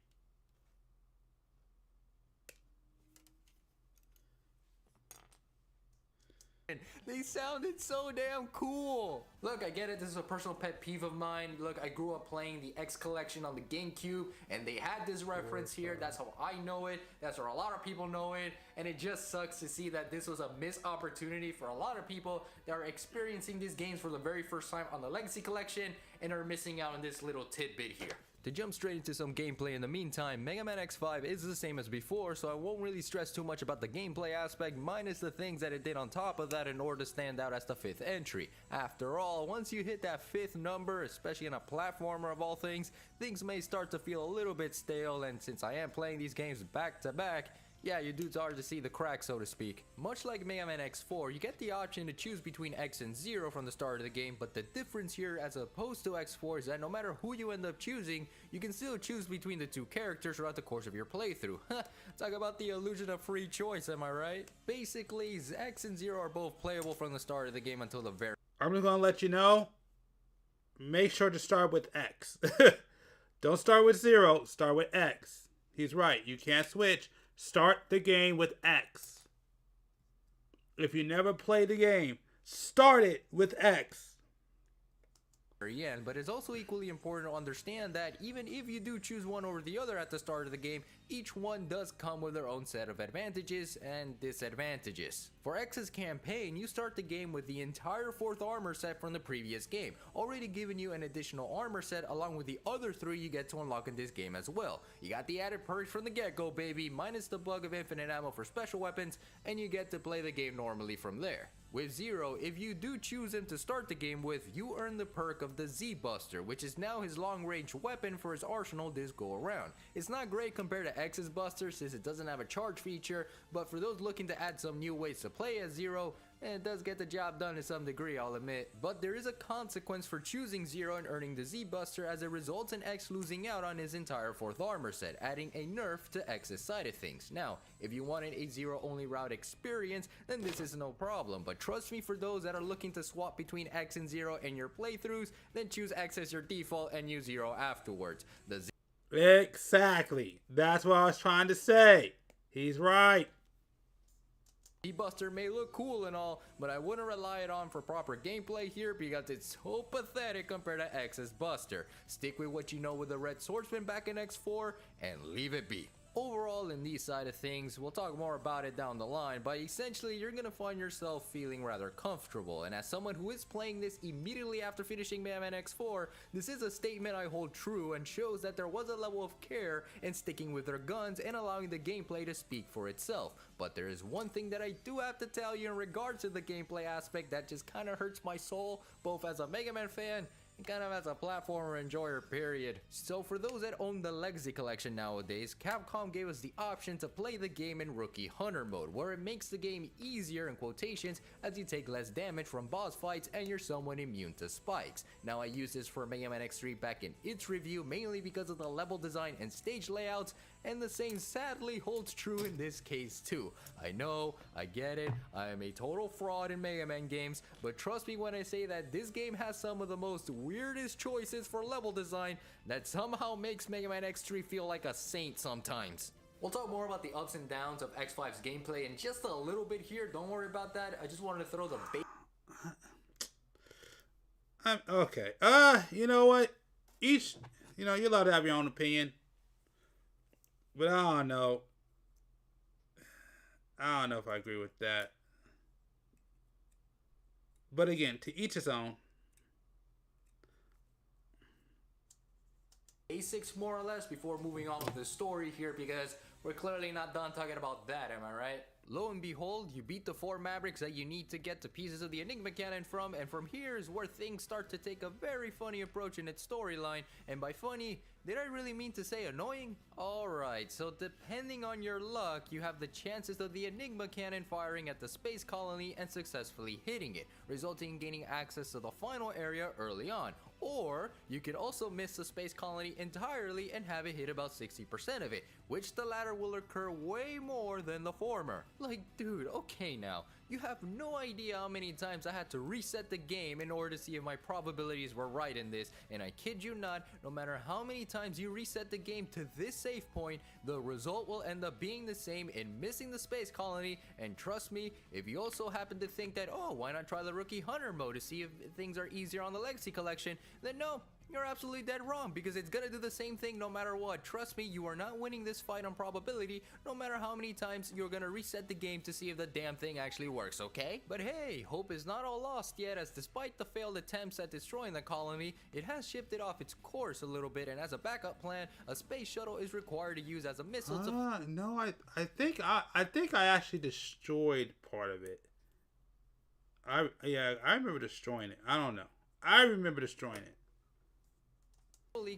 They sounded so damn cool. Look, I get it. This is a personal pet peeve of mine. Look, I grew up playing the X Collection on the GameCube, and they had this reference here. That's how I know it. That's where a lot of people know it. And it just sucks to see that this was a missed opportunity for a lot of people that are experiencing these games for the very first time on the Legacy Collection and are missing out on this little tidbit here. To jump straight into some gameplay in the meantime, Mega Man X5 is the same as before, so I won't really stress too much about the gameplay aspect, minus the things that it did on top of that in order to stand out as the 5th entry. After all, once you hit that 5th number, especially in a platformer of all things may start to feel a little bit stale, and since I am playing these games back to back, yeah, you do start to see the crack, so to speak. Much like Mega Man X4, you get the option to choose between X and 0 from the start of the game, but the difference here as opposed to X4 is that no matter who you end up choosing, you can still choose between the two characters throughout the course of your playthrough. Talk about the illusion of free choice, am I right? Basically, X and 0 are both playable from the start of the game until the very... I'm just going to let you know, make sure to start with X. Don't start with 0, start with X. He's right, you can't switch. Start the game with X. If you never play the game, start it with X. End, but it's also equally important to understand that even if you do choose one over the other at the start of the game, each one does come with their own set of advantages and disadvantages. For X's campaign, you start the game with the entire 4th armor set from the previous game, already giving you an additional armor set along with the other 3 you get to unlock in this game as well. You got the added perks from the get-go, baby, minus the bug of infinite ammo for special weapons, and you get to play the game normally from there. With 0, if you do choose him to start the game with, you earn the perk of the Z-Buster, which is now his long-range weapon for his arsenal this go around. It's not great compared to X's Buster since it doesn't have a charge feature, but for those looking to add some new ways to play as 0, it does get the job done to some degree, I'll admit. But there is a consequence for choosing 0 and earning the Z-Buster, as it results in X losing out on his entire 4th armor set, adding a nerf to X's side of things. Now, if you wanted a 0 only route experience, then this is no problem, but trust me, for those that are looking to swap between X and 0 in your playthroughs, then choose X as your default and use 0 afterwards. Exactly. That's what I was trying to say. He's right. Z-Buster may look cool and all, but I wouldn't rely it on for proper gameplay here because it's so pathetic compared to X's Buster. Stick with what you know with the Red Swordsman back in X4 and leave it be. Overall, in these side of things, we'll talk more about it down the line, but essentially you're gonna find yourself feeling rather comfortable, and as someone who is playing this immediately after finishing Mega Man X4, this is a statement I hold true and shows that there was a level of care in sticking with their guns and allowing the gameplay to speak for itself. But there is one thing that I do have to tell you in regards to the gameplay aspect that just kinda hurts my soul, both as a Mega Man fan kind of as a platformer enjoyer, period. So for those that own the Legacy Collection nowadays, Capcom gave us the option to play the game in Rookie Hunter mode, where it makes the game easier in quotations as you take less damage from boss fights and you're somewhat immune to spikes. Now I used this for Mega Man X3 back in its review mainly because of the level design and stage layouts, and the same sadly holds true in this case too. I know, I get it, I am a total fraud in Mega Man games, but trust me when I say that this game has some of the most weirdest choices for level design that somehow makes Mega Man X3 feel like a saint sometimes. We'll talk more about the ups and downs of X5's gameplay in just a little bit here, don't worry about that. I just wanted to throw the bait. Okay, you know what? You're allowed to have your own opinion. But I don't know. I don't know if I agree with that. But again, to each his own. Basics more or less before moving on with the story here, because we're clearly not done talking about that, am I right? Lo and behold, you beat the 4 Mavericks that you need to get to pieces of the Enigma Cannon from, and from here is where things start to take a very funny approach in its storyline. And by funny, did I really mean to say annoying? Alright, so depending on your luck, you have the chances of the Enigma Cannon firing at the space colony and successfully hitting it, resulting in gaining access to the final area early on. Or, you could also miss the space colony entirely and have it hit about 60% of it, which the latter will occur way more than the former. Like, dude, okay now, you have no idea how many times I had to reset the game in order to see if my probabilities were right in this, and I kid you not, no matter how many times you reset the game to this save point, the result will end up being the same in missing the space colony. And trust me, if you also happen to think that, oh, why not try the Rookie Hunter mode to see if things are easier on the Legacy Collection, then no, you're absolutely dead wrong, because it's gonna do the same thing no matter what. Trust me, you are not winning this fight on probability, no matter how many times you're gonna reset the game to see if the damn thing actually works, okay? But hey, hope is not all lost yet, as despite the failed attempts at destroying the colony, it has shifted off its course a little bit, and as a backup plan, a space shuttle is required to use as a missile to... No, I think I actually destroyed part of it. I remember destroying it. I don't know. I remember destroying it.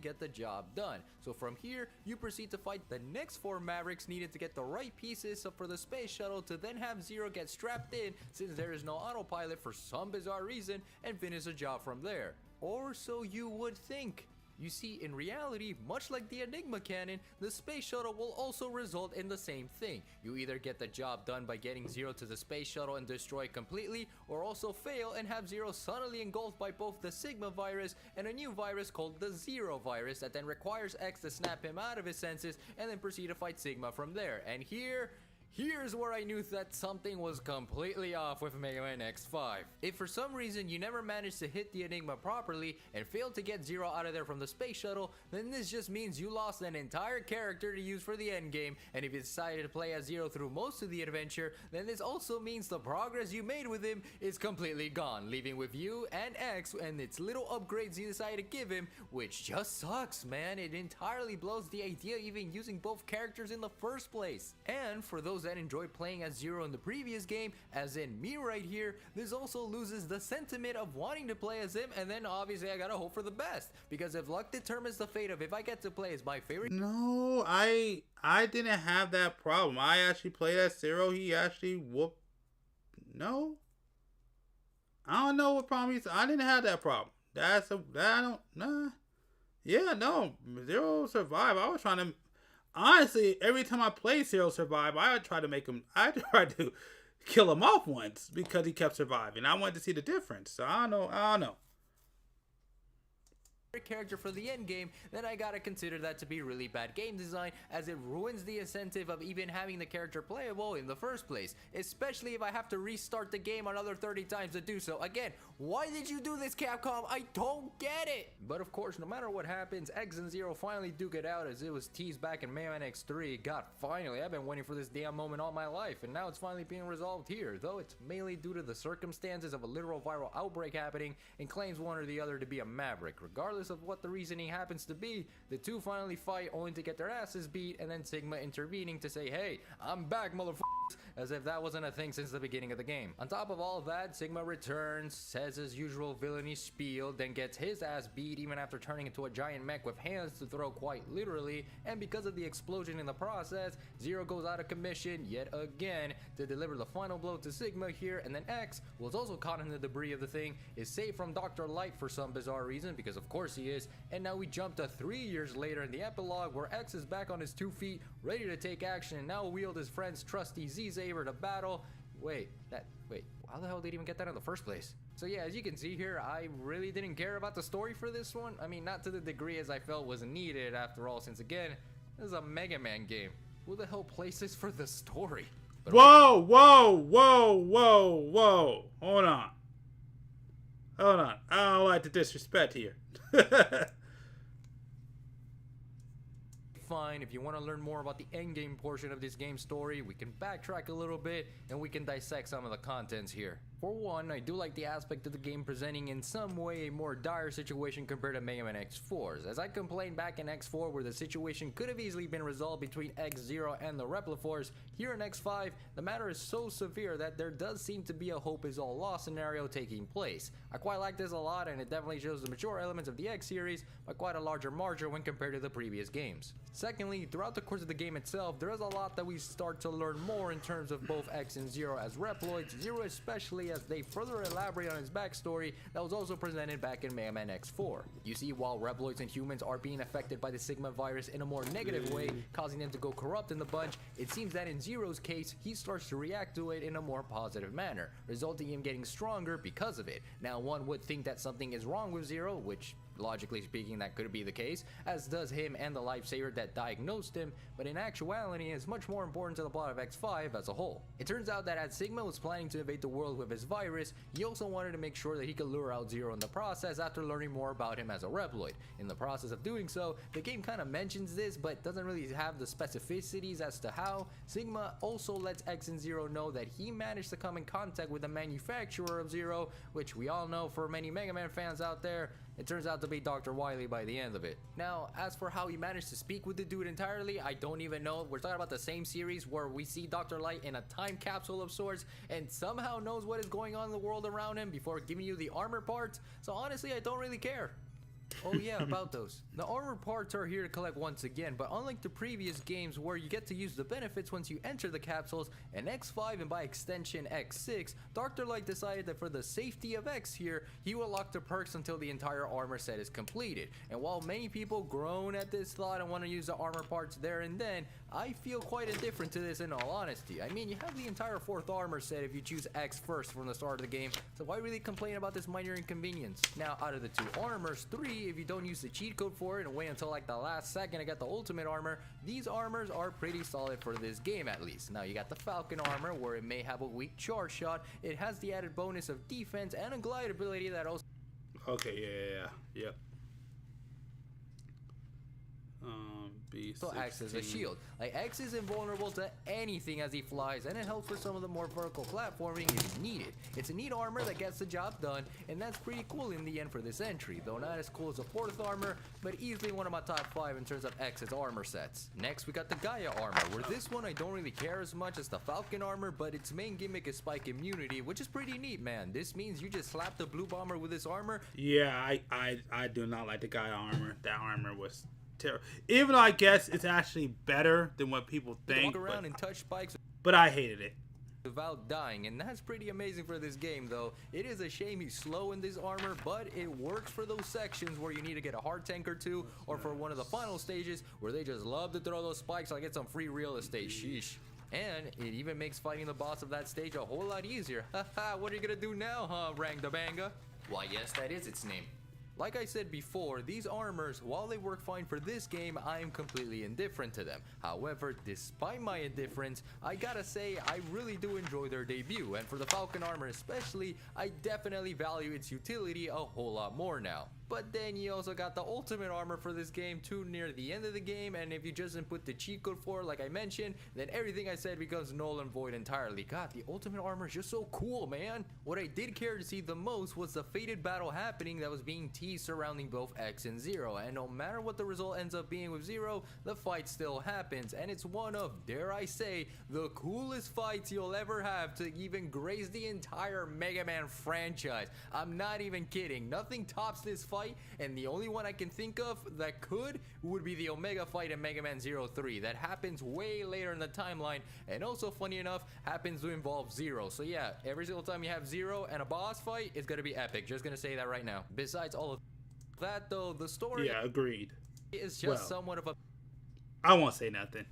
Get the job done. So from here, you proceed to fight the next 4 Mavericks needed to get the right pieces for the space shuttle to then have Zero get strapped in, since there is no autopilot for some bizarre reason, and finish the job from there. Or so you would think. You see, in reality, much like the Enigma Cannon, the space shuttle will also result in the same thing. You either get the job done by getting Zero to the space shuttle and destroy it completely, or also fail and have Zero suddenly engulfed by both the Sigma virus and a new virus called the Zero virus that then requires X to snap him out of his senses and then proceed to fight Sigma from there. And here's where I knew that something was completely off with Mega Man X5. If for some reason you never managed to hit the Enigma properly and failed to get Zero out of there from the space shuttle, then this just means you lost an entire character to use for the endgame, and if you decided to play as Zero through most of the adventure, then this also means the progress you made with him is completely gone, leaving with you and X and its little upgrades you decided to give him, which just sucks, man. It entirely blows the idea of even using both characters in the first place. And for those that enjoyed playing as Zero in the previous game, as in me right here, this also loses the sentiment of wanting to play as him, and then obviously I gotta hope for the best, because if luck determines the fate of if I get to play as my favorite... No, I didn't have that problem. I actually played as Zero. He actually whooped... No? I don't know what problem he's... I didn't have that problem. I don't... Nah. Yeah, no. Zero survived. I was trying to... Honestly, every time I played Zero Survive, I tried to kill him off once because he kept surviving. I wanted to see the difference. So I don't know. Character for the end game, then I gotta consider that to be really bad game design, as it ruins the incentive of even having the character playable in the first place, especially if I have to restart the game another 30 times to do so. Again, why did you do this, Capcom? I don't get it! But of course, no matter what happens, X and Zero finally duke it out, as it was teased back in Mega Man X3. God, finally, I've been waiting for this damn moment all my life, and now it's finally being resolved here, though it's mainly due to the circumstances of a literal viral outbreak happening, and claims one or the other to be a Maverick. Regardless of what the reasoning happens to be, the two finally fight only to get their asses beat, and then Sigma intervening to say, hey, I'm back, motherfuckers, as if that wasn't a thing since the beginning of the game. On top of all of that, Sigma returns, says his usual villainy spiel, then gets his ass beat even after turning into a giant mech with hands to throw, quite literally, and because of the explosion in the process, Zero goes out of commission yet again to deliver the final blow to Sigma here, and then X, who was also caught in the debris of the thing, is saved from Dr. Light for some bizarre reason, because of course he is. And now we jump to 3 years later in the epilogue, where X is back on his 2 feet, ready to take action, and now wield his friend's trusty Z-Saber to battle. Wait, how the hell did he even get that in the first place? So yeah, as you can see here, I really didn't care about the story for this one. I mean, not to the degree as I felt was needed after all, since again, this is a Mega Man game. Who the hell plays this for the story? But whoa! Hold on. I don't like the disrespect here. fine. If you want to learn more about the endgame portion of this game story, we can backtrack a little bit and we can dissect some of the contents here. For one, I do like the aspect of the game presenting in some way a more dire situation compared to Mega Man X4's. As I complained back in X4 where the situation could have easily been resolved between X0 and the Repliforce, here in X5, the matter is so severe that there does seem to be a hope is all lost scenario taking place. I quite like this a lot, and it definitely shows the mature elements of the X series by quite a larger margin when compared to the previous games. Secondly, throughout the course of the game itself, there is a lot that we start to learn more in terms of both X and Zero as Reploids, Zero especially as they further elaborate on his backstory that was also presented back in Mega Man X4. You see, while Reploids and humans are being affected by the Sigma virus in a more negative way, causing them to go corrupt in the bunch, it seems that in Zero's case, he starts to react to it in a more positive manner, resulting in him getting stronger because of it. Now, one would think that something is wrong with Zero, which logically speaking that could be the case, as does him and the lifesaver that diagnosed him, but in actuality is much more important to the plot of X5 as a whole. It turns out that as Sigma was planning to invade the world with his virus, he also wanted to make sure that he could lure out Zero in the process after learning more about him as a Reploid. In the process of doing so, the game kind of mentions this but doesn't really have the specificities as to how. Sigma also lets X and Zero know that he managed to come in contact with the manufacturer of Zero, which we all know for many Mega Man fans out there, it turns out to be Dr. Wily by the end of it. Now, as for how he managed to speak with the dude entirely, I don't even know. We're talking about the same series where we see Dr. Light in a time capsule of sorts and somehow knows what is going on in the world around him before giving you the armor parts. So honestly, I don't really care. Oh yeah, about those. The armor parts are here to collect once again, but unlike the previous games where you get to use the benefits once you enter the capsules, in X5 and by extension X6, Dr. Light decided that for the safety of X here, he will lock the perks until the entire armor set is completed. And while many people groan at this thought and want to use the armor parts there and then, I feel quite indifferent to this in all honesty. I mean, you have the entire 4th armor set if you choose X first from the start of the game, so why really complain about this minor inconvenience? Now, out of the 2 armors, 3 if you don't use the cheat code for it and wait until like the last second to get the ultimate armor, these armors are pretty solid for this game at least. Now you got the Falcon armor where it may have a weak charge shot, it has the added bonus of defense and a glide ability that also... Okay, yep. So acts as a shield. Like X is invulnerable to anything as he flies, and it helps for some of the more vertical platforming if needed. It's a neat armor that gets the job done, and that's pretty cool in the end for this entry, though not as cool as the 4th armor, but easily one of my top 5 in terms of X's armor sets. Next we got the Gaia armor, where this one I don't really care as much as the Falcon armor, but its main gimmick is spike immunity, which is pretty neat, man. This means you just slap the blue bomber with this armor. Yeah, I do not like the Gaia armor. That armor was terrible. Even though I guess it's actually better than what people think. Walk around and touch spikes. But I hated it. Without dying, and that's pretty amazing for this game though. It is a shame he's slow in this armor, but it works for those sections where you need to get a hard tank or two, or for one of the final stages where they just love to throw those spikes like it's some free real estate. Sheesh. And it even makes fighting the boss of that stage a whole lot easier. Haha, what are you gonna do now, huh, Rang the Banga? Why yes, that is its name. Like I said before, these armors, while they work fine for this game, I am completely indifferent to them. However, despite my indifference, I gotta say I really do enjoy their debut, and for the Falcon armor especially, I definitely value its utility a whole lot more now. But then you also got the ultimate armor for this game too near the end of the game, and if you just input the cheat code for it like I mentioned, then everything I said becomes null and void entirely. God, the ultimate armor is just so cool, man. What I did care to see the most was the fated battle happening that was being teased surrounding both X and Zero, and no matter what the result ends up being with Zero, the fight still happens, and it's one of, dare I say, the coolest fights you'll ever have to even grace the entire Mega Man franchise. I'm not even kidding. Nothing tops this fight, and the only one I can think of that could would be the Omega fight in Mega Man 03 that happens way later in the timeline, and also funny enough happens to involve Zero. So yeah, every single time you have Zero and a boss fight, it's gonna be epic. Just gonna say that right now. Besides all of that though, the story agreed, is just somewhat of a... I won't say nothing.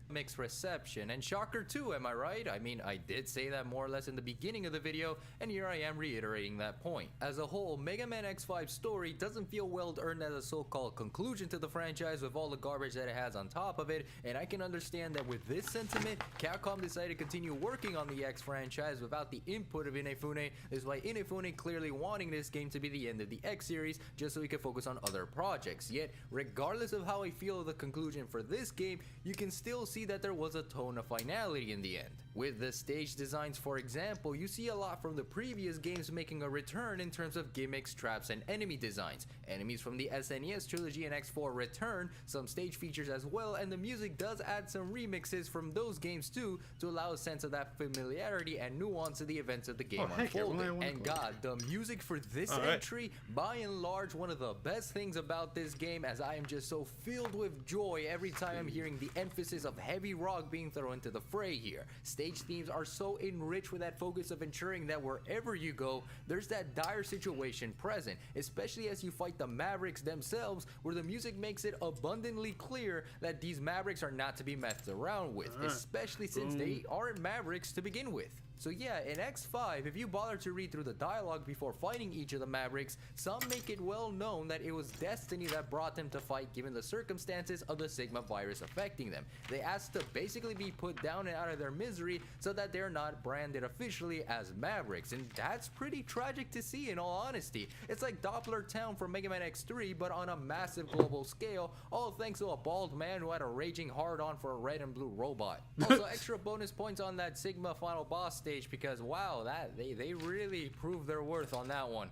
mixed reception, and shocker too, am I right? I mean, I did say that more or less in the beginning of the video, and here I am reiterating that point. As a whole, Mega Man X5's story doesn't feel well earned as a so-called conclusion to the franchise with all the garbage that it has on top of it, and I can understand that with this sentiment, Capcom decided to continue working on the X franchise without the input of Inafune, despite Inafune clearly wanting this game to be the end of the X series just so he could focus on other projects. Yet, regardless of how I feel of the conclusion for this game, you can still see that there was a tone of finality in the end. With the stage designs, for example, you see a lot from the previous games making a return in terms of gimmicks, traps, and enemy designs. Enemies from the SNES trilogy and X4 return, some stage features as well, and the music does add some remixes from those games too to allow a sense of that familiarity and nuance to the events of the game unfolding. And god, the music for this entry, by and large, one of the best things about this game, as I am just so filled with joy every time I'm hearing the emphasis of heavy rock being thrown into the fray here. Stage themes are so enriched with that focus of ensuring that wherever you go, there's that dire situation present, especially as you fight the Mavericks themselves, where the music makes it abundantly clear that these Mavericks are not to be messed around with, especially since they aren't Mavericks to begin with. So yeah, in X5, if you bother to read through the dialogue before fighting each of the Mavericks, some make it well known that it was destiny that brought them to fight given the circumstances of the Sigma virus affecting them. They asked to basically be put down and out of their misery so that they're not branded officially as Mavericks, and that's pretty tragic to see in all honesty. It's like Doppler Town from Mega Man X3 but on a massive global scale, all thanks to a bald man who had a raging hard-on for a red and blue robot. Also, extra bonus points on that Sigma final boss stage because wow, that they really proved their worth on that one.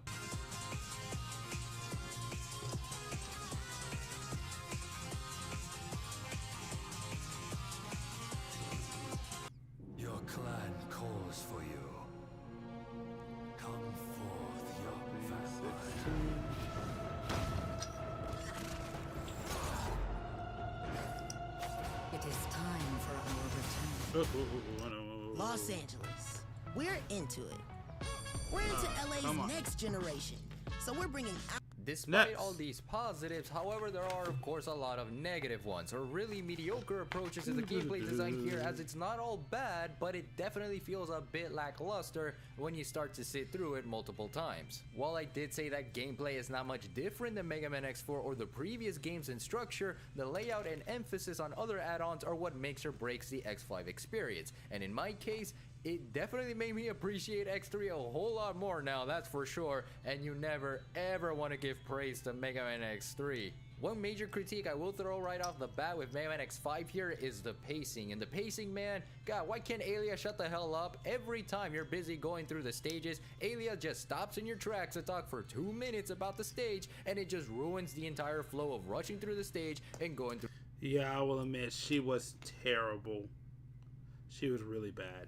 Your clan calls for you. Come forth, young vampire. It is time for our return. Los Angeles, we're into it. We're into LA's next generation, so we're bringing out. Despite all these positives, however, there are of course a lot of negative ones, or really mediocre approaches to the gameplay design here, as it's not all bad, but it definitely feels a bit lackluster when you start to sit through it multiple times. While I did say that gameplay is not much different than Mega Man X4 or the previous games in structure, the layout and emphasis on other add-ons are what makes or breaks the X5 experience, and in my case, it definitely made me appreciate X3 a whole lot more now, that's for sure, and you never ever want to give praise to Mega Man X3. One major critique I will throw right off the bat with Mega Man X5 here is the pacing. And the pacing, man, god, why can't Alia shut the hell up? Every time you're busy going through the stages, Alia just stops in your tracks to talk for 2 minutes about the stage, and it just ruins the entire flow of rushing through the stage and going through. Yeah, I will admit, she was terrible. She was really bad.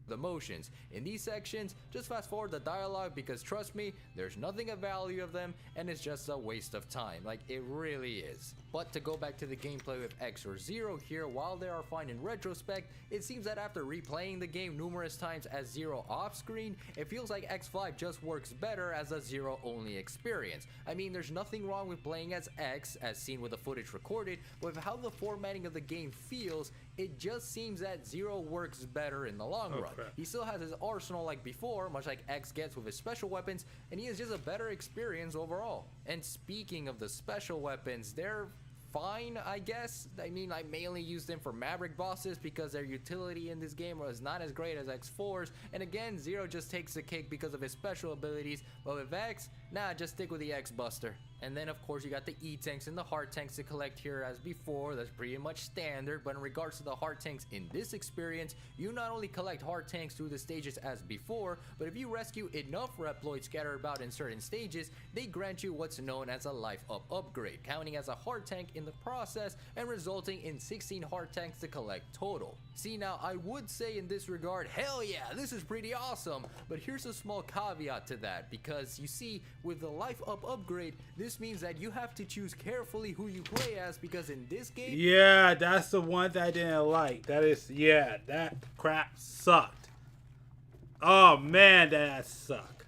The motions. In these sections, just fast forward the dialogue because trust me, there's nothing of value of them and it's just a waste of time. Like, it really is. But to go back to the gameplay with X or Zero here, while they are fine in retrospect, it seems that after replaying the game numerous times as Zero off screen, it feels like X5 just works better as a Zero only experience. I mean, there's nothing wrong with playing as X, as seen with the footage recorded, but with how the formatting of the game feels, it just seems that Zero works better in the long run. He still has his arsenal like before, much like X gets with his special weapons, and he is just a better experience overall. And speaking of the special weapons, they're fine, I guess. I mean, I mainly use them for Maverick bosses because their utility in this game was not as great as X4's, and again, Zero just takes the cake because of his special abilities, but with X, nah, just stick with the X Buster. And then of course you got the E-tanks and the heart tanks to collect here as before. That's pretty much standard, but in regards to the heart tanks in this experience, you not only collect heart tanks through the stages as before, but if you rescue enough Reploids scattered about in certain stages, they grant you what's known as a life up upgrade, counting as a heart tank in the process and resulting in 16 heart tanks to collect total. See, now I would say in this regard, hell yeah, this is pretty awesome, but here's a small caveat to that, because you see, with the life up upgrade, this means that you have to choose carefully who you play as, because in this game, yeah, that's the one that I didn't like. That is, yeah, that crap sucked. Oh man, that sucked.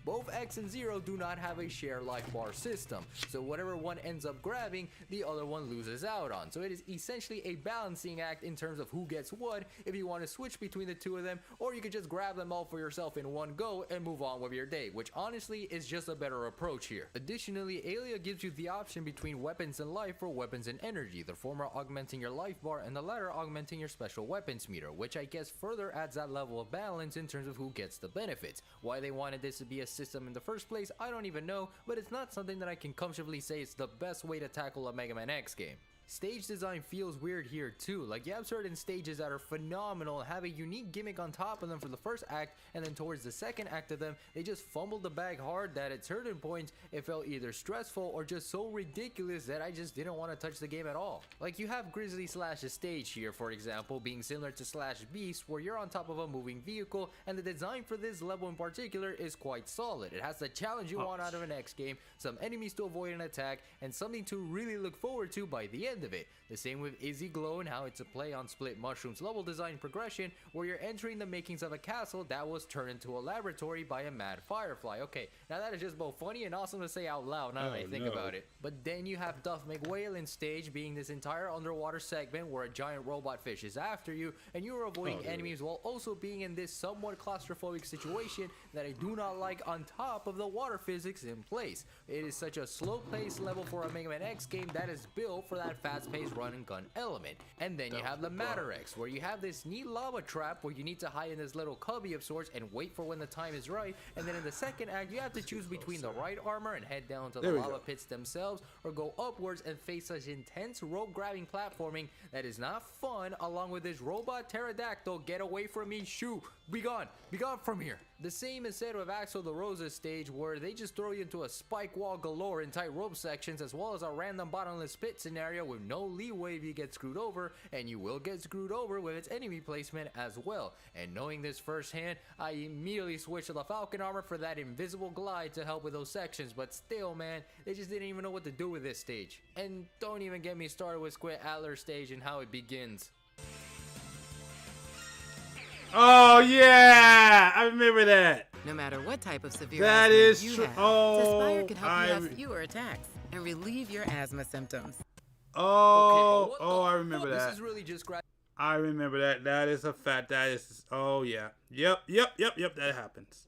both X and Zero do not have a share life bar system, so whatever one ends up grabbing, the other one loses out on. So it is essentially a balancing act in terms of who gets what if you want to switch between the two of them, or you could just grab them all for yourself in one go and move on with your day, which honestly is just a better approach here. Additionally, Alia gives you the option between weapons and life or weapons and energy, the former augmenting your life bar and the latter augmenting your special weapons meter, which I guess further adds that level of balance in terms of who gets the benefits. Why they wanted this to be a system in the first place, I don't even know, but it's not something that I can comfortably say it's the best way to tackle a Mega Man X game. Stage design feels weird here too, like you have certain stages that are phenomenal, have a unique gimmick on top of them for the first act, and then towards the second act of them, they just fumbled the bag hard that at certain points, it felt either stressful or just so ridiculous that I just didn't want to touch the game at all. Like you have Grizzly Slash's stage here, for example, being similar to Slash Beast, where you're on top of a moving vehicle, and the design for this level in particular is quite solid. It has the challenge you want out of an X game, some enemies to avoid an attack, and something to really look forward to by the end of it. The same with Izzy Glow and how it's a play on Split Mushroom's level design progression, where you're entering the makings of a castle that was turned into a laboratory by a mad firefly. Okay, now that is just both funny and awesome to say out loud now that I think about it. But then you have Duff McWhalen's stage being this entire underwater segment where a giant robot fish is after you and you are avoiding enemies while also being in this somewhat claustrophobic situation that I do not like, on top of the water physics in place. It is such a slow-paced level for a Mega Man X game that is built for that fast-paced run and gun element. And then you have the Matter X, where you have this neat lava trap where you need to hide in this little cubby of sorts and wait for when the time is right. And then in the second act, you have to choose between the right armor and head down to the lava pits themselves, or go upwards and face such intense rope grabbing platforming that is not fun, along with this robot pterodactyl. Get away from me, shoo, be gone from here. The same is said with Axel the Rosa's stage, where they just throw you into a spike wall galore in tight rope sections, as well as a random bottomless pit scenario with no leeway if you get screwed over, and you will get screwed over with its enemy placement as well. And knowing this firsthand, I immediately switched to the Falcon armor for that invisible glide to help with those sections, but still, man, they just didn't even know what to do with this stage. And don't even get me started with Squid Adler's stage and how it begins. Oh yeah, I remember that. No matter what type of severe that asthma is you true. have, Oh, Tespire could help you have fewer attacks and relieve your asthma symptoms. Oh, Okay, I remember that. This is really just I remember that. That is a fact. That is. Oh yeah. Yep. That happens.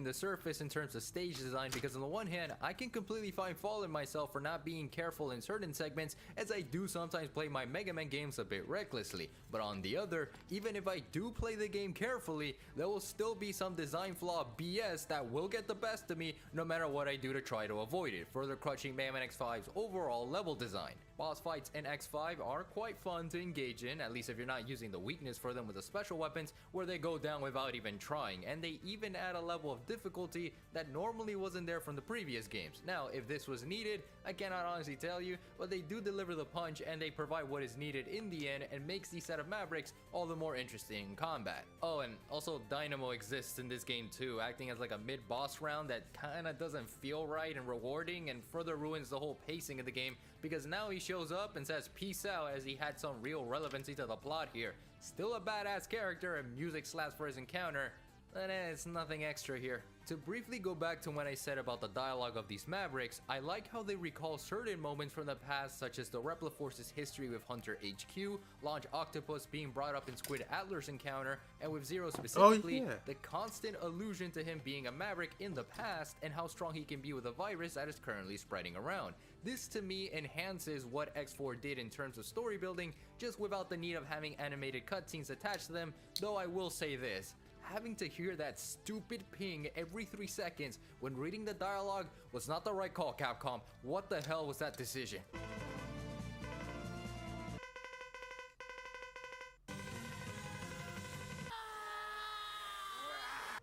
The surface in terms of stage design, because on the one hand, I can completely find fault in myself for not being careful in certain segments, as I do sometimes play my Mega Man games a bit recklessly. But on the other, even if I do play the game carefully, there will still be some design flaw BS that will get the best of me no matter what I do to try to avoid it, further crushing Mega Man X5's overall level design. Boss fights in X5 are quite fun to engage in, at least if you're not using the weakness for them with the special weapons, where they go down without even trying, and they even add a level of difficulty that normally wasn't there from the previous games. Now, if this was needed, I cannot honestly tell you, but they do deliver the punch and they provide what is needed in the end, and makes the set of Mavericks all the more interesting in combat. Oh, and also Dynamo exists in this game too, acting as like a mid-boss round that kinda doesn't feel right and rewarding, and further ruins the whole pacing of the game, because now he shows up and says peace out as he had some real relevancy to the plot here. Still a badass character, and music slaps for his encounter, but it's nothing extra here. To briefly go back to when I said about the dialogue of these Mavericks, I like how they recall certain moments from the past, such as the Repliforce's history with Hunter HQ, Launch Octopus being brought up in Squid Adler's encounter, and with Zero specifically, the constant allusion to him being a Maverick in the past, and how strong he can be with a virus that is currently spreading around. This to me enhances what X4 did in terms of story building, just without the need of having animated cutscenes attached to them, though I will say this. Having to hear that stupid ping every 3 seconds when reading the dialogue was not the right call, Capcom. What the hell was that decision?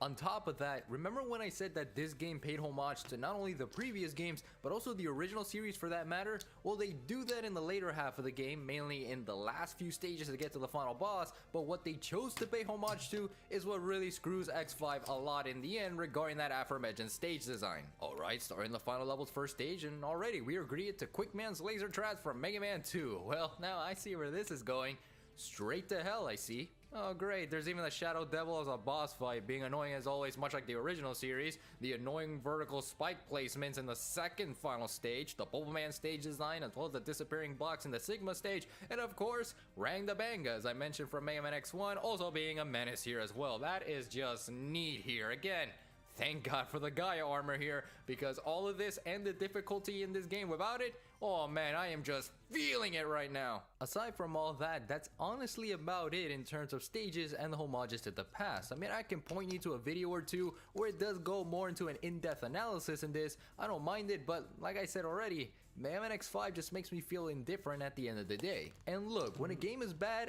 On top of that, remember when I said that this game paid homage to not only the previous games, but also the original series for that matter? Well, they do that in the later half of the game, mainly in the last few stages to get to the final boss, but what they chose to pay homage to is what really screws X5 a lot in the end regarding that aforementioned stage design. Alright, starting the final level's first stage, and already we are greeted to Quickman's laser traps from Mega Man 2. Well, now I see where this is going. Straight to hell, I see. Oh great, there's even the Shadow Devil as a boss fight, being annoying as always, much like the original series, the annoying vertical spike placements in the second final stage, the Bulbaman stage design, as well as the disappearing blocks in the Sigma stage, and of course, Rang the Banga, as I mentioned from Mega Man X1, also being a menace here as well. That is just neat here. Again, thank God for the Gaia armor here, because all of this and the difficulty in this game without it, oh man, I am just feeling it right now. Aside from all that, that's honestly about it in terms of stages and the homages to the past. I mean, I can point you to a video or two where it does go more into an in-depth analysis in this. I don't mind it, but like I said already, Mega Man X5 just makes me feel indifferent at the end of the day. And look, when a game is bad,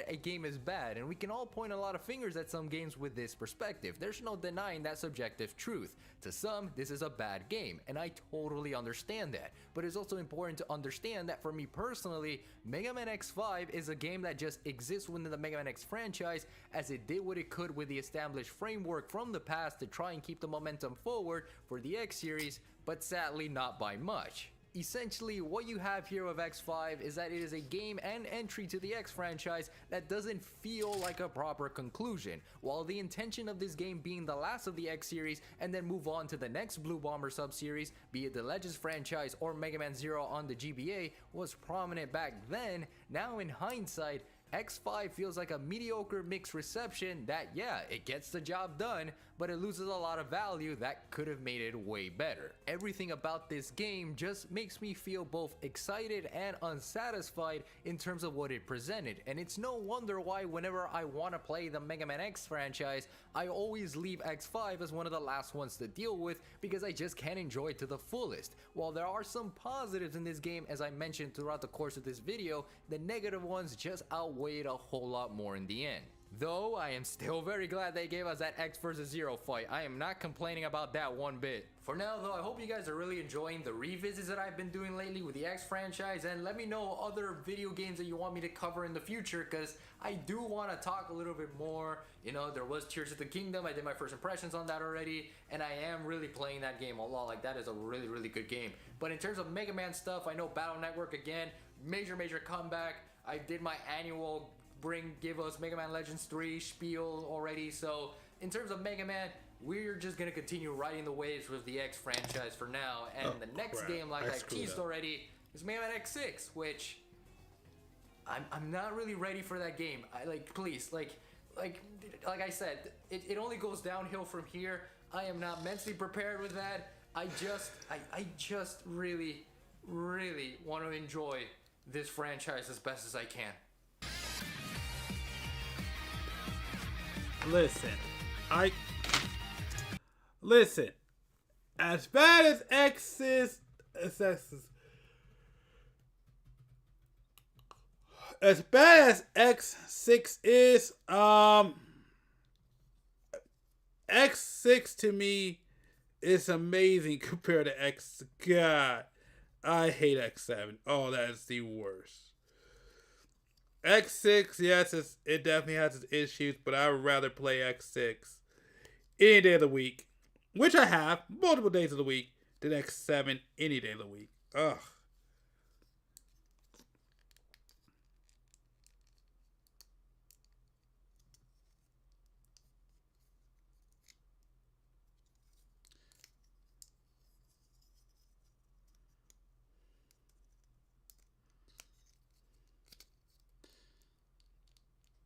and we can all point a lot of fingers at some games with this perspective. There's no denying that subjective truth. To some, this is a bad game, and I totally understand that. But it's also important to understand that for me personally, Mega Man X5 is a game that just exists within the Mega Man X franchise, as it did what it could with the established framework from the past to try and keep the momentum forward for the X series, but sadly not by much. Essentially, what you have here with X5 is that it is a game and entry to the X franchise that doesn't feel like a proper conclusion. While the intention of this game being the last of the X series and then move on to the next Blue Bomber sub-series, be it the Legends franchise or Mega Man Zero on the GBA, was prominent back then, now in hindsight, X5 feels like a mediocre mixed reception that, yeah, it gets the job done, but it loses a lot of value that could have made it way better. Everything about this game just makes me feel both excited and unsatisfied in terms of what it presented, and it's no wonder why whenever I want to play the Mega Man X franchise, I always leave X5 as one of the last ones to deal with because I just can't enjoy it to the fullest. While there are some positives in this game, as I mentioned throughout the course of this video, the negative ones just outweigh it a whole lot more in the end. Though I am still very glad they gave us that X vs Zero fight. I am not complaining about that one bit. For now though, I hope you guys are really enjoying the revisits that I've been doing lately with the X franchise, and let me know other video games that you want me to cover in the future, because I do want to talk a little bit more. You know, there was Tears of the Kingdom, I did my first impressions on that already, and I am really playing that game a lot. Like, that is a really good game. But in terms of Mega Man stuff, I know Battle Network, again, major comeback. I did my annual give us Mega Man Legends 3 spiel already, so in terms of Mega Man, we're just gonna continue riding the waves with the X franchise for now, and the next game, like I teased already, is Mega Man X6, which I'm not really ready for that game. Please, like I said, it only goes downhill from here. I am not mentally prepared with that. I just really want to enjoy this franchise as best as I can. Listen, as bad as X is, as bad as X6 is, X6 to me is amazing compared to X. God, I hate X7. Oh, that is the worst. X6, yes, it definitely has its issues, but I would rather play X6 any day of the week, which I have multiple days of the week, than X7 any day of the week. Ugh.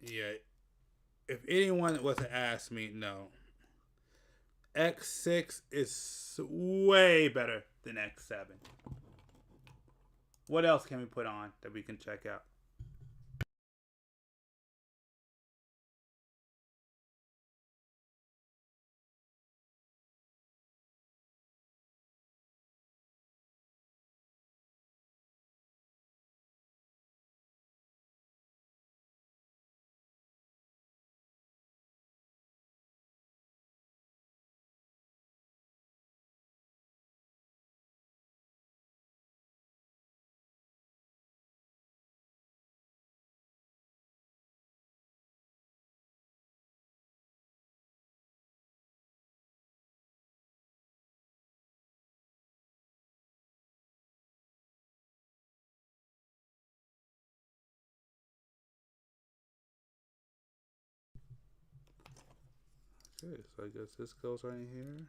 Yeah, if anyone was to ask me, no. X6 is way better than X7. What else can we put on that we can check out? Okay, so I guess this goes right in here.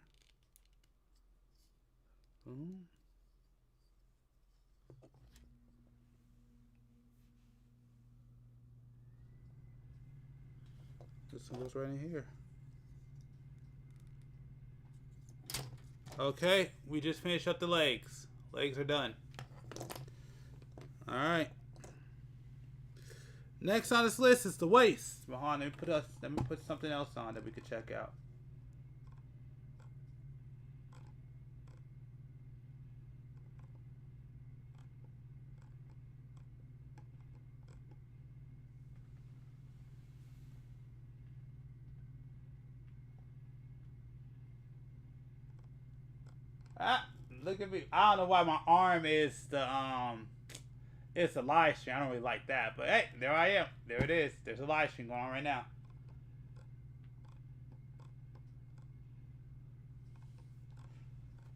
Boom. This one goes right in here. Okay, we just finished up the legs. Legs are done. Alright. Next on this list is the waist. Mahan, let me put something else on that we could check out. Ah, look at me. I don't know why my arm is it's a live stream. I don't really like that, but hey, there I am. There it is. There's a live stream going on right now.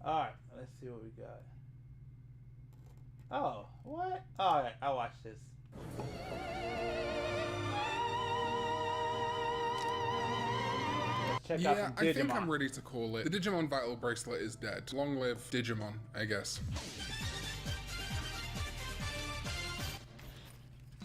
Alright, let's see what we got. Oh, what? Alright, I'll watch this. Yeah, I think I'm ready to call it. The Digimon Vital Bracelet is dead. Long live Digimon, I guess.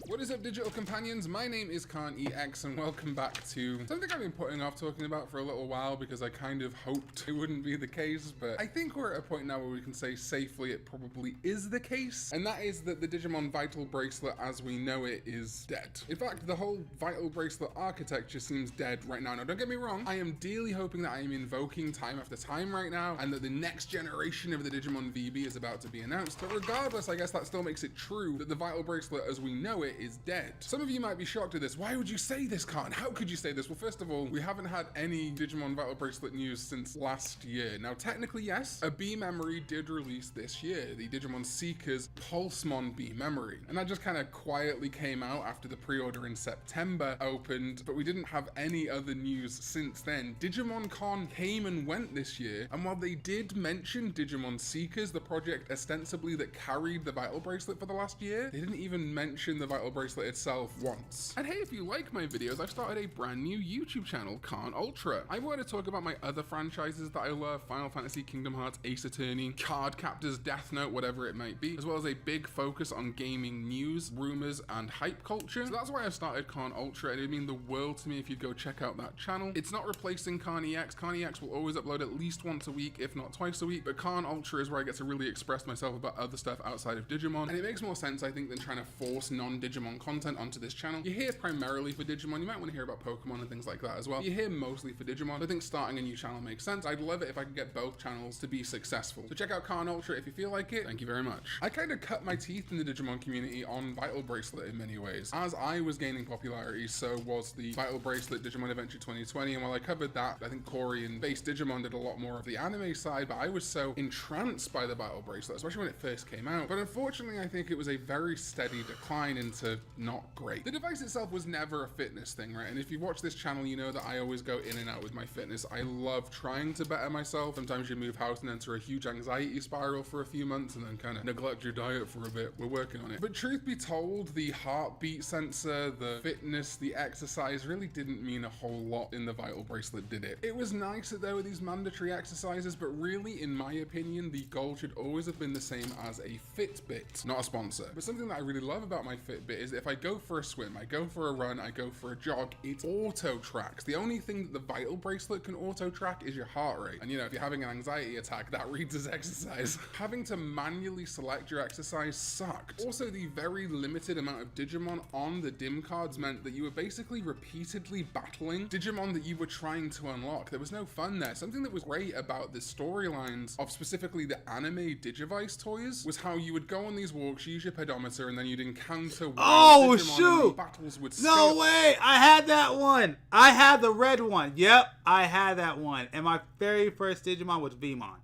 What is up, digital companions? My name is Khan EX and welcome back to something I've been putting off talking about for a little while because I kind of hoped it wouldn't be the case, but I think we're at a point now where we can say safely it probably is the case, and that is that the Digimon Vital Bracelet as we know it is dead. In fact, the whole Vital Bracelet architecture seems dead right now. Now, don't get me wrong, I am dearly hoping that I am invoking time after time right now and that the next generation of the Digimon VB is about to be announced, but regardless, I guess that still makes it true that the Vital Bracelet as we know it is dead. Some of you might be shocked at this. Why would you say this, Khan? How could you say this? Well, first of all, we haven't had any Digimon Vital Bracelet news since last year. Now, technically, yes, a B memory did release this year, the Digimon Seekers Pulsemon B memory, and that just kind of quietly came out after the pre-order in September opened, but we didn't have any other news since then. Digimon Con came and went this year, and while they did mention Digimon Seekers, the project ostensibly that carried the Vital Bracelet for the last year, they didn't even mention the Vital Bracelet itself once. And hey, if you like my videos, I've started a brand new YouTube channel, Khan Ultra. I want to talk about my other franchises that I love, Final Fantasy, Kingdom Hearts, Ace Attorney, Card Captors, Death Note, whatever it might be, as well as a big focus on gaming news, rumors, and hype culture. So that's why I started Khan Ultra, and it'd mean the world to me if you'd go check out that channel. It's not replacing Khan EX. Khan EX will always upload at least once a week, if not twice a week, but Khan Ultra is where I get to really express myself about other stuff outside of Digimon, and it makes more sense, I think, than trying to force non-Digimon content onto this channel. You're here primarily for Digimon. You might want to hear about Pokemon and things like that as well. You're here mostly for Digimon. I think starting a new channel makes sense. I'd love it if I could get both channels to be successful. So check out Khan Ultra if you feel like it. Thank you very much. I kind of cut my teeth in the Digimon community on Vital Bracelet in many ways. As I was gaining popularity, so was the Vital Bracelet Digimon Adventure 2020, and while I covered that, I think Corey and Base Digimon did a lot more of the anime side, but I was so entranced by the Vital Bracelet, especially when it first came out. But unfortunately, I think it was a very steady decline into not great. The device itself was never a fitness thing, right? And if you watch this channel, you know that I always go in and out with my fitness. I love trying to better myself. Sometimes you move house and enter a huge anxiety spiral for a few months and then kind of neglect your diet for a bit. We're working on it. But truth be told, the heartbeat sensor, the fitness, the exercise really didn't mean a whole lot in the Vital Bracelet, did it? It was nice that there were these mandatory exercises, but really, in my opinion, the goal should always have been the same as a Fitbit, not a sponsor. But something that I really love about my Fitbit is if I go for a swim, I go for a run, I go for a jog, it auto tracks. The only thing that the Vital Bracelet can auto track is your heart rate. And you know, if you're having an anxiety attack, that reads as exercise. Having to manually select your exercise sucked. Also, the very limited amount of Digimon on the dim cards meant that you were basically repeatedly battling Digimon that you were trying to unlock. There was no fun there. Something that was great about the storylines of specifically the anime Digivice toys was how you would go on these walks, use your pedometer, and then you'd encounter Digimon, shoot! Battles would no way! I had that one! I had the red one. Yep, I had that one. And my very first Digimon was Vmon.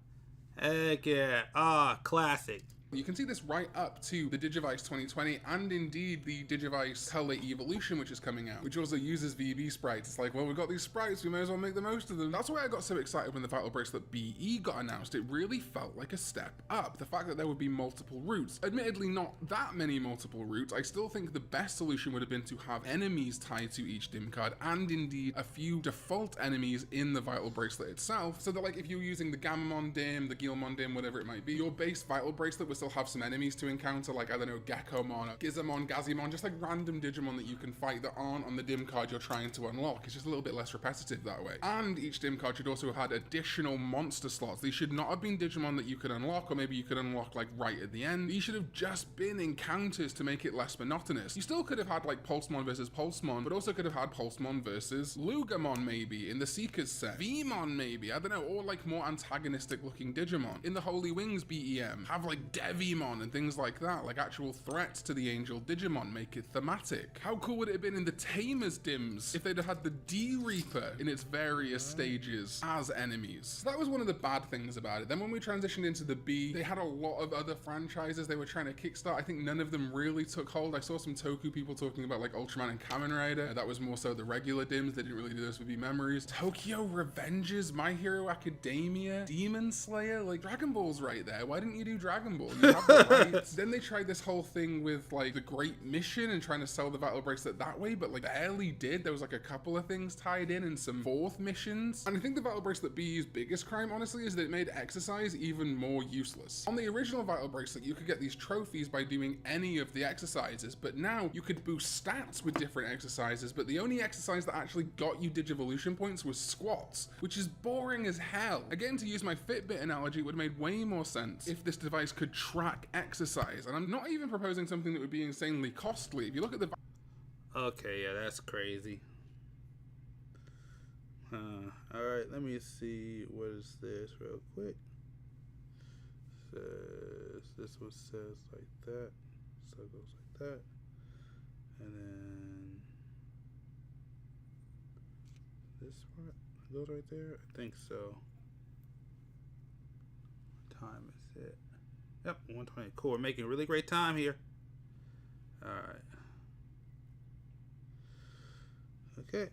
Heck yeah. Ah, classic. You can see this right up to the Digivice 2020 and indeed the Digivice Color Evolution, which is coming out, which also uses VB sprites. It's like, well, we've got these sprites, we may as well make the most of them. That's why I got so excited when the Vital Bracelet BE got announced. It really felt like a step up. The fact that there would be multiple routes, admittedly not that many multiple routes, I still think the best solution would have been to have enemies tied to each DIM card and indeed a few default enemies in the Vital Bracelet itself, so that like if you're using the Gammamon DIM, the Guilmon DIM, whatever it might be, your base Vital Bracelet will still have some enemies to encounter, like, I don't know, Geckomon, or Gizamon, Gazimon, just like random Digimon that you can fight that aren't on the DIM card you're trying to unlock. It's just a little bit less repetitive that way. And each DIM card should also have had additional monster slots. These should not have been Digimon that you could unlock, or maybe you could unlock like right at the end. These should have just been encounters to make it less monotonous. You still could have had like Pulsemon versus Pulsemon, but also could have had Pulsemon versus Lugamon maybe in the Seekers set. Vmon maybe, I don't know, or like more antagonistic looking Digimon. In the Holy Wings BEM, have like Devimon and things like that, like actual threats to the Angel Digimon, make it thematic. How cool would it have been in the Tamers DIMs if they'd have had the D-Reaper in its various stages as enemies? So that was one of the bad things about it. Then when we transitioned into the B, they had a lot of other franchises they were trying to kickstart. I think none of them really took hold. I saw some Toku people talking about like Ultraman and Kamen Rider. That was more so the regular DIMs. They didn't really do this with B Memories. Tokyo Revenges, My Hero Academia, Demon Slayer, like Dragon Ball's right there. Why didn't you do Dragon Ball? You have the rights. Then they tried this whole thing with like the Great Mission and trying to sell the Vital Bracelet that way, but like barely did. There was like a couple of things tied in and some fourth missions. And I think the Vital Bracelet B's biggest crime, honestly, is that it made exercise even more useless. On the original Vital Bracelet, you could get these trophies by doing any of the exercises, but now you could boost stats with different exercises, but the only exercise that actually got you Digivolution points was squats, which is boring as hell. Again, to use my Fitbit analogy, it would have made way more sense if this device could track exercise. And I'm not even proposing something that would be insanely costly. If you look at the... Okay, yeah, that's crazy. Alright, let me see, what is this real quick. This one says like that, so it goes like that, and then this part goes right there. I think so. What time is it? Yep, 1:20. Cool, we're making really great time here. Alright. Okay.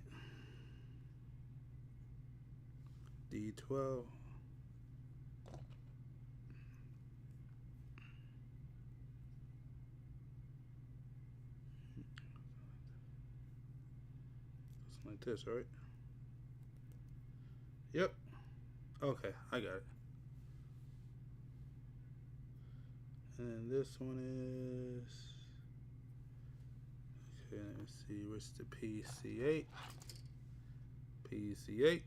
D12. Like this, right? Yep. Okay, I got it. And this one is... Okay, let me see. Where's the PC8? PC8.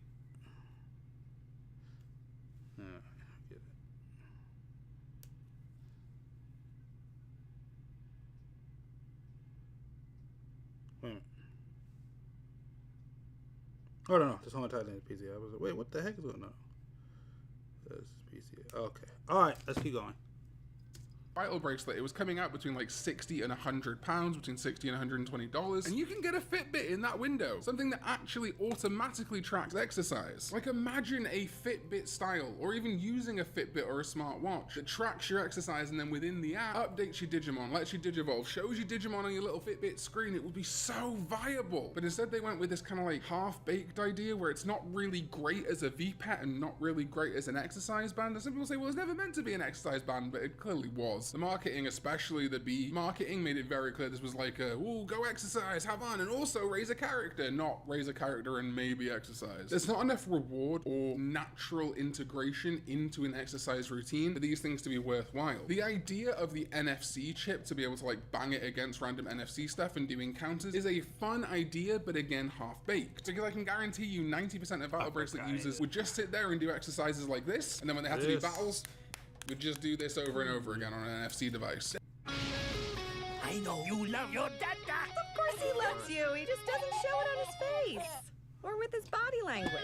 Get it. Wait a minute. Oh, no. This one tied in PC. I was like, wait, what the heck is going on? This is PC. Okay. Alright, let's keep going. Vital Bracelet, it was coming out between like £60 and £100, between $60 and $120, and you can get a Fitbit in that window, something that actually automatically tracks exercise. Like imagine a Fitbit style, or even using a Fitbit or a smartwatch that tracks your exercise and then within the app updates your Digimon, lets you Digivolve, shows you Digimon on your little Fitbit screen. It would be so viable. But instead they went with this kind of like half-baked idea where it's not really great as a VPET and not really great as an exercise band. And some people say, well, it's never meant to be an exercise band, but it clearly was. The marketing, especially the B marketing, made it very clear this was like a, ooh, go exercise, have fun, and also raise a character, not raise a character and maybe exercise. There's not enough reward or natural integration into an exercise routine for these things to be worthwhile. The idea of the NFC chip to be able to like bang it against random NFC stuff and do encounters is a fun idea, but again, half-baked. Because I can guarantee you 90% of Vital Bracelet users would just sit there and do exercises like this, and then when they had to do battles, would just do this over and over again on an NFC device. I know you love your dada. Of course he loves you. He just doesn't show it on his face or with his body language.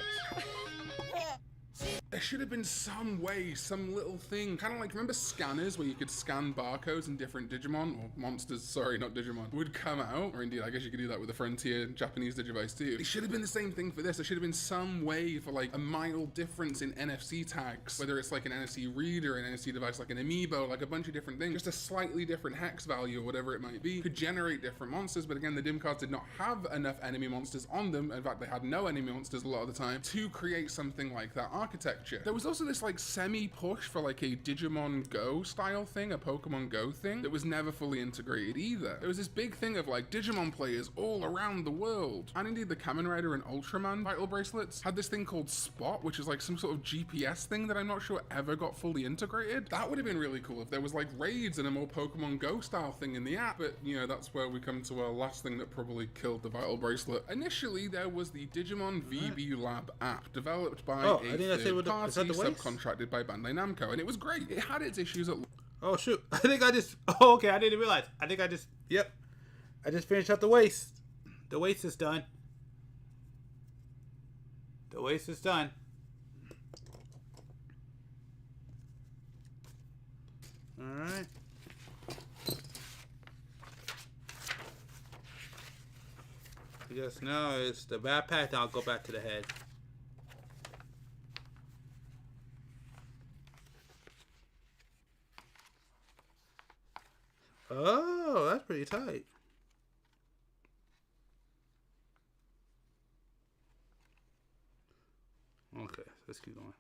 There should have been some way, some little thing, kind of like, remember scanners where you could scan barcodes and different Digimon, or monsters, sorry, not Digimon, would come out, or indeed, I guess you could do that with the Frontier Japanese Digivice too. It should have been the same thing for this. There should have been some way for like a mild difference in NFC tags, whether it's like an NFC reader, an NFC device like an Amiibo, like a bunch of different things, just a slightly different hex value or whatever it might be, could generate different monsters. But again, the DIM cards did not have enough enemy monsters on them. In fact, they had no enemy monsters a lot of the time to create something like that architecture. There was also this like semi-push for like a Digimon Go style thing, a Pokemon Go thing, that was never fully integrated either. There was this big thing of like Digimon players all around the world. And indeed the Kamen Rider and Ultraman vital bracelets had this thing called Spot, which is like some sort of GPS thing that I'm not sure ever got fully integrated. That would have been really cool if there was like raids and a more Pokemon Go style thing in the app. But you know, that's where we come to our last thing that probably killed the vital bracelet. Initially, there was the Digimon VB Lab app developed by a third party subcontracted by Bandai Namco, and it was great. It had its issues at... Oh shoot, I think I just... Oh, okay, I didn't realize. I think I just... Yep. I just finished up the waist. The waist is done. The waist is done. Alright. I guess now it's the backpack, and I'll go back to the head. Oh, that's pretty tight. Okay, let's keep going.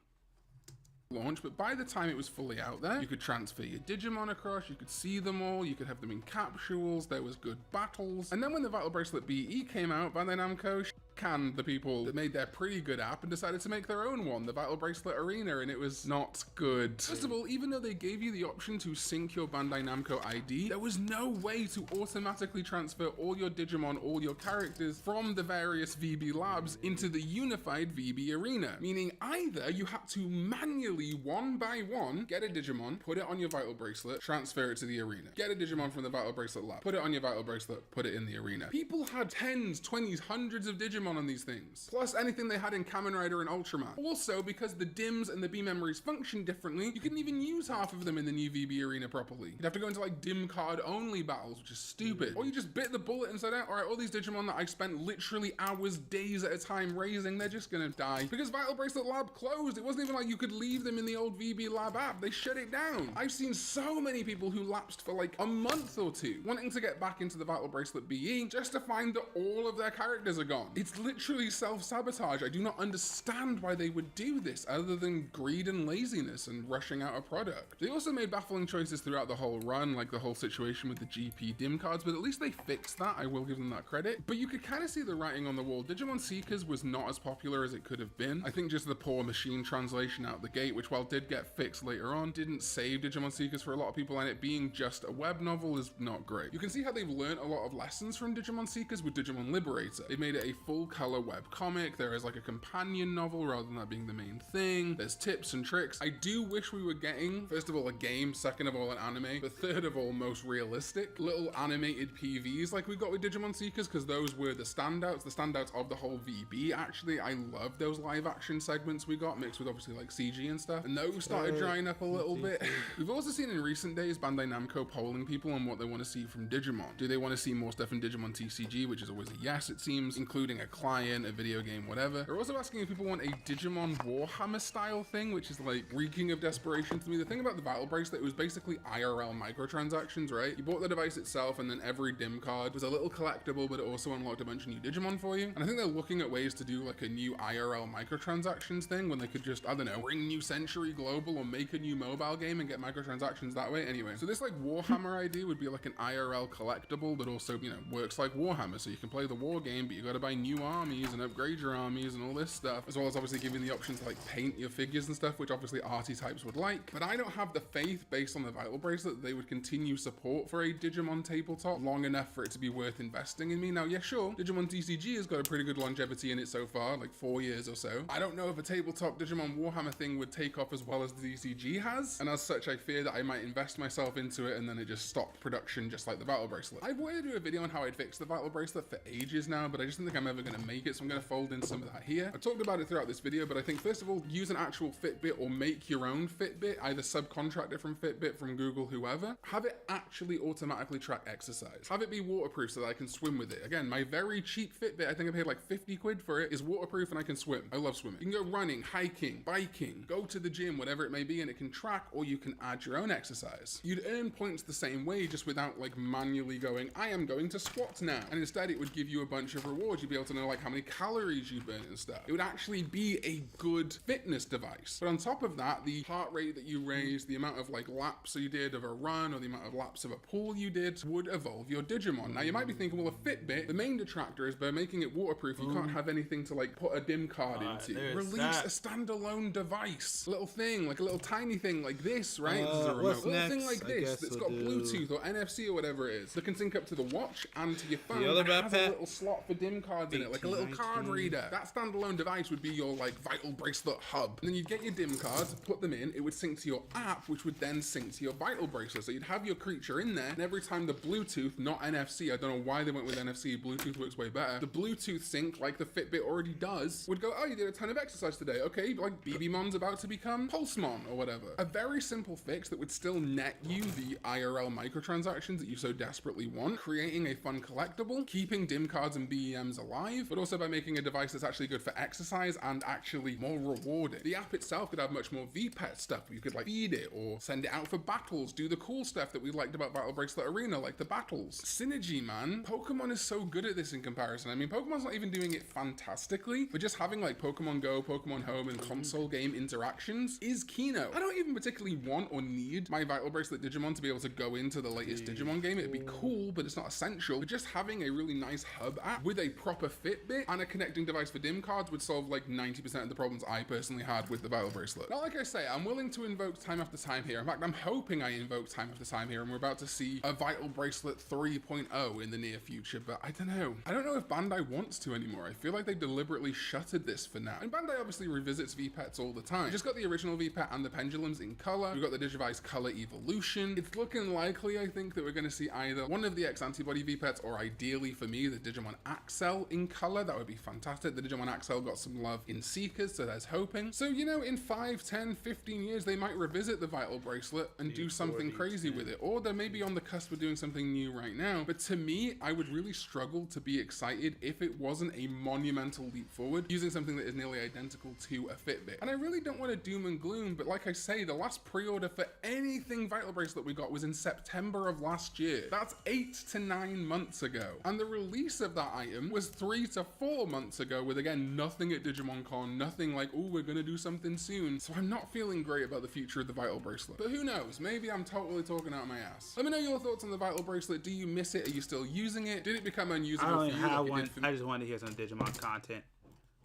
Launch, but by the time it was fully out there, you could transfer your Digimon across, you could see them all, you could have them in capsules, there was good battles. And then when the Vital Bracelet BE came out, Bandai Namco canned the people that made their pretty good app and decided to make their own one, the Vital Bracelet Arena, and it was not good. First of all, even though they gave you the option to sync your Bandai Namco ID, there was no way to automatically transfer all your Digimon, all your characters from the various VB labs into the unified VB Arena, meaning either you had to manually, one by one, get a Digimon, put it on your Vital Bracelet, transfer it to the arena. Get a Digimon from the Vital Bracelet lab, put it on your Vital Bracelet, put it in the arena. People had tens, 20s, hundreds of Digimon on these things, plus anything they had in Kamen Rider and Ultraman. Also, because the DIMs and the B memories function differently, you couldn't even use half of them in the new VB Arena properly. You'd have to go into like DIM card only battles, which is stupid. Or you just bit the bullet and said, alright, all these Digimon that I spent literally hours, days at a time raising, they're just gonna die. Because Vital Bracelet Lab closed. It wasn't even like you could leave them in the old VB Lab app. They shut it down. I've seen so many people who lapsed for like a month or two, wanting to get back into the Vital Bracelet BE, just to find that all of their characters are gone. It's literally self-sabotage. I do not understand why they would do this, other than greed and laziness and rushing out a product. They also made baffling choices throughout the whole run, like the whole situation with the GP DIM cards, but at least they fixed that. I will give them that credit. But you could kind of see the writing on the wall. Digimon Seekers was not as popular as it could have been. I think just the poor machine translation out the gate, which while did get fixed later on, didn't save Digimon Seekers for a lot of people, and it being just a web novel is not great. You can see how they've learned a lot of lessons from Digimon Seekers with Digimon Liberator. They made it a full color web comic. There is like a companion novel rather than that being the main thing. There's tips and tricks. I do wish we were getting, first of all, a game, second of all, an anime, but third of all, most realistic, little animated PVs like we got with Digimon Seekers, because those were the standouts of the whole VB. Actually, I love those live action segments we got, mixed with obviously like CG and stuff, and those started drying up a little bit. We've also seen in recent days Bandai Namco polling people on what they want to see from Digimon. Do they want to see more stuff in Digimon TCG, which is always a yes, it seems, including a client, a video game, whatever. They're also asking if people want a Digimon Warhammer style thing, which is like reeking of desperation to me. The thing about the Vital Bracelet, it was basically IRL microtransactions, right? You bought the device itself, and then every DIM card was a little collectible, but it also unlocked a bunch of new Digimon for you. And I think they're looking at ways to do like a new IRL microtransactions thing, when they could just, I don't know, bring New Century Global or make a new mobile game and get microtransactions that way. Anyway, so this like Warhammer idea would be like an IRL collectible that also, you know, works like Warhammer, so you can play the war game, but you gotta buy new armies and upgrade your armies and all this stuff, as well as obviously giving the option to like paint your figures and stuff, which obviously arty types would like. But I don't have the faith, based on the Vital Bracelet, that they would continue support for a Digimon tabletop long enough for it to be worth investing in me. Now, yeah, sure, Digimon TCG has got a pretty good longevity in it so far, like 4 years or so. I don't know if a tabletop Digimon Warhammer thing would take off as well as the TCG has, and as such, I fear that I might invest myself into it and then it just stopped production, just like the Vital Bracelet. I've wanted to do a video on how I'd fix the Vital Bracelet for ages now, but I just don't think I'm ever going gonna make it, so I'm gonna fold in some of that here. I talked about it throughout this video, but I think first of all, use an actual Fitbit or make your own Fitbit, either subcontract it from Fitbit, from Google, whoever. Have it actually automatically track exercise. Have it be waterproof so that I can swim with it. Again, my very cheap Fitbit, I think I paid like 50 quid for it, is waterproof and I can swim. I love swimming. You can go running, hiking, biking, go to the gym, whatever it may be, and it can track, or you can add your own exercise. You'd earn points the same way, just without like manually going, I am going to squat now. And instead it would give you a bunch of rewards. You'd be able to know like how many calories you burn and stuff. It would actually be a good fitness device. But on top of that, the heart rate that you raised, the amount of like laps you did of a run, or the amount of laps of a pool you did, would evolve your Digimon. Now you might be thinking, well, a Fitbit, the main detractor is by making it waterproof, you can't have anything to like put a DIM card into. Release a standalone device. A little thing, like a little tiny thing like this, right? This is a remote. A little thing like this that's got Bluetooth or NFC or whatever it is that can sync up to the watch and to your phone. It has a little slot for DIM cards in it, like a little card reader. That standalone device would be your like Vital Bracelet hub. And then you'd get your DIM cards, put them in, it would sync to your app, which would then sync to your Vital Bracelet. So you'd have your creature in there, and every time the Bluetooth, not NFC, I don't know why they went with NFC, Bluetooth works way better. The Bluetooth sync, like the Fitbit already does, would go, oh, you did a ton of exercise today. Okay, like BBmon's about to become Pulsemon or whatever. A very simple fix that would still net you the IRL microtransactions that you so desperately want, creating a fun collectible, keeping DIM cards and BEMs alive, but also by making a device that's actually good for exercise and actually more rewarding. The app itself could have much more VPET stuff. You could like feed it or send it out for battles, do the cool stuff that we liked about Battle Bracelet Arena, like the battles. Synergy, man. Pokemon is so good at this in comparison. I mean, Pokemon's not even doing it fantastically, but just having like Pokemon Go, Pokemon Home, and console game interactions is keynote. I don't even particularly want or need my Vital Bracelet Digimon to be able to go into the latest Digimon game. It'd be cool, but it's not essential. But just having a really nice hub app with a proper Fitbit and a connecting device for DIM cards would solve like 90% of the problems I personally had with the Vital Bracelet. Now, like I say, I'm willing to invoke time after time here. In fact, I'm hoping I invoke time after time here, and we're about to see a Vital Bracelet 3.0 in the near future, but I don't know. I don't know if Bandai wants to anymore. I feel like they deliberately shuttered this for now. And Bandai obviously revisits VPETs all the time. We just got the original VPET and the pendulums in color. We've got the Digivice Color Evolution. It's looking likely, I think, that we're going to see either one of the X-Antibody VPETs, or ideally for me, the Digimon Axel in color. That would be fantastic. The Digimon Axel got some love in Seekers, so there's hoping. So, you know, in 5, 10, 15 years, they might revisit the Vital Bracelet and do something crazy with it. Or they're maybe on the cusp of doing something new right now. But to me, I would really struggle to be excited if it wasn't a monumental leap forward using something that is nearly identical to a Fitbit. And I really don't want to doom and gloom, but like I say, the last pre-order for anything Vital Bracelet we got was in September of last year. That's 8 to 9 months ago. And the release of that item was 3 to 4 months ago with, again, nothing at DigimonCon, nothing like, oh, we're gonna do something soon. So I'm not feeling great about the future of the Vital Bracelet. But who knows? Maybe I'm totally talking out my ass. Let me know your thoughts on the Vital Bracelet. Do you miss it? Are you still using it? Did it become unusable for you? I just wanted to hear some Digimon content.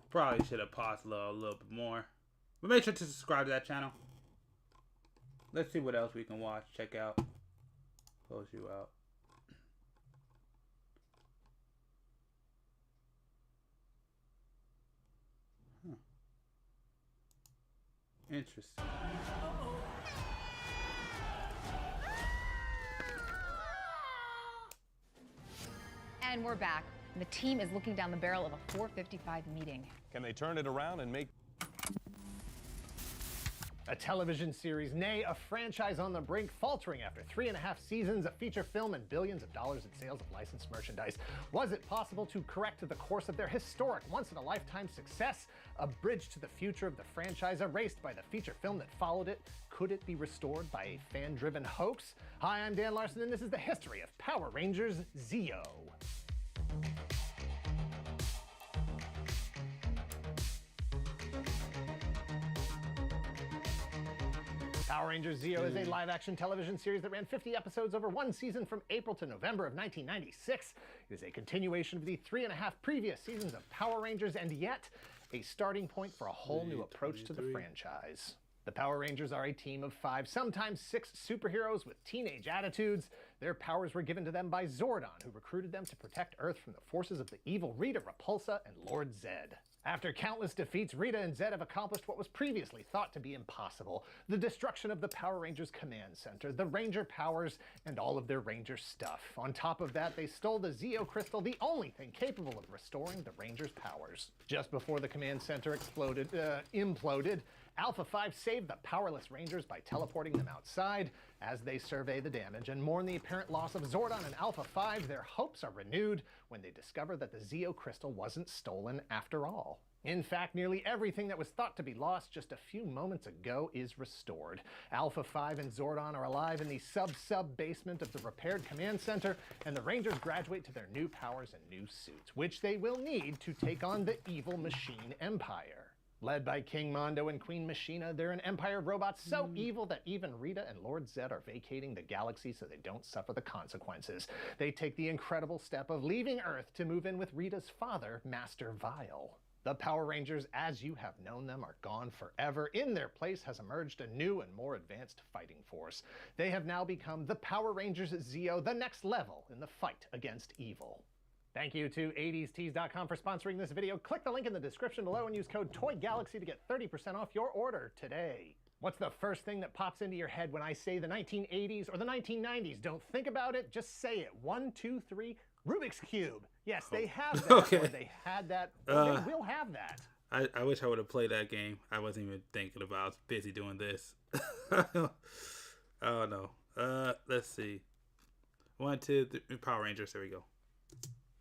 Probably should have paused a little bit more. But make sure to subscribe to that channel. Let's see what else we can watch, check out, close you out. Interesting. And we're back. The team is looking down the barrel of a 4:55 meeting. Can they turn it around and make a television series, nay, a franchise on the brink, faltering after 3.5 seasons, a feature film, and billions of dollars in sales of licensed merchandise? Was it possible to correct the course of their historic, once-in-a-lifetime success? A bridge to the future of the franchise erased by the feature film that followed it? Could it be restored by a fan-driven hoax? Hi, I'm Dan Larson, and this is the history of Power Rangers Zeo. Power Rangers Zeo is a live-action television series that ran 50 episodes over one season from April to November of 1996. It is a continuation of the 3.5 previous seasons of Power Rangers, and yet a starting point for a whole new approach to the franchise. The Power Rangers are a team of 5, sometimes 6 superheroes with teenage attitudes. Their powers were given to them by Zordon, who recruited them to protect Earth from the forces of the evil Rita Repulsa and Lord Zed. After countless defeats, Rita and Zed have accomplished what was previously thought to be impossible: the destruction of the Power Rangers Command Center, the Ranger powers, and all of their Ranger stuff. On top of that, they stole the Zeo Crystal, the only thing capable of restoring the Rangers' powers. Just before the Command Center imploded, Alpha 5 saved the powerless Rangers by teleporting them outside. As they survey the damage and mourn the apparent loss of Zordon and Alpha 5, their hopes are renewed when they discover that the Zeo Crystal wasn't stolen after all. In fact, nearly everything that was thought to be lost just a few moments ago is restored. Alpha 5 and Zordon are alive in the sub basement of the repaired command center, and the Rangers graduate to their new powers and new suits, which they will need to take on the evil machine empire. Led by King Mondo and Queen Machina, they're an empire of robots so evil that even Rita and Lord Zed are vacating the galaxy so they don't suffer the consequences. They take the incredible step of leaving Earth to move in with Rita's father, Master Vile. The Power Rangers, as you have known them, are gone forever. In their place has emerged a new and more advanced fighting force. They have now become the Power Rangers Zeo, the next level in the fight against evil. Thank you to 80stees.com for sponsoring this video. Click the link in the description below and use code TOYGALAXY to get 30% off your order today. What's the first thing that pops into your head when I say the 1980s or the 1990s? Don't think about it, just say it. 1, 2, 3, Rubik's Cube. Yes, they have that. Okay. Or they had that. Or they will have that. I wish I would have played that game. I wasn't even thinking about it. I was busy doing this. Oh, no. Let's see. 1, 2, 3, Power Rangers. There we go.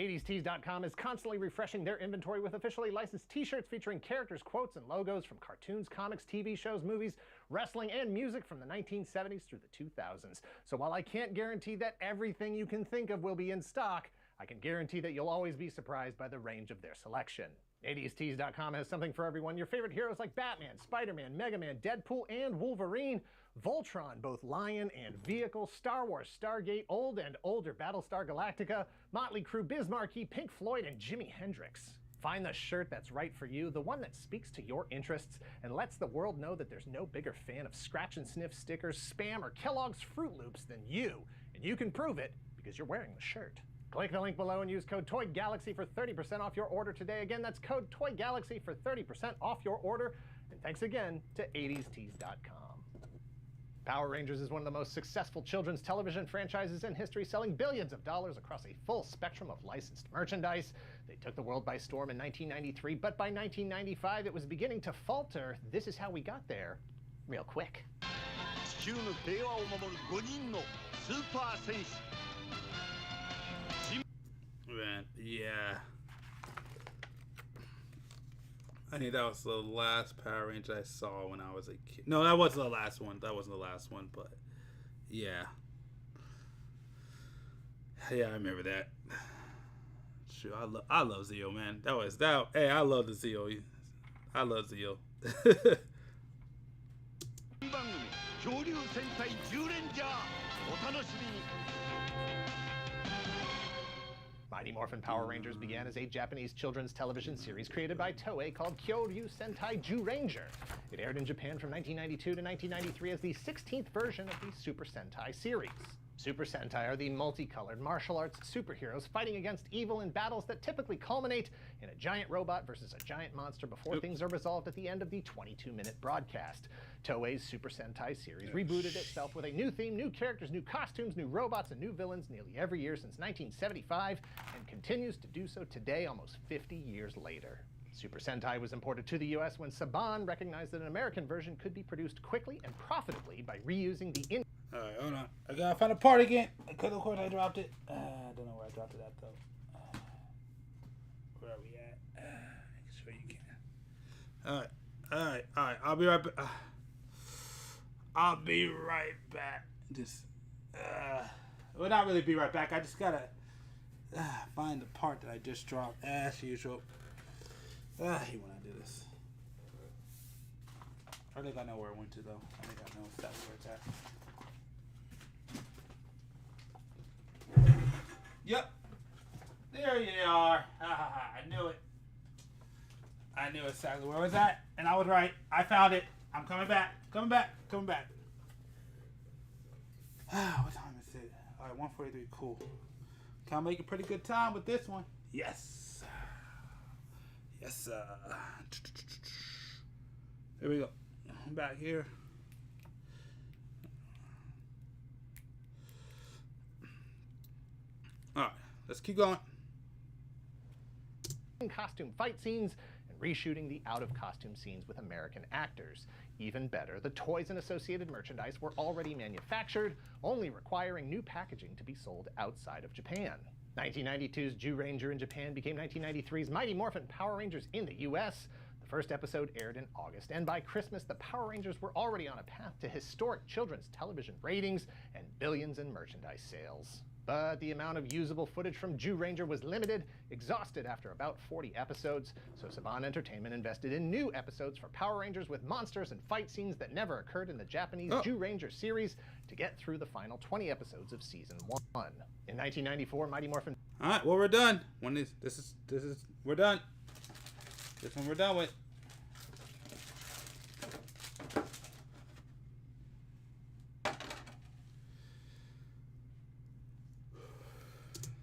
80stees.com is constantly refreshing their inventory with officially licensed t-shirts featuring characters, quotes, and logos from cartoons, comics, TV shows, movies, wrestling, and music from the 1970s through the 2000s. So while I can't guarantee that everything you can think of will be in stock, I can guarantee that you'll always be surprised by the range of their selection. 80stees.com has something for everyone. Your favorite heroes like Batman, Spider-Man, Mega Man, Deadpool, and Wolverine, Voltron, both Lion and Vehicle, Star Wars, Stargate, old and older Battlestar Galactica, Motley Crue, Biz Markie, Pink Floyd, and Jimi Hendrix. Find the shirt that's right for you, the one that speaks to your interests and lets the world know that there's no bigger fan of scratch and sniff stickers, Spam, or Kellogg's Fruit Loops than you. And you can prove it because you're wearing the shirt. Click the link below and use code TOYGALAXY for 30% off your order today. Again, that's code TOYGALAXY for 30% off your order. And thanks again to 80stees.com. Power Rangers is one of the most successful children's television franchises in history, selling billions of dollars across a full spectrum of licensed merchandise. They took the world by storm in 1993, but by 1995 it was beginning to falter. This is how we got there, real quick. Man, yeah. I think that was the last Power Ranger I saw when I was a kid. No, that wasn't the last one. That wasn't the last one, but yeah. Yeah, I remember that. Sure, I love Zeo, man. Hey, I love the Zeo. I love Zeo. Mighty Morphin Power Rangers began as a Japanese children's television series created by Toei called Kyoryu Sentai Zyuranger. It aired in Japan from 1992 to 1993 as the 16th version of the Super Sentai series. Super Sentai are the multicolored martial arts superheroes fighting against evil in battles that typically culminate in a giant robot versus a giant monster before things are resolved at the end of the 22-minute broadcast. Toei's Super Sentai series rebooted itself with a new theme, new characters, new costumes, new robots, and new villains nearly every year since 1975, and continues to do so today, almost 50 years later. Super Sentai was imported to the US when Saban recognized that an American version could be produced quickly and profitably by reusing the Alright, hold on. I gotta find a part again. Because of course I dropped it. I don't know where I dropped it at though. Where are we at? Make sure you can. Alright. I'll be right back. I'll be right back. Well, not really be right back. I just gotta find the part that I just dropped as usual. I hate when I do this. I think I know where it went to though. I think I know exactly where it's at. Yep. There you are. I knew it. I knew exactly where it was at. And I was right. I found it. I'm coming back. Coming back. What time is it? Alright, 1:43. Cool. Can I make a pretty good time with this one? Yes. Yes, here we go. Back here. Alright, let's keep going. Costume fight scenes and reshooting the out-of-costume scenes with American actors. Even better, the toys and associated merchandise were already manufactured, only requiring new packaging to be sold outside of Japan. 1992's Jew Ranger in Japan became 1993's Mighty Morphin Power Rangers in the US. The first episode aired in August, and by Christmas, the Power Rangers were already on a path to historic children's television ratings and billions in merchandise sales. But the amount of usable footage from Jew Ranger was limited, exhausted after about 40 episodes, so Saban Entertainment invested in new episodes for Power Rangers with monsters and fight scenes that never occurred in the Japanese Jew Ranger series to get through the final 20 episodes of season 1. In 1994, Mighty Morphin... Alright, well, we're done. We're done. This one we're done with.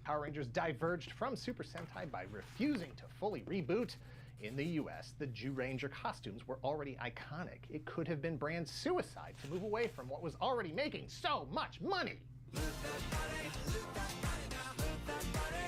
Power Rangers diverged from Super Sentai by refusing to fully reboot. In the US, the Jew Ranger costumes were already iconic. It could have been brand suicide to move away from what was already making so much money.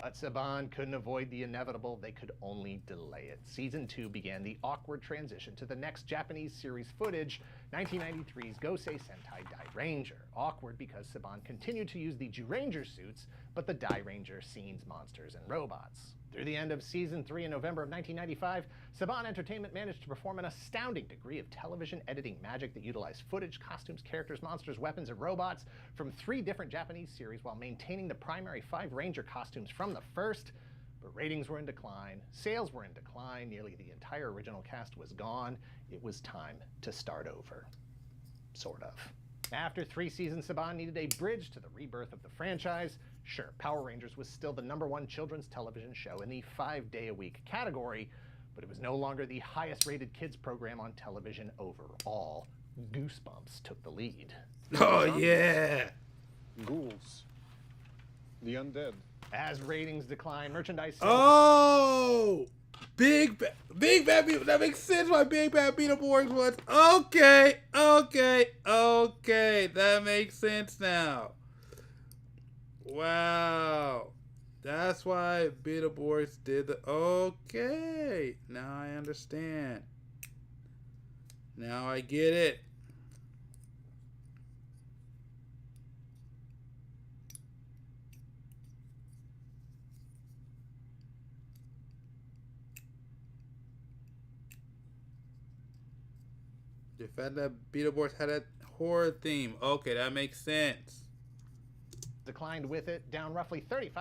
But Saban couldn't avoid the inevitable. They could only delay it. Season 2 began the awkward transition to the next Japanese series footage, 1993's Gosei Sentai Dai Ranger. Awkward because Saban continued to use the Jew Ranger suits, but the Dai Ranger scenes monsters and robots. Through the end of Season 3 in November of 1995, Saban Entertainment managed to perform an astounding degree of television editing magic that utilized footage, costumes, characters, monsters, weapons, and robots from 3 different Japanese series while maintaining the primary 5 Ranger costumes from the first. But ratings were in decline, sales were in decline, nearly the entire original cast was gone. It was time to start over. Sort of. After 3 seasons, Saban needed a bridge to the rebirth of the franchise. Sure, Power Rangers was still the #1 children's television show in the 5-day-a-week category, but it was no longer the highest-rated kids program on television overall. Goosebumps took the lead. Oh, yeah! Ghouls. The undead. As ratings decline, merchandise sales... Oh! Big Bad Beetleborgs. That makes sense why Big Bad Beetleborgs was. Okay. That makes sense now. Wow. That's why Beetleborgs did the... Okay. Now I understand. Now I get it. The fact that Beetleborgs had a horror theme. Okay, that makes sense. Declined with it, down roughly 35%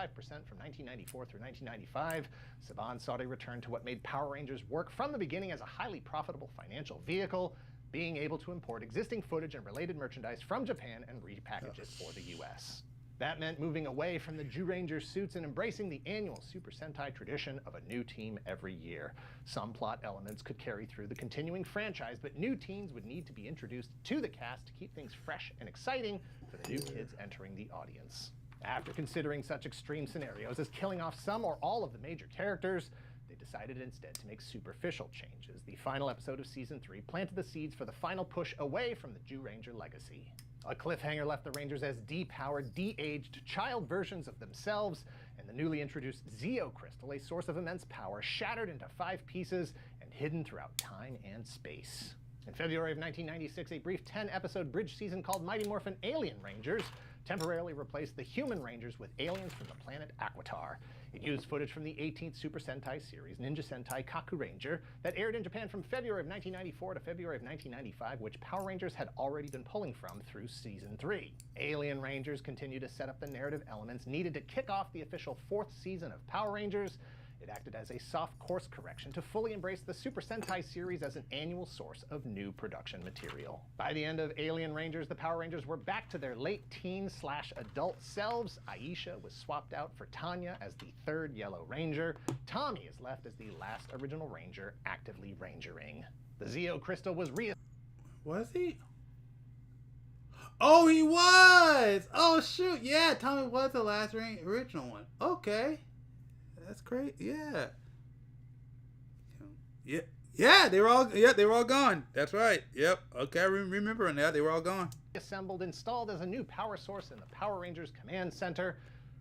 from 1994 through 1995. Saban sought a return to what made Power Rangers work from the beginning as a highly profitable financial vehicle, being able to import existing footage and related merchandise from Japan and repackage it for the US. That meant moving away from the Jew Ranger suits and embracing the annual Super Sentai tradition of a new team every year. Some plot elements could carry through the continuing franchise, but new teens would need to be introduced to the cast to keep things fresh and exciting for the new kids entering the audience. After considering such extreme scenarios as killing off some or all of the major characters, they decided instead to make superficial changes. The final episode of Season 3 planted the seeds for the final push away from the Jew Ranger legacy. A cliffhanger left the Rangers as depowered, de-aged child versions of themselves, and the newly introduced Zeo Crystal, a source of immense power, shattered into 5 pieces and hidden throughout time and space. In February of 1996, a brief 10-episode bridge season called Mighty Morphin Alien Rangers temporarily replaced the human Rangers with aliens from the planet Aquitar. It used footage from the 18th Super Sentai series, Ninja Sentai Kaku Ranger, that aired in Japan from February of 1994 to February of 1995, which Power Rangers had already been pulling from through Season 3. Alien Rangers continue to set up the narrative elements needed to kick off the official 4th season of Power Rangers. It acted as a soft course correction to fully embrace the Super Sentai series as an annual source of new production material. By the end of Alien Rangers, the Power Rangers were back to their late teen/adult selves. Aisha was swapped out for Tanya as the 3rd Yellow Ranger. Tommy is left as the last original Ranger actively rangering. The Zeo Crystal was Was he? Oh, he was! Oh, shoot. Yeah, Tommy was the last original one. Okay. That's great. Yeah. Yeah, they were all gone. That's right. Yep. Okay, I remember now. They were all gone. Assembled, installed as a new power source in the Power Rangers Command Center,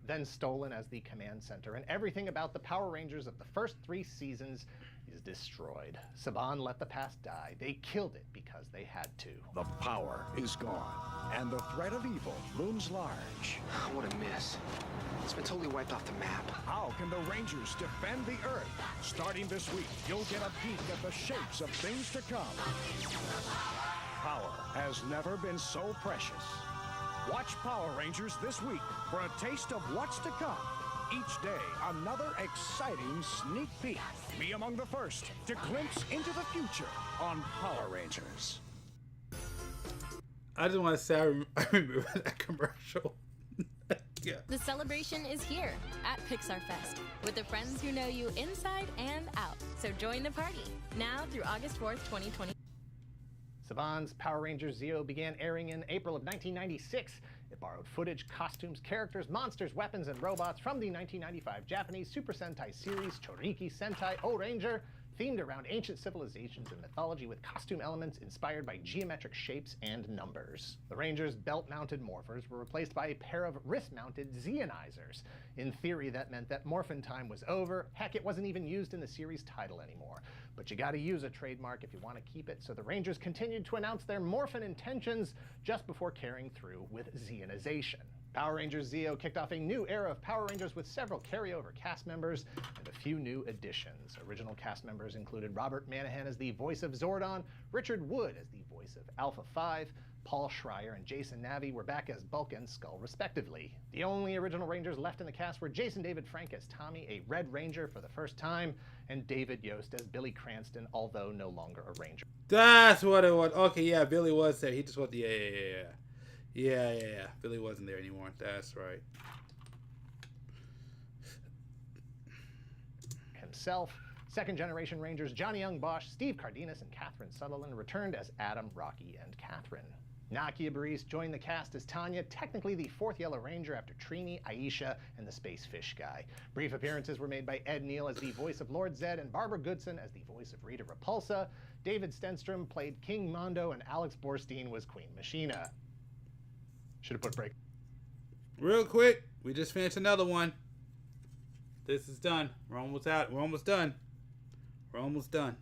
then stolen as the Command Center, and everything about the Power Rangers of the first 3 seasons is destroyed. Saban let the past die. They killed it because they had to. The power is gone, and the threat of evil looms large. What a miss. It's been totally wiped off the map. How can the Rangers defend the Earth? Starting this week, you'll get a peek at the shapes of things to come. Power has never been so precious. Watch Power Rangers this week for a taste of what's to come. Each day, another exciting sneak peek. Be among the first to glimpse into the future on Power Rangers. I just want to say I remember that commercial. Yeah. The celebration is here at Pixar Fest with the friends who know you inside and out. So join the party now through August 4th, 2020. Saban's Power Rangers Zeo began airing in April of 1996. It borrowed footage, costumes, characters, monsters, weapons, and robots from the 1995 Japanese Super Sentai series Choriki Sentai O-Ranger, themed around ancient civilizations and mythology with costume elements inspired by geometric shapes and numbers. The Rangers' belt-mounted morphers were replaced by a pair of wrist-mounted Zeonizers. In theory, that meant that Morphin time was over. Heck, it wasn't even used in the series title anymore. But you gotta use a trademark if you want to keep it, so the Rangers continued to announce their Morphin intentions just before carrying through with Zeonization. Power Rangers Zeo kicked off a new era of Power Rangers with several carryover cast members and a few new additions. Original cast members included Robert Manahan as the voice of Zordon, Richard Wood as the voice of Alpha 5, Paul Schreier and Jason Navi were back as Bulk and Skull respectively. The only original Rangers left in the cast were Jason David Frank as Tommy, a Red Ranger for the first time, and David Yost as Billy Cranston, although no longer a Ranger. That's what it was. Okay, yeah, Billy was there. He just was, yeah. Billy wasn't there anymore. That's right. Himself, second-generation Rangers Johnny Young Bosch, Steve Cardenas, and Catherine Sutherland returned as Adam, Rocky, and Catherine. Nakia Baris joined the cast as Tanya, technically the 4th Yellow Ranger after Trini, Aisha, and the Space Fish Guy. Brief appearances were made by Ed Neal as the voice of Lord Zed and Barbara Goodson as the voice of Rita Repulsa. David Stenstrom played King Mondo, and Alex Borstein was Queen Machina. Should have put break. Real quick, we just finished another one. This is done. We're almost out. We're almost done. We're almost done.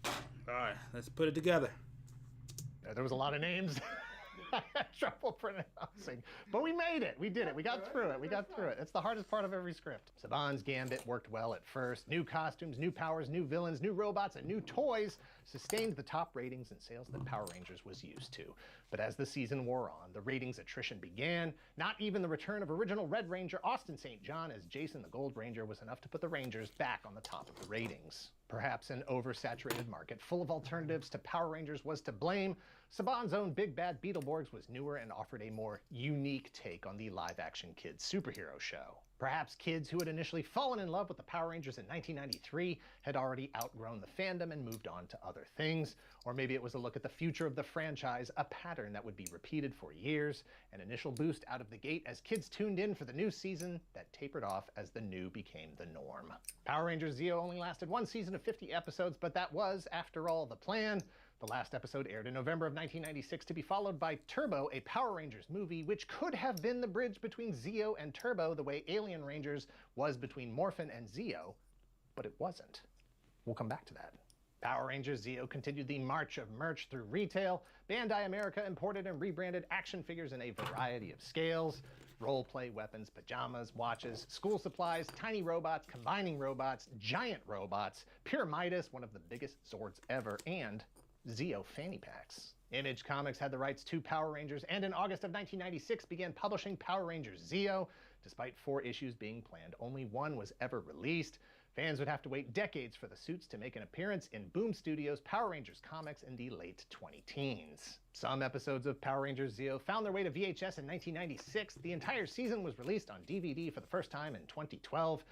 All right, let's put it together. There was a lot of names. I had trouble pronouncing, but we made it. We did it. We got through it. We got through it. It's the hardest part of every script. Saban's Gambit worked well at first. New costumes, new powers, new villains, new robots, and new toys sustained the top ratings and sales that Power Rangers was used to. But as the season wore on, the ratings attrition began. Not even the return of original Red Ranger Austin St. John as Jason the Gold Ranger was enough to put the Rangers back on the top of the ratings. Perhaps an oversaturated market full of alternatives to Power Rangers was to blame. Saban's own Big Bad Beetleborgs was newer and offered a more unique take on the live-action kids superhero show. Perhaps kids who had initially fallen in love with the Power Rangers in 1993 had already outgrown the fandom and moved on to other things. Or maybe it was a look at the future of the franchise, a pattern that would be repeated for years, an initial boost out of the gate as kids tuned in for the new season that tapered off as the new became the norm. Power Rangers Zeo only lasted 1 season of 50 episodes, but that was, after all, the plan. The last episode aired in November of 1996 to be followed by Turbo, a Power Rangers movie, which could have been the bridge between Zeo and Turbo the way Alien Rangers was between Morphin and Zeo, but it wasn't. We'll come back to that. Power Rangers Zeo continued the march of merch through retail. Bandai America imported and rebranded action figures in a variety of scales. Role-play weapons, pajamas, watches, school supplies, tiny robots, combining robots, giant robots, Pure Midas, one of the biggest Zords ever, and Zeo fanny packs. Image Comics had the rights to Power Rangers and in August of 1996 began publishing Power Rangers Zeo. Despite 4 issues being planned, only 1 was ever released. Fans would have to wait decades for the suits to make an appearance in Boom Studios' Power Rangers comics in the late 20-teens. Some episodes of Power Rangers Zeo found their way to VHS in 1996. The entire season was released on DVD for the first time in 2012.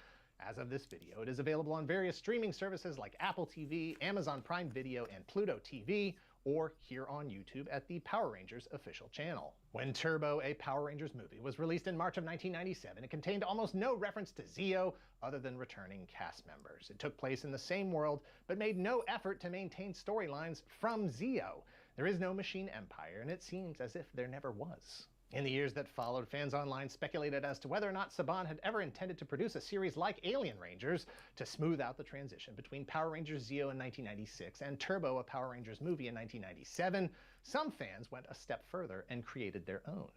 As of this video, it is available on various streaming services like Apple TV, Amazon Prime Video, and Pluto TV, or here on YouTube at the Power Rangers official channel. When Turbo, a Power Rangers movie, was released in March of 1997, it contained almost no reference to Zeo other than returning cast members. It took place in the same world, but made no effort to maintain storylines from Zeo. There is no machine empire, and it seems as if there never was. In the years that followed, fans online speculated as to whether or not Saban had ever intended to produce a series like Alien Rangers to smooth out the transition between Power Rangers Zeo in 1996 and Turbo, a Power Rangers movie in 1997. Some fans went a step further and created their own.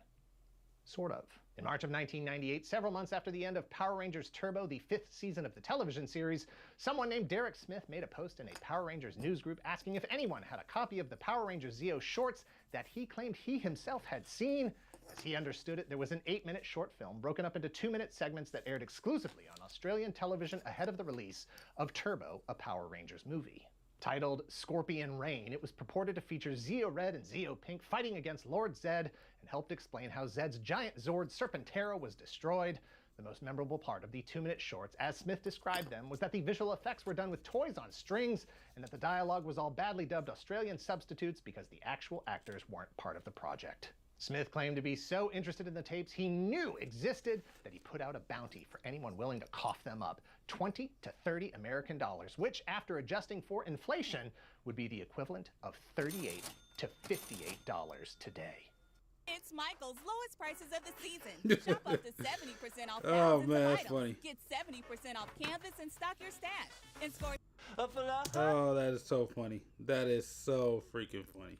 Sort of. In March of 1998, several months after the end of Power Rangers Turbo, the 5th season of the television series, someone named Derek Smith made a post in a Power Rangers news group asking if anyone had a copy of the Power Rangers Zeo shorts that he claimed he himself had seen. As he understood it, there was an 8-minute short film broken up into 2-minute segments that aired exclusively on Australian television ahead of the release of Turbo, a Power Rangers movie. Titled Scorpion Reign, it was purported to feature Zeo Red and Zeo Pink fighting against Lord Zed and helped explain how Zed's giant Zord Serpentera was destroyed. The most memorable part of the 2-minute shorts, as Smith described them, was that the visual effects were done with toys on strings and that the dialogue was all badly dubbed Australian substitutes because the actual actors weren't part of the project. Smith claimed to be so interested in the tapes he knew existed that he put out a bounty for anyone willing to cough them up, $20 to $30 American, which, after adjusting for inflation, would be the equivalent of $38 to $58 today. It's Michael's lowest prices of the season. Shop up to 70% off Oh, thousands man, of that's items. funny. Get 70% off canvas and stock your stash. And score. Oh, that is so funny. That is so freaking funny.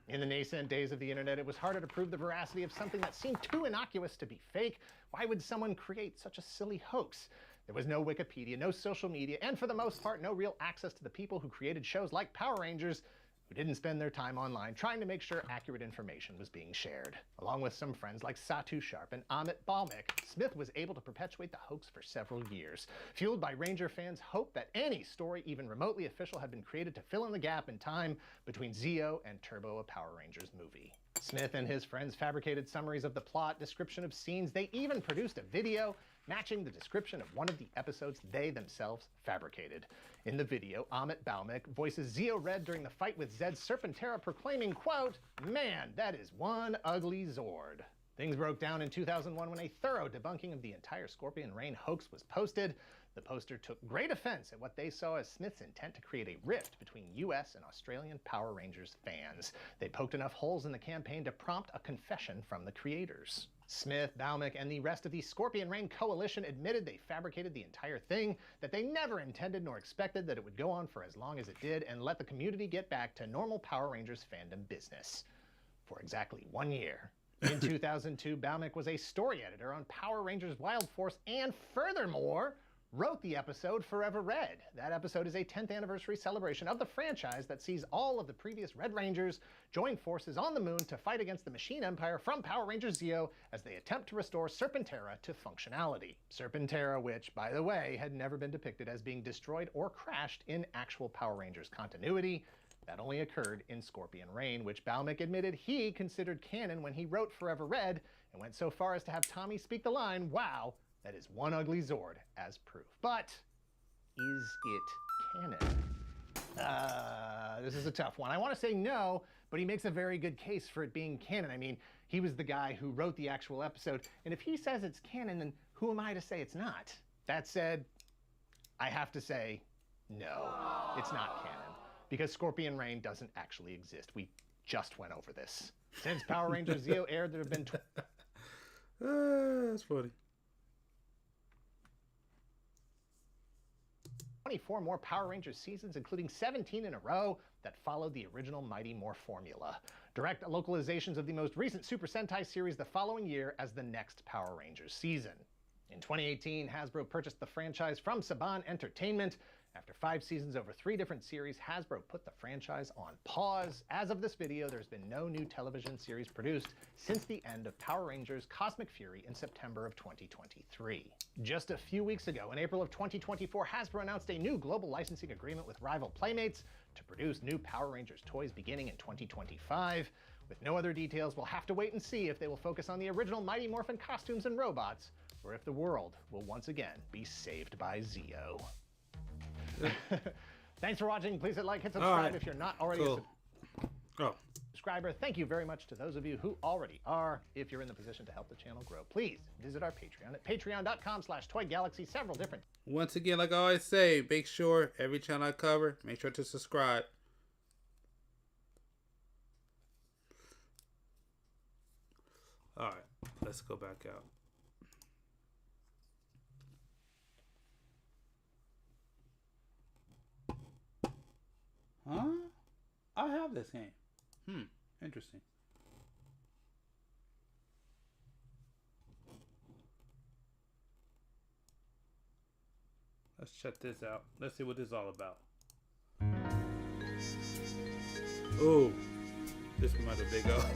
In the nascent days of the internet, it was harder to prove the veracity of something that seemed too innocuous to be fake. Why would someone create such a silly hoax? There was no Wikipedia, no social media, and for the most part, no real access to the people who created shows like Power Rangers, who didn't spend their time online trying to make sure accurate information was being shared. Along with some friends like Satu Sharp and Amit Balmik, Smith was able to perpetuate the hoax for several years, fueled by Ranger fans' hope that any story even remotely official had been created to fill in the gap in time between Zeo and Turbo, a Power Rangers movie. Smith and his friends fabricated summaries of the plot, description of scenes. They even produced a video matching the description of one of the episodes they themselves fabricated. In the video, Amit Balmik voices Zeo Red during the fight with Zed's Serpentera, proclaiming, quote, "Man, that is one ugly Zord." Things broke down in 2001 when a thorough debunking of the entire Scorpion Reign hoax was posted. The poster took great offense at what they saw as Smith's intent to create a rift between US and Australian Power Rangers fans. They poked enough holes in the campaign to prompt a confession from the creators. Smith, Balmik, and the rest of the Scorpion Reign coalition admitted they fabricated the entire thing, that they never intended nor expected that it would go on for as long as it did, and let the community get back to normal Power Rangers fandom business. For exactly 1 year. In 2002, Balmik was a story editor on Power Rangers Wild Force and, furthermore, wrote the episode Forever Red. That episode is a 10th anniversary celebration of the franchise that sees all of the previous Red Rangers join forces on the moon to fight against the Machine Empire from Power Rangers Zeo as they attempt to restore Serpentera to functionality. Serpentera, which, by the way, had never been depicted as being destroyed or crashed in actual Power Rangers continuity. That only occurred in Scorpion Reign, which Balmik admitted he considered canon when he wrote Forever Red, and went so far as to have Tommy speak the line, "Wow, that is one ugly Zord," as proof. But is it canon? This is a tough one. I want to say no, but he makes a very good case for it being canon. I mean, he was the guy who wrote the actual episode, and if he says it's canon, then who am I to say it's not? That said, I have to say no, it's not canon, because Scorpion Reign doesn't actually exist. We just went over this. Since Power Rangers Zeo aired, there have been that's funny. 24 more Power Rangers seasons, including 17 in a row that followed the original Mighty Morph formula. Direct localizations of the most recent Super Sentai series the following year as the next Power Rangers season. In 2018, Hasbro purchased the franchise from Saban Entertainment. After 5 seasons over 3 different series, Hasbro put the franchise on pause. As of this video, there's been no new television series produced since the end of Power Rangers Cosmic Fury in September of 2023. Just a few weeks ago, in April of 2024, Hasbro announced a new global licensing agreement with rival Playmates to produce new Power Rangers toys beginning in 2025. With no other details, we'll have to wait and see if they will focus on the original Mighty Morphin costumes and robots, or if the world will once again be saved by Zeo. Thanks for watching. Please hit like, hit subscribe if you're not already a subscriber. Thank you very much to those of you who already are. If you're in the position to help the channel grow, please visit our Patreon at patreon.com/toygalaxy. Several different. Once again, like I always say, make sure every channel I cover, make sure to subscribe. All right, let's go back out. Huh? I have this game. Interesting. Let's check this out. Let's see what this is all about. Ooh, this one might be big up.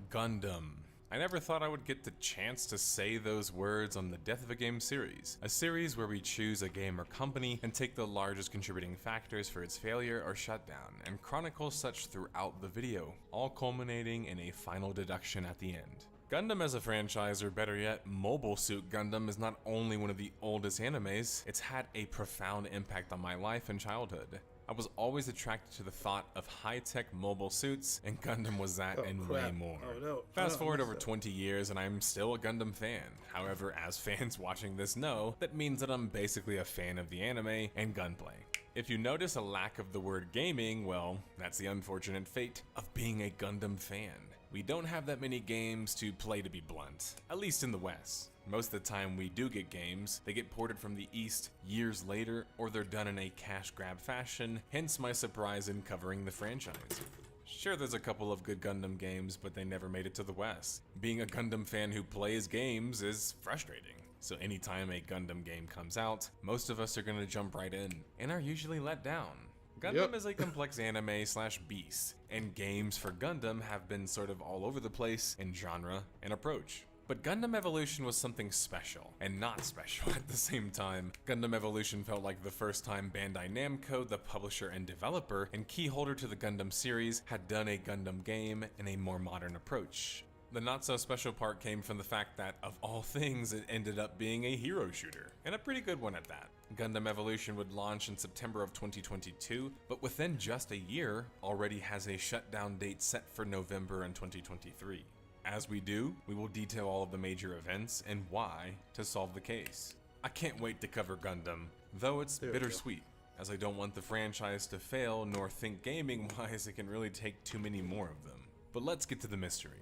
Gundam. I never thought I would get the chance to say those words on the Death of a Game series, a series where we choose a game or company and take the largest contributing factors for its failure or shutdown, and chronicle such throughout the video, all culminating in a final deduction at the end. Gundam as a franchise, or better yet, Mobile Suit Gundam, is not only one of the oldest animes, it's had a profound impact on my life and childhood. I was always attracted to the thought of high-tech mobile suits, and Gundam was that and way more. Fast forward over 20 years and I'm still a Gundam fan. However, as fans watching this know, that means that I'm basically a fan of the anime and gunplay. If you notice a lack of the word gaming, well, that's the unfortunate fate of being a Gundam fan. We don't have that many games to play, to be blunt, at least in the West. Most of the time we do get games, they get ported from the East years later, or they're done in a cash grab fashion, hence my surprise in covering the franchise. Sure, there's a couple of good Gundam games, but they never made it to the West. Being a Gundam fan who plays games is frustrating. So anytime a Gundam game comes out, most of us are gonna jump right in, and are usually let down. Gundam is a complex anime / beast, and games for Gundam have been sort of all over the place in genre and approach. But Gundam Evolution was something special, and not special at the same time. Gundam Evolution felt like the first time Bandai Namco, the publisher and developer, and key holder to the Gundam series, had done a Gundam game in a more modern approach. The not so special part came from the fact that, of all things, it ended up being a hero shooter, and a pretty good one at that. Gundam Evolution would launch in September of 2022, but within just a year, already has a shutdown date set for November in 2023. As we do, we will detail all of the major events and why to solve the case. I can't wait to cover Gundam, though it's bittersweet, as I don't want the franchise to fail, nor think gaming-wise it can really take too many more of them. But let's get to the mystery.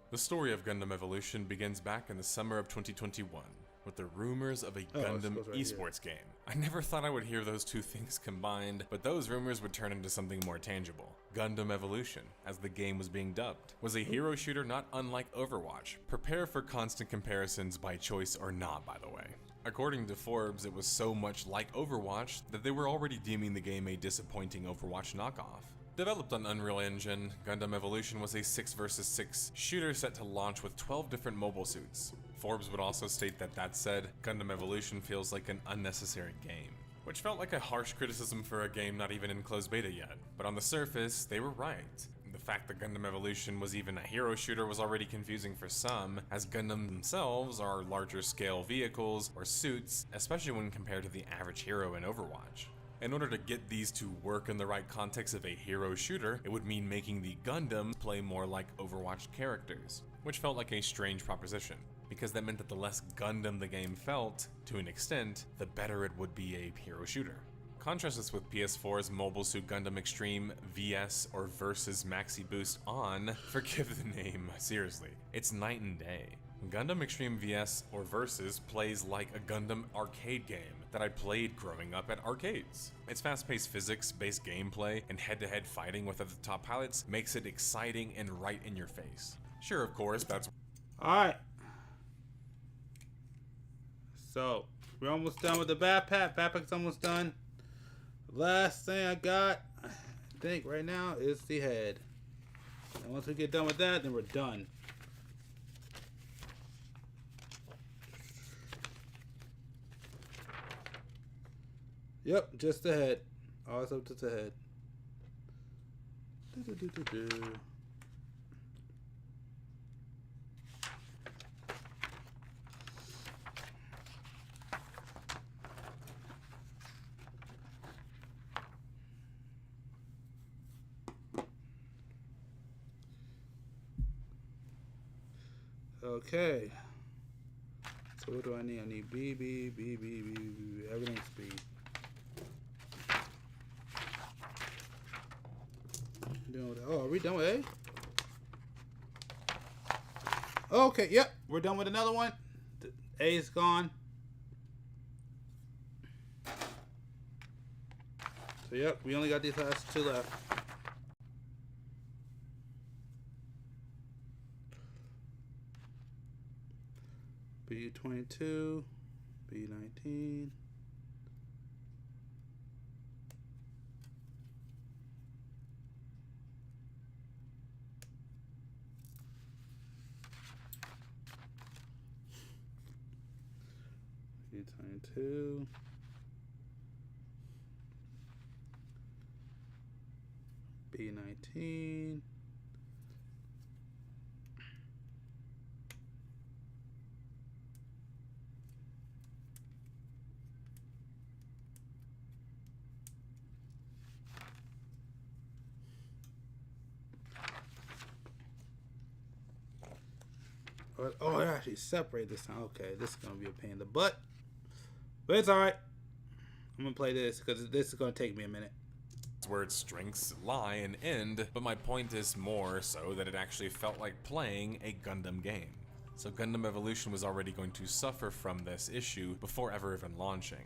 The story of Gundam Evolution begins back in the summer of 2021, with the rumors of a Gundam esports game. I never thought I would hear those two things combined, but those rumors would turn into something more tangible. Gundam Evolution, as the game was being dubbed, was a hero shooter not unlike Overwatch. Prepare for constant comparisons by choice or not, by the way. According to Forbes, it was so much like Overwatch that they were already deeming the game a disappointing Overwatch knockoff. Developed on Unreal Engine, Gundam Evolution was a 6 vs 6 shooter set to launch with 12 different mobile suits. Forbes would also state that said, Gundam Evolution feels like an unnecessary game, which felt like a harsh criticism for a game not even in closed beta yet. But on the surface, they were right. The fact that Gundam Evolution was even a hero shooter was already confusing for some, as Gundam themselves are larger scale vehicles or suits, especially when compared to the average hero in Overwatch. In order to get these to work in the right context of a hero shooter, it would mean making the Gundams play more like Overwatch characters, which felt like a strange proposition, because that meant that the less Gundam the game felt, to an extent, the better it would be a hero shooter. Contrast this with PS4's Mobile Suit Gundam Extreme VS or Versus Maxi Boost On. Forgive the name, seriously. It's night and day. Gundam Extreme VS or Versus plays like a Gundam arcade game that I played growing up at arcades. Its fast-paced physics-based gameplay and head-to-head fighting with other top pilots makes it exciting and right in your face. Sure, of course, that's... Alright. So, we're almost done with the backpack. Backpack's almost done. Last thing I got, I think right now, is the head. And once we get done with that, then we're done. Yep, just the head. Always up to the head. Okay. So what do I need? I need B, B, B, B, B, B, everything's B. Oh, are we done with A? Okay, yep, we're done with another one. A is gone. So yep, we only got these last two left. B22, B19. B22. B19. Oh, I actually separate this time. Okay, this is gonna be a pain in the butt, but it's all right. I'm gonna play this because this is gonna take me a minute. Where its strengths lie and end, but my point is more so that it actually felt like playing a Gundam game. So Gundam Evolution was already going to suffer from this issue before ever even launching.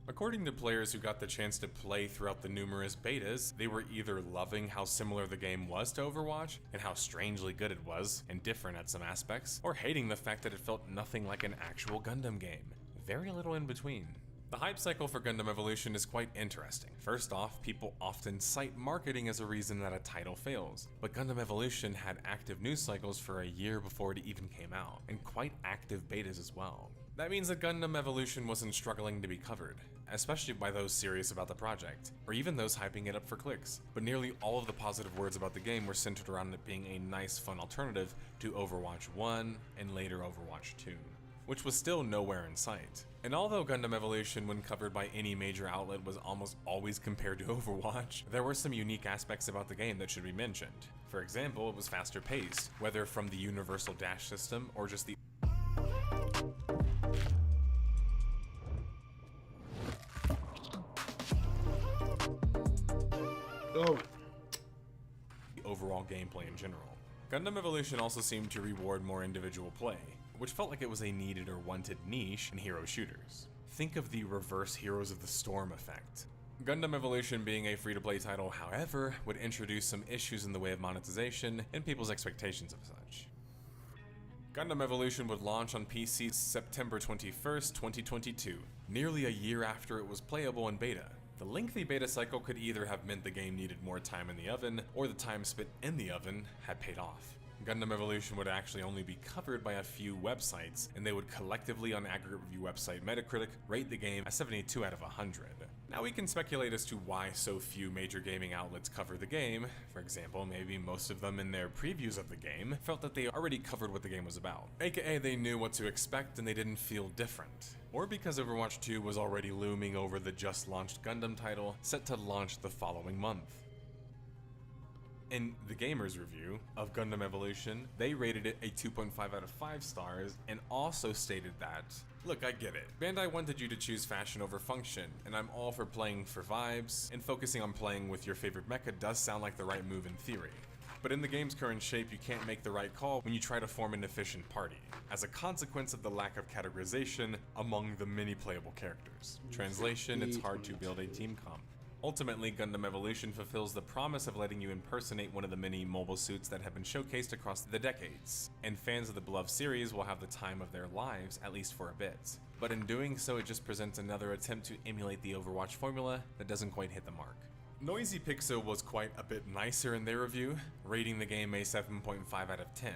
According to players who got the chance to play throughout the numerous betas, they were either loving how similar the game was to Overwatch and how strangely good it was, and different at some aspects, or hating the fact that it felt nothing like an actual Gundam game. Very little in between. The hype cycle for Gundam Evolution is quite interesting. First off, people often cite marketing as a reason that a title fails, but Gundam Evolution had active news cycles for a year before it even came out, and quite active betas as well. That means that Gundam Evolution wasn't struggling to be covered, especially by those serious about the project, or even those hyping it up for clicks. But nearly all of the positive words about the game were centered around it being a nice, fun alternative to Overwatch 1 and later Overwatch 2, which was still nowhere in sight. And although Gundam Evolution, when covered by any major outlet, was almost always compared to Overwatch, there were some unique aspects about the game that should be mentioned. For example, it was faster paced, whether from the universal dash system or just the overall gameplay in general. Gundam Evolution also seemed to reward more individual play, which felt like it was a needed or wanted niche in hero shooters. Think of the reverse Heroes of the Storm effect. Gundam Evolution being a free-to-play title, however, would introduce some issues in the way of monetization and people's expectations of such. Gundam Evolution would launch on PC September 21st, 2022, nearly a year after it was playable in beta. The lengthy beta cycle could either have meant the game needed more time in the oven, or the time spent in the oven had paid off. Gundam Evolution would actually only be covered by a few websites, and they would collectively on aggregate review website Metacritic rate the game a 72 out of 100. Now we can speculate as to why so few major gaming outlets cover the game. For example, maybe most of them in their previews of the game felt that they already covered what the game was about, aka they knew what to expect and they didn't feel different. Or because Overwatch 2 was already looming over the just launched Gundam title, set to launch the following month. In the Gamer's review of Gundam Evolution, they rated it a 2.5 out of 5 stars and also stated that, look, I get it. Bandai wanted you to choose fashion over function, and I'm all for playing for vibes, and focusing on playing with your favorite mecha does sound like the right move in theory. But in the game's current shape, you can't make the right call when you try to form an efficient party, as a consequence of the lack of categorization among the many playable characters. Translation, it's hard to build a team comp. Ultimately, Gundam Evolution fulfills the promise of letting you impersonate one of the many mobile suits that have been showcased across the decades, and fans of the beloved series will have the time of their lives, at least for a bit. But in doing so, it just presents another attempt to emulate the Overwatch formula that doesn't quite hit the mark. Noisy Pixel was quite a bit nicer in their review, rating the game a 7.5 out of 10.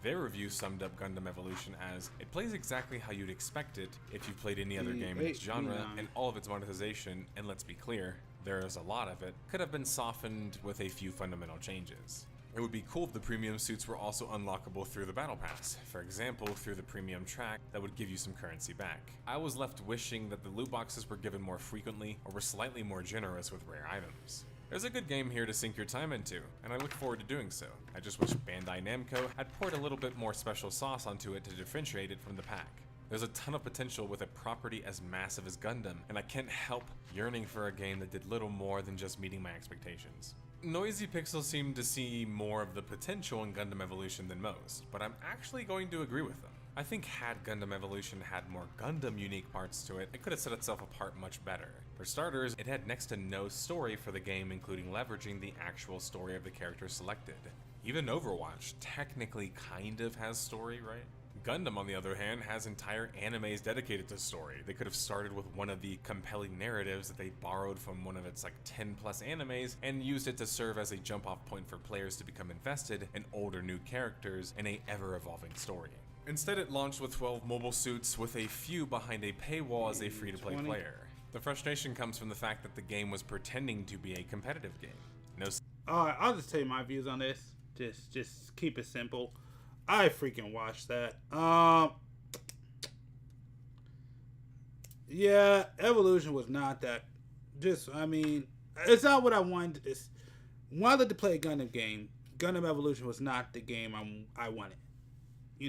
Their review summed up Gundam Evolution as, it plays exactly how you'd expect it if you've played any other game in its genre and all of its monetization, and let's be clear, there is a lot of it, could have been softened with a few fundamental changes. It would be cool if the premium suits were also unlockable through the battle pass, for example through the premium track that would give you some currency back. I was left wishing that the loot boxes were given more frequently or were slightly more generous with rare items. There's a good game here to sink your time into, and I look forward to doing so. I just wish Bandai Namco had poured a little bit more special sauce onto it to differentiate it from the pack. There's a ton of potential with a property as massive as Gundam, and I can't help yearning for a game that did little more than just meeting my expectations. Noisy Pixel seemed to see more of the potential in Gundam Evolution than most, but I'm actually going to agree with them. I think had Gundam Evolution had more Gundam unique parts to it, it could have set itself apart much better. For starters, it had next to no story for the game, including leveraging the actual story of the characters selected. Even Overwatch technically kind of has story, right? Gundam, on the other hand, has entire animes dedicated to story. They could have started with one of the compelling narratives that they borrowed from one of its 10 plus animes and used it to serve as a jump off point for players to become invested in older new characters in a ever evolving story. Instead, it launched with 12 mobile suits with a few behind a paywall as a free to play player. The frustration comes from the fact that the game was pretending to be a competitive game. Alright, I'll just tell you my views on this. Just keep it simple. I freaking watched that. Yeah, Evolution was not that. It's not what I wanted. Wanted to play a Gundam game. Gundam Evolution was not the game I wanted.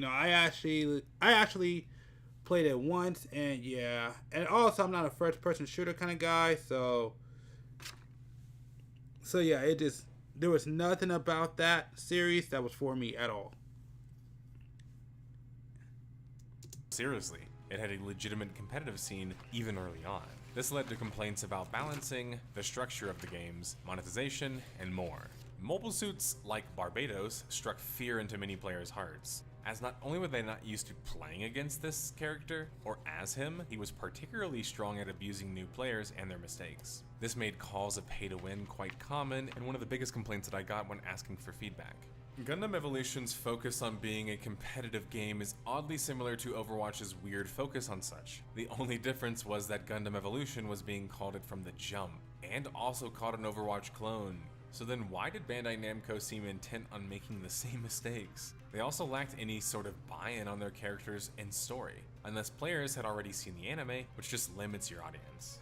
I actually played it once, and yeah. And also, I'm not a first-person shooter kind of guy, so yeah, there was nothing about that series that was for me at all. Seriously, it had a legitimate competitive scene even early on. This led to complaints about balancing, the structure of the games, monetization, and more. Mobile suits like Barbados struck fear into many players' hearts, as not only were they not used to playing against this character, or as him, he was particularly strong at abusing new players and their mistakes. This made calls of pay to win quite common, and one of the biggest complaints that I got when asking for feedback. Gundam Evolution's focus on being a competitive game is oddly similar to Overwatch's weird focus on such. The only difference was that Gundam Evolution was being called it from the jump, and also called an Overwatch clone. So then why did Bandai Namco seem intent on making the same mistakes? They also lacked any sort of buy-in on their characters and story, unless players had already seen the anime, which just limits your audience.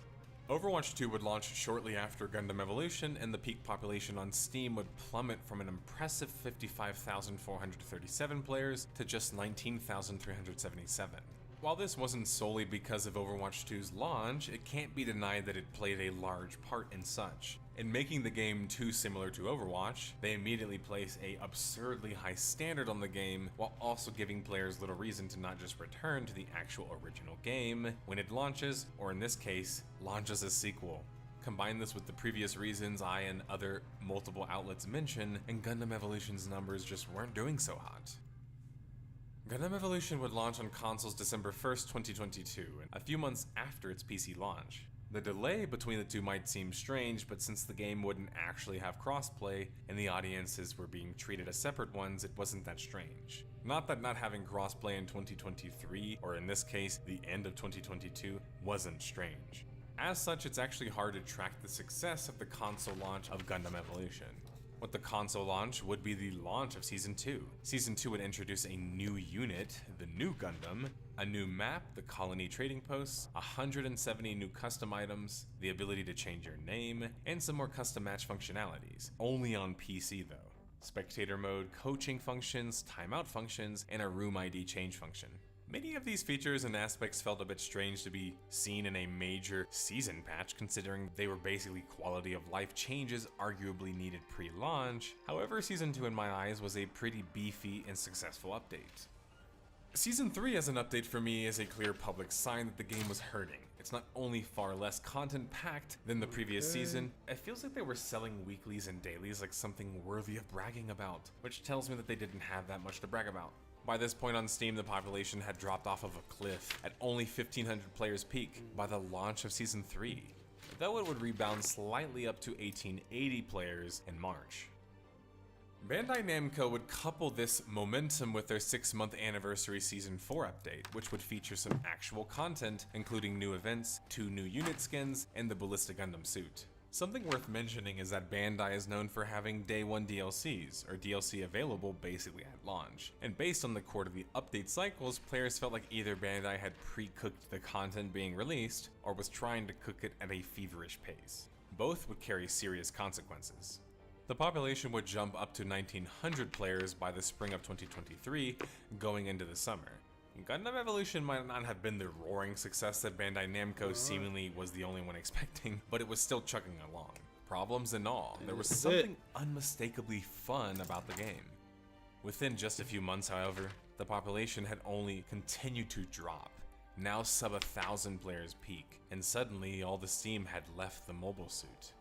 Overwatch 2 would launch shortly after Gundam Evolution, and the peak population on Steam would plummet from an impressive 55,437 players to just 19,377. While this wasn't solely because of Overwatch 2's launch, it can't be denied that it played a large part in such. In making the game too similar to Overwatch, they immediately place a absurdly high standard on the game, while also giving players little reason to not just return to the actual original game when it launches, or in this case, launches a sequel. Combine this with the previous reasons I and other multiple outlets mention, and Gundam Evolution's numbers just weren't doing so hot. Gundam Evolution would launch on consoles December 1st, 2022, a few months after its PC launch. The delay between the two might seem strange, but since the game wouldn't actually have crossplay, and the audiences were being treated as separate ones, it wasn't that strange. Not that not having crossplay in 2023, or in this case, the end of 2022, wasn't strange. As such, it's actually hard to track the success of the console launch of Gundam Evolution. With the console launch would be the launch of Season 2. Season 2 would introduce a new unit, the New Gundam, a new map, the Colony Trading Posts, 170 new custom items, the ability to change your name, and some more custom match functionalities, only on PC though. Spectator mode, coaching functions, timeout functions, and a room ID change function. Many of these features and aspects felt a bit strange to be seen in a major season patch, considering they were basically quality of life changes arguably needed pre-launch. However, Season 2 in my eyes was a pretty beefy and successful update. Season 3 as an update for me is a clear public sign that the game was hurting. It's not only far less content packed than the previous season, it feels like they were selling weeklies and dailies like something worthy of bragging about, which tells me that they didn't have that much to brag about. By this point on Steam, the population had dropped off of a cliff at only 1,500 players peak by the launch of Season 3, though it would rebound slightly up to 1,880 players in March. Bandai Namco would couple this momentum with their 6-month anniversary Season 4 update, which would feature some actual content, including new events, 2 new unit skins, and the Ballista Gundam suit. Something worth mentioning is that Bandai is known for having day one DLCs, or DLC available basically at launch. And based on the quarterly update cycles, players felt like either Bandai had pre-cooked the content being released, or was trying to cook it at a feverish pace. Both would carry serious consequences. The population would jump up to 1,900 players by the spring of 2023, going into the summer. Gundam Evolution might not have been the roaring success that Bandai Namco seemingly was the only one expecting, but it was still chugging along. Problems and all, there was something unmistakably fun about the game. Within just a few months, however, the population had only continued to drop, now sub 1,000 players peak, and suddenly all the steam had left the mobile suit.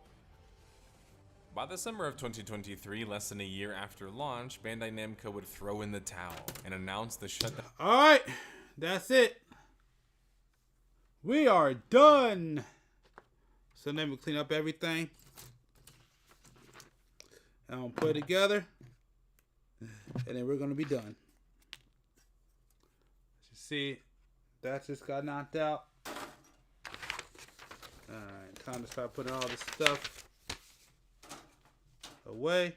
By the summer of 2023, less than a year after launch, Bandai Namco would throw in the towel and announce the shutdown. Alright, that's it. We are done. So then we clean up everything. And I'll put it together. And then we're going to be done. As you see, that just got knocked out. Alright, time to start putting all this stuff away.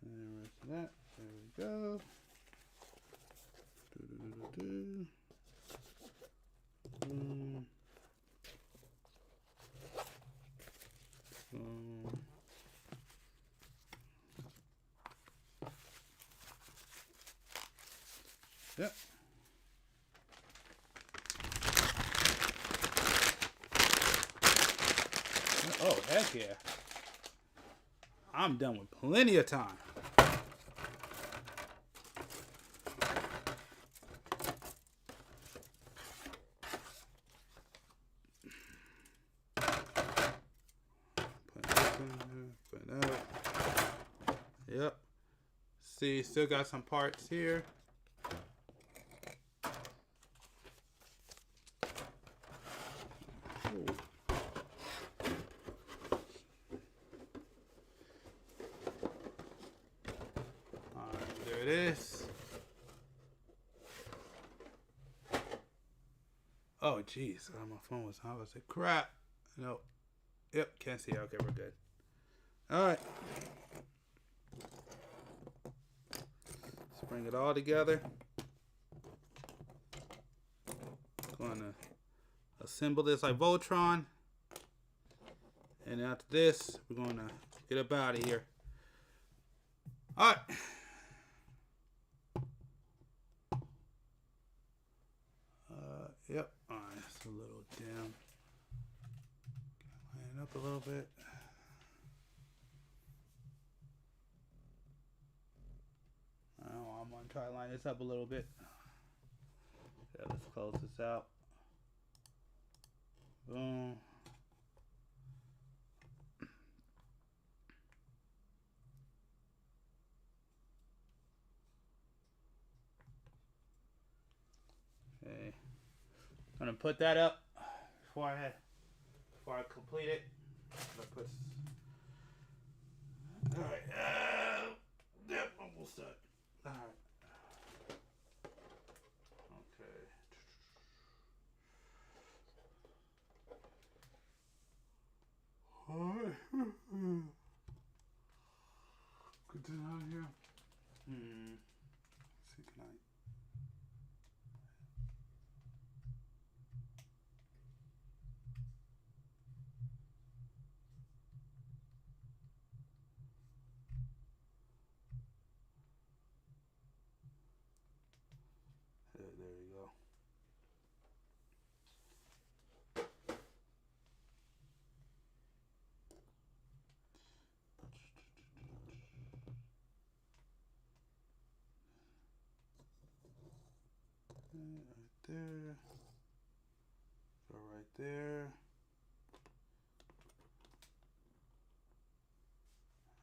And the rest of that, there we go. Yep. Oh, heck yeah. I'm done with plenty of time. Put that. Yep. See, still got some parts here. Oh, jeez. My phone was on. I was like, crap. No. Yep, can't see. Okay, we're good. All right. Let's bring it all together. Going to assemble this like Voltron. And after this, we're going to get up out of here. All right. Yep. All right. It's a little down. Line up a little bit. Oh, I'm going to try to line this up a little bit. Yeah, let's close this out. Boom. Okay. I'm gonna put that up before I complete it. All right. Yep, almost done. All right. Okay. All right. Put that out here. Let's see, can I? There you go. Right there. Go right there.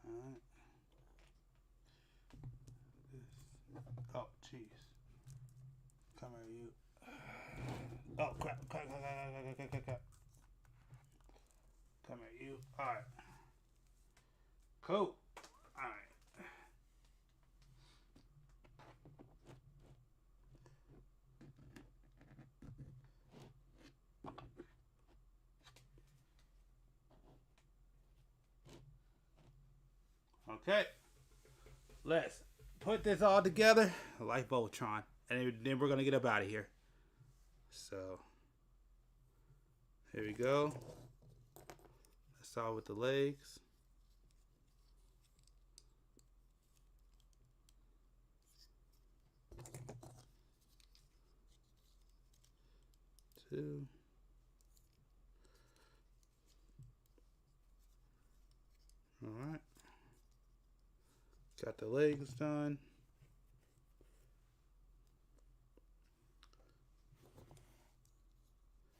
Alright. Oh, jeez. Come here, you. Oh, crap. Come here, you. Alright. Cool. Alright. Okay. Let's put this all together like Voltron. And then we're going to get up out of here. So, here we go. Let's start with the legs. Two. All right. Got the legs done.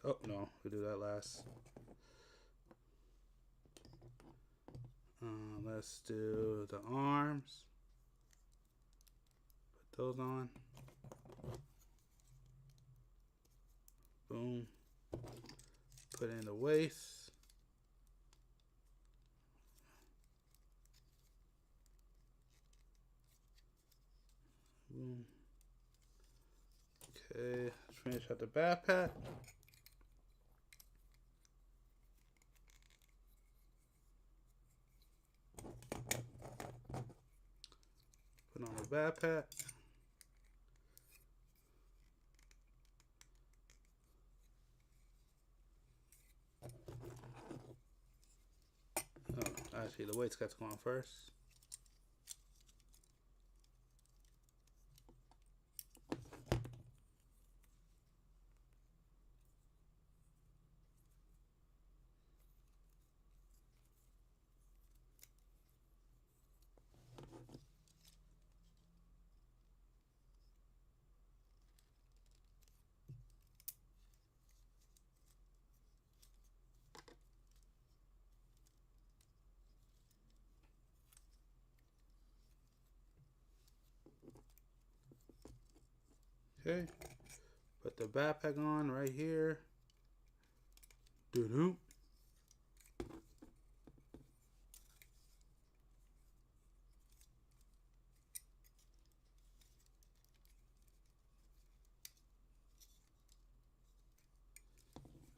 Oh, no. We'll do that last. Let's do the arms. Put those on. Boom. Put in the waist. Boom. Okay, let's finish up the backpack. Put on the backpack. Oh, actually, the weight's got to go on first. Okay, put the backpack on right here. Doo-doo.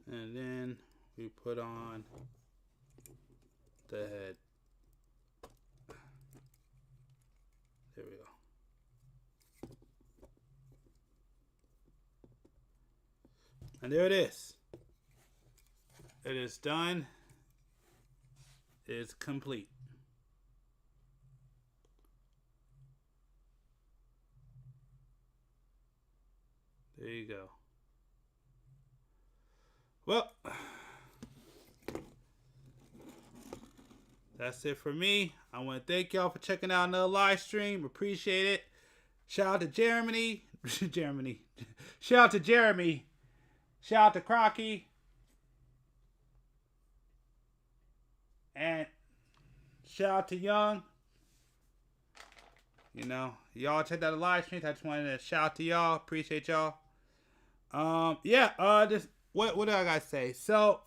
And then we put on the head. There we go. And there it is. It is done. It is complete. There you go. Well, that's it for me. I want to thank y'all for checking out another live stream. Appreciate it. Shout out to Jeremy. Shout out to Jeremy. Shout out to Crocky. And shout out to Young. You know, y'all checked out the live stream. I just wanted to shout out to y'all. Appreciate y'all. Just what do I gotta say? So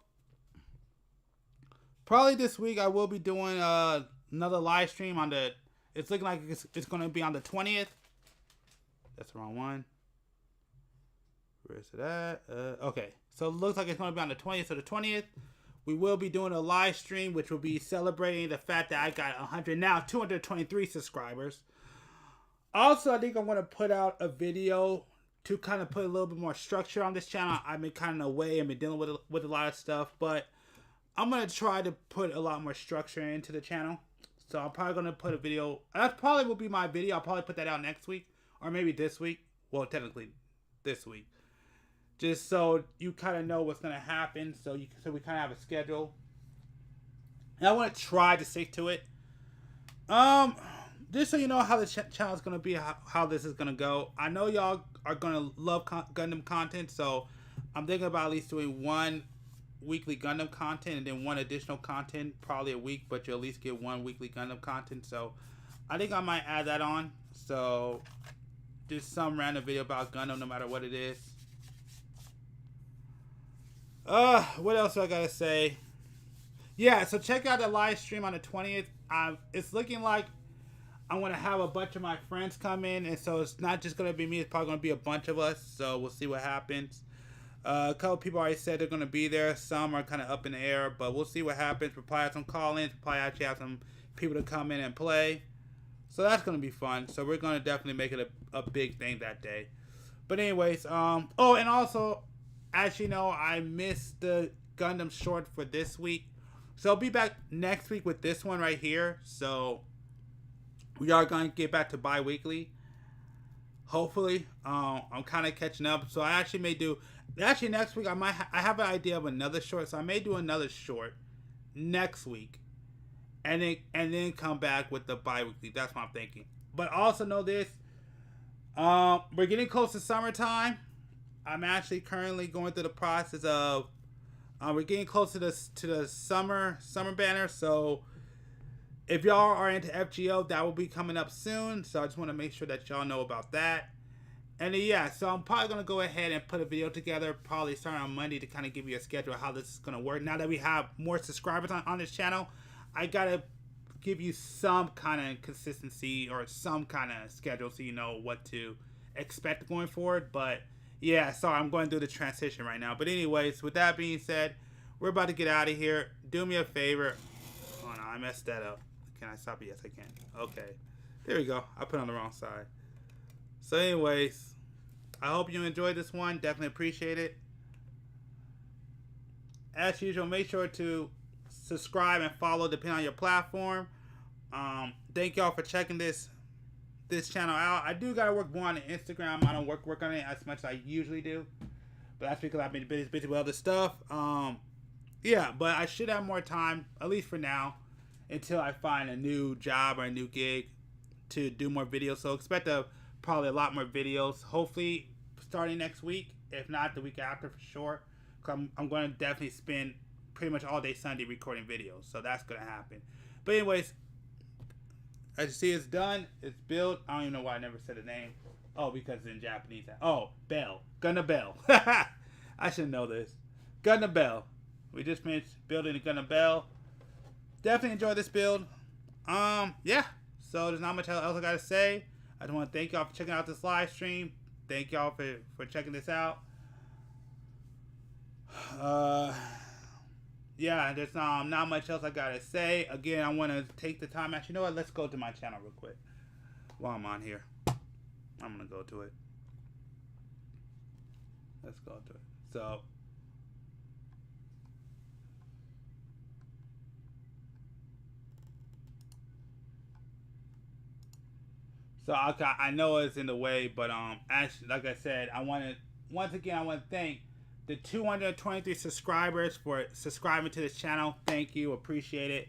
probably this week I will be doing another live stream on the. It's looking like it's gonna be on the 20th. That's the wrong one. Where is it at? Okay, so it looks like it's gonna be on the 20th. So the 20th, we will be doing a live stream, which will be celebrating the fact that I got 223 subscribers. Also, I think I'm gonna put out a video to kind of put a little bit more structure on this channel. I've been kind of away. I've been dealing with a lot of stuff, but I'm going to try to put a lot more structure into the channel. So I'm probably going to put a video. That probably will be my video. I'll probably put that out next week or maybe this week. Well, technically this week. Just so you kind of know what's going to happen. So we kind of have a schedule. And I want to try to stick to it. Just so you know how the channel is going to be, how this is going to go. I know y'all are going to love Gundam content, so I'm thinking about at least doing one weekly Gundam content and then one additional content, probably a week, but you'll at least get one weekly Gundam content. So I think I might add that on. So just some random video about Gundam, no matter what it is. What else do I got to say? yeah, so check out the live stream on the 20th. It's looking like I'm going to have a bunch of my friends come in, and so it's not just going to be me. It's probably going to be a bunch of us, so we'll see what happens. A couple people already said they're going to be there. Some are kind of up in the air, but we'll see what happens. We'll probably have some call-ins. We'll probably actually have some people to come in and play. So that's going to be fun. So we're going to definitely make it a big thing that day. But anyways, oh, and also, as you know, I missed the Gundam short for this week. So I'll be back next week with this one right here. So we are going to get back to bi-weekly. Hopefully. I'm kind of catching up. So I actually may do... Actually, next week, I have an idea of another short. So I may do another short next week. And then come back with the bi-weekly. That's what I'm thinking. But also know this. We're getting close to summertime. I'm actually currently going through the process of... we're getting close to the summer banner. So if y'all are into FGO, that will be coming up soon. So I just want to make sure that y'all know about that. And then, yeah, so I'm probably going to go ahead and put a video together, probably starting on Monday, to kind of give you a schedule of how this is going to work. Now that we have more subscribers on this channel, I got to give you some kind of consistency or some kind of schedule so you know what to expect going forward. But, yeah, so I'm going through the transition right now. But anyways, with that being said, we're about to get out of here. Do me a favor. Oh, no, I messed that up. Can I stop it? Yes, I can. Okay. There we go. I put it on the wrong side. So anyways, I hope you enjoyed this one. Definitely appreciate it. As usual, make sure to subscribe and follow depending on your platform. Thank y'all for checking this channel out. I do gotta work more on the Instagram. I don't work on it as much as I usually do, but that's because I've been busy with other stuff. Yeah, but I should have more time, at least for now, until I find a new job or a new gig to do more videos. So expect probably a lot more videos, hopefully starting next week, if not the week after for sure. I'm going to definitely spend pretty much all day Sunday recording videos, so that's going to happen. But anyways, as you see, it's done. It's built. I don't even know why I never said the name. Oh, because it's in Japanese. Oh, Bell. Gundam Bell. I should know this. Gundam Bell. We just finished building the Gundam Bell. Definitely enjoy this build. Yeah. So there's not much else I got to say. I just want to thank y'all for checking out this live stream. Thank y'all for checking this out. Yeah, there's not much else I gotta say. Again, I want to take the time. Actually, you know what? Let's go to my channel real quick while I'm on here. I'm gonna go to it. Let's go to it. So I know it's in the way, but actually, like I said, I want to thank the 223 subscribers for subscribing to this channel. Thank you, appreciate it.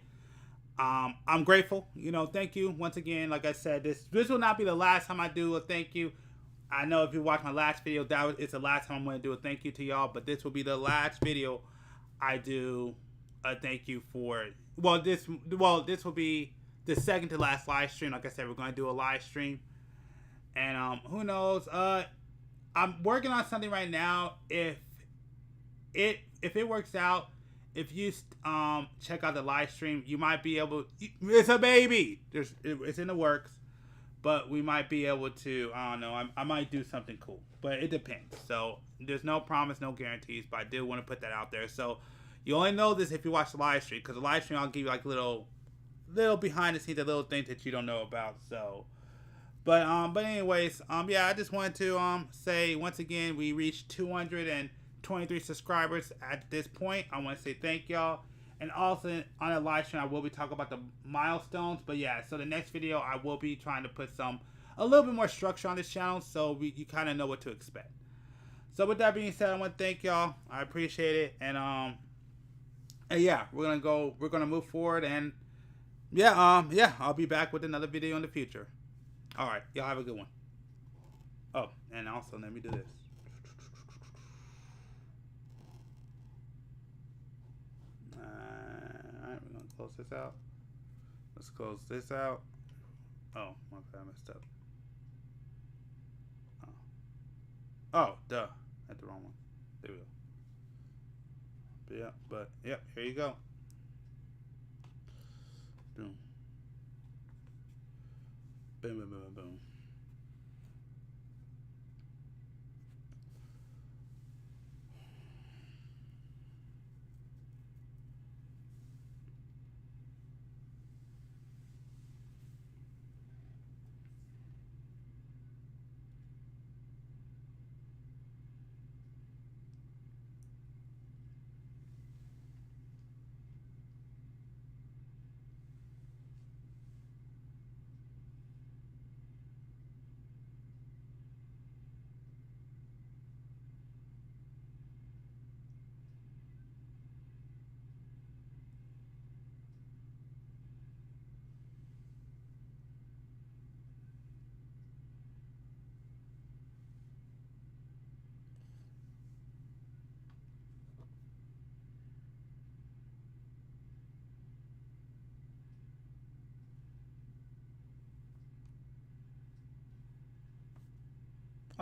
I'm grateful. Thank you once again. Like I said, this will not be the last time I do a thank you. I know if you watched my last video, it's the last time I'm going to do a thank you to y'all. But this will be the last video I do a thank you for. This will be the second to last live stream. Like I said, we're going to do a live stream, and who knows? I'm working on something right now. If it works out, if you check out the live stream, you might be able. It's a baby. It's in the works, but we might be able to. I don't know. I might do something cool, but it depends. So there's no promise, no guarantees. But I do want to put that out there. So you only know this if you watch the live stream, because the live stream I'll give you like little behind the scenes, the little things that you don't know about. So, but anyways, yeah, I just wanted to say once again, we reached 223 subscribers at this point. I want to say thank y'all, and also on a live stream I will be talking about the milestones. But yeah, so the next video I will be trying to put a little bit more structure on this channel, so you kind of know what to expect. So with that being said, I want to thank y'all. I appreciate it, and yeah, we're gonna move forward, and yeah, I'll be back with another video in the future. All right, y'all have a good one. Oh, and also let me do this. All right, we're gonna close this out. Let's close this out. Oh, my bad, I messed up. Oh, duh, that's the wrong one. There we go. But yeah, here you go. Boom. Boom, boom, boom, boom.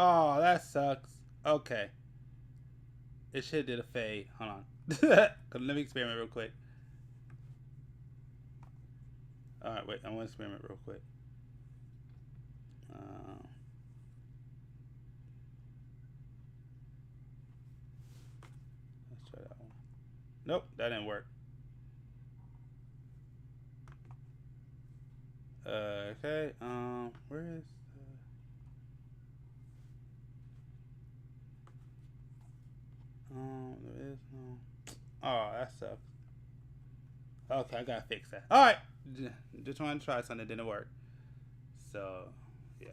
Oh, that sucks. Okay. It should have did a fade. Hold on. Let me experiment real quick. Alright, wait. I want to experiment real quick. Let's try that one. Nope, that didn't work. Okay. Where is there is no. Oh, that sucks. Okay, I gotta fix that. All right, just trying to try something that didn't work. So, yeah.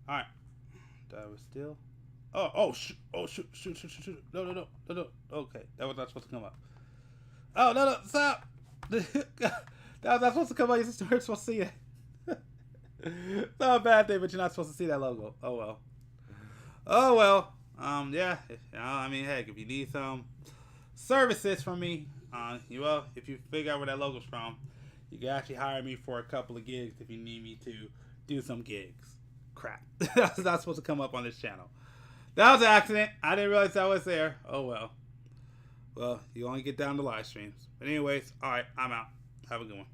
All right, that was still. Oh, shoot! Oh, shoot! No! Okay, that was not supposed to come up. Oh no! Stop! That was not supposed to come up. You're supposed to see it. It's not a bad thing, but you're not supposed to see that logo. Oh well. Oh well. Yeah. I mean, heck, if you need some services from me, if you figure out where that logo's from, you can actually hire me for a couple of gigs if you need me to do some gigs. Crap. That's not supposed to come up on this channel. That was an accident. I didn't realize that was there. Oh well. Well, you only get down to live streams. But anyways, alright, I'm out. Have a good one.